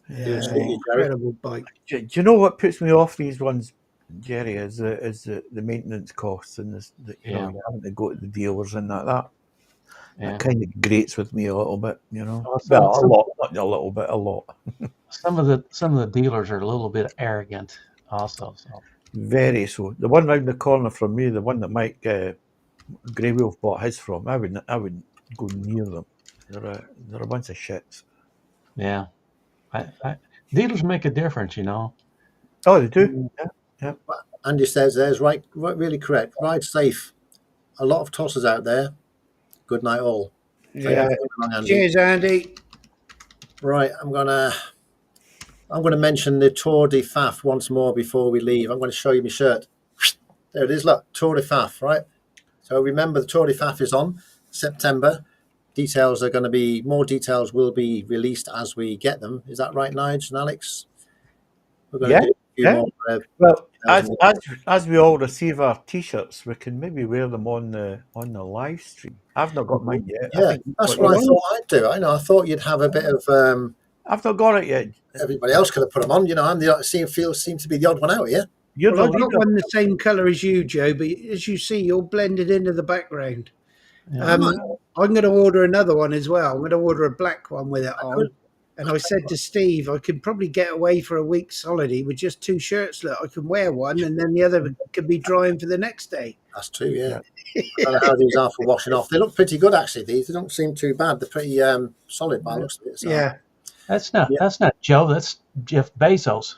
Yeah, incredible bike. Do you know what puts me off these ones, Jerry? Is the maintenance costs and having to go to the dealers and that. Yeah. That kind of grates with me a little bit, you know. Well, a lot, not a little bit, a lot. Some of the dealers are a little bit arrogant, also. So. Very so. The one round the corner from me, the one that Mike Greywolf bought his from, I wouldn't go near them. They're a bunch of shits. Yeah, dealers make a difference, you know. Oh, they do. Yeah. Andy says there's right, really correct. Ride safe. A lot of tossers out there. Good night, all. Yeah. Cheers, Andy. Right, I'm gonna mention the Tour de Faf once more before we leave. I'm going to show you my shirt. There it is. Look, Tour de Faf. Right. So remember, the Tour de Faf is on September. More details will be released as we get them. Is that right, Nigel and Alex? We're going to do a few more. Well, as we all receive our T-shirts, we can maybe wear them on the live stream. I've not got mine yet. Yeah, that's what I thought I'd do. I thought you'd have a bit of. I've not got it yet. Everybody else could have put them on. You know, I'm seem to be the odd one out here. I've got one the same colour as you, Joe, but as you see, you're blended into the background. Yeah. I'm going to order another one as well. I'm going to order a black one with it on. And I said to Steve, I could probably get away for a week's holiday with just 2 shirts. Look, I can wear one, and then the other could be drying for the next day. That's true, yeah. I don't know how these are for washing off. They look pretty good, actually. These, they don't seem too bad. They're pretty solid by the looks of it. So. Yeah. That's not Joe. That's Jeff Bezos.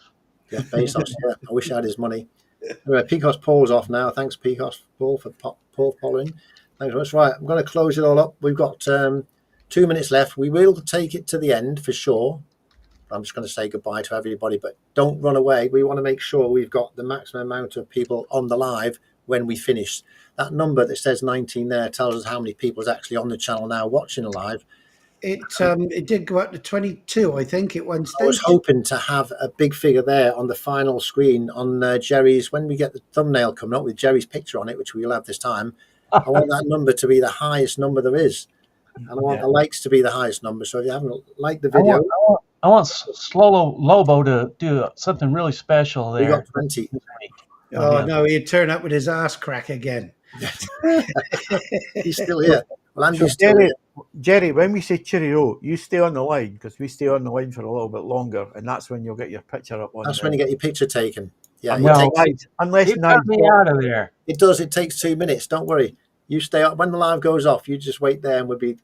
Jeff Bezos, yeah. I wish I had his money. Anyway, Pecos Paul's off now. Thanks, Pecos Paul, for Paul following. Thanks very much. Right, I'm going to close it all up. We've got 2 minutes left. We will take it to the end for sure. I'm just going to say goodbye to everybody, but don't run away. We want to make sure we've got the maximum amount of people on the live when we finish. That number that says 19 there tells us how many people is actually on the channel now watching live. It did go up to 22, I think, at one stage. I was hoping to have a big figure there on the final screen on Jerry's, when we get the thumbnail coming up with Jerry's picture on it, which we'll have this time. I want that number to be the highest number there is. And I want the likes to be the highest number. So if you haven't liked the video... I want Slolo Lobo to do something really special there. We got 20. Oh, no, he'd turn up with his ass crack again. He's still here. Well, So Andy's still here. Jerry, when we say cheerio, you stay on the line because we stay on the line for a little bit longer, and that's when you'll get your picture up on. That's when you get your picture taken. Yeah, unless You Nige got me out of there. it does. It takes 2 minutes. Don't worry. You stay up when the live goes off. You just wait there, and we'll be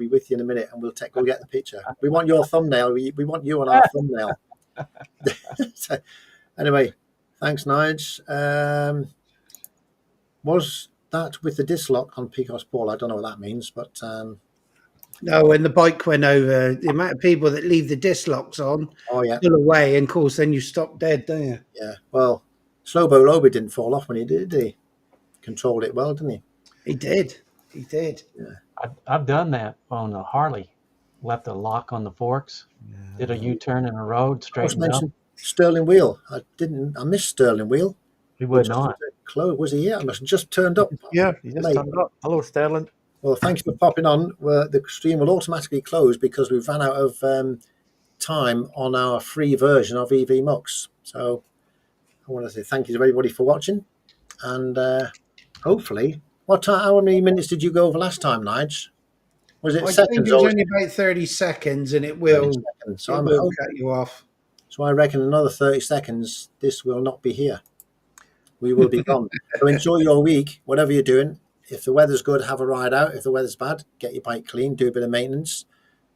with you in a minute, and we'll get the picture. We want your thumbnail. We want you on our thumbnail. So, anyway, thanks, Nige. Was that with the disc lock on Picos Ball? I don't know what that means, but No, when the bike went over, the amount of people that leave the disc locks on, oh yeah, pull away, and of course, then you stop dead, don't you? yeah. Well, Slobo Loby didn't fall off when he did he? Controlled it well, didn't he? He did. He did. I've done that on a Harley. Left a lock on the forks. Did a U-turn in the road, I was straightened up. mentioned Sterling Wheel. I missed Sterling Wheel. He would not. Close. Was he here? I must have just turned up. Yeah, you just Late. turned up. Hello, Sterling. Well, thank you for popping on. The stream will automatically close because we've run out of time on our free version of EV Mux. So I want to say thank you to everybody for watching. And hopefully, how many minutes did you go over last time, Nige? Was it I think seconds? it was Or only about 30 seconds, and it will, seconds? So, it will cut you off. so I reckon another 30 seconds, this will not be here. We will be gone. So enjoy your week, whatever you're doing. If the weather's good, have a ride out. If the weather's bad, get your bike clean, do a bit of maintenance.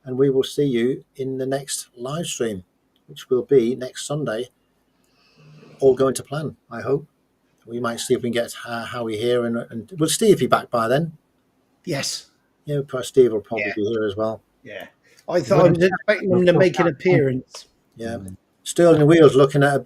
And we will see you in the next live stream, which will be next Sunday. All going to plan, I hope. We might see if we can get Howie here. And will Steve be back by then? Yes. Yeah, Steve will probably be here as well. Yeah. I thought I was expecting him to make an appearance. Yeah. Sterling Wheels looking at a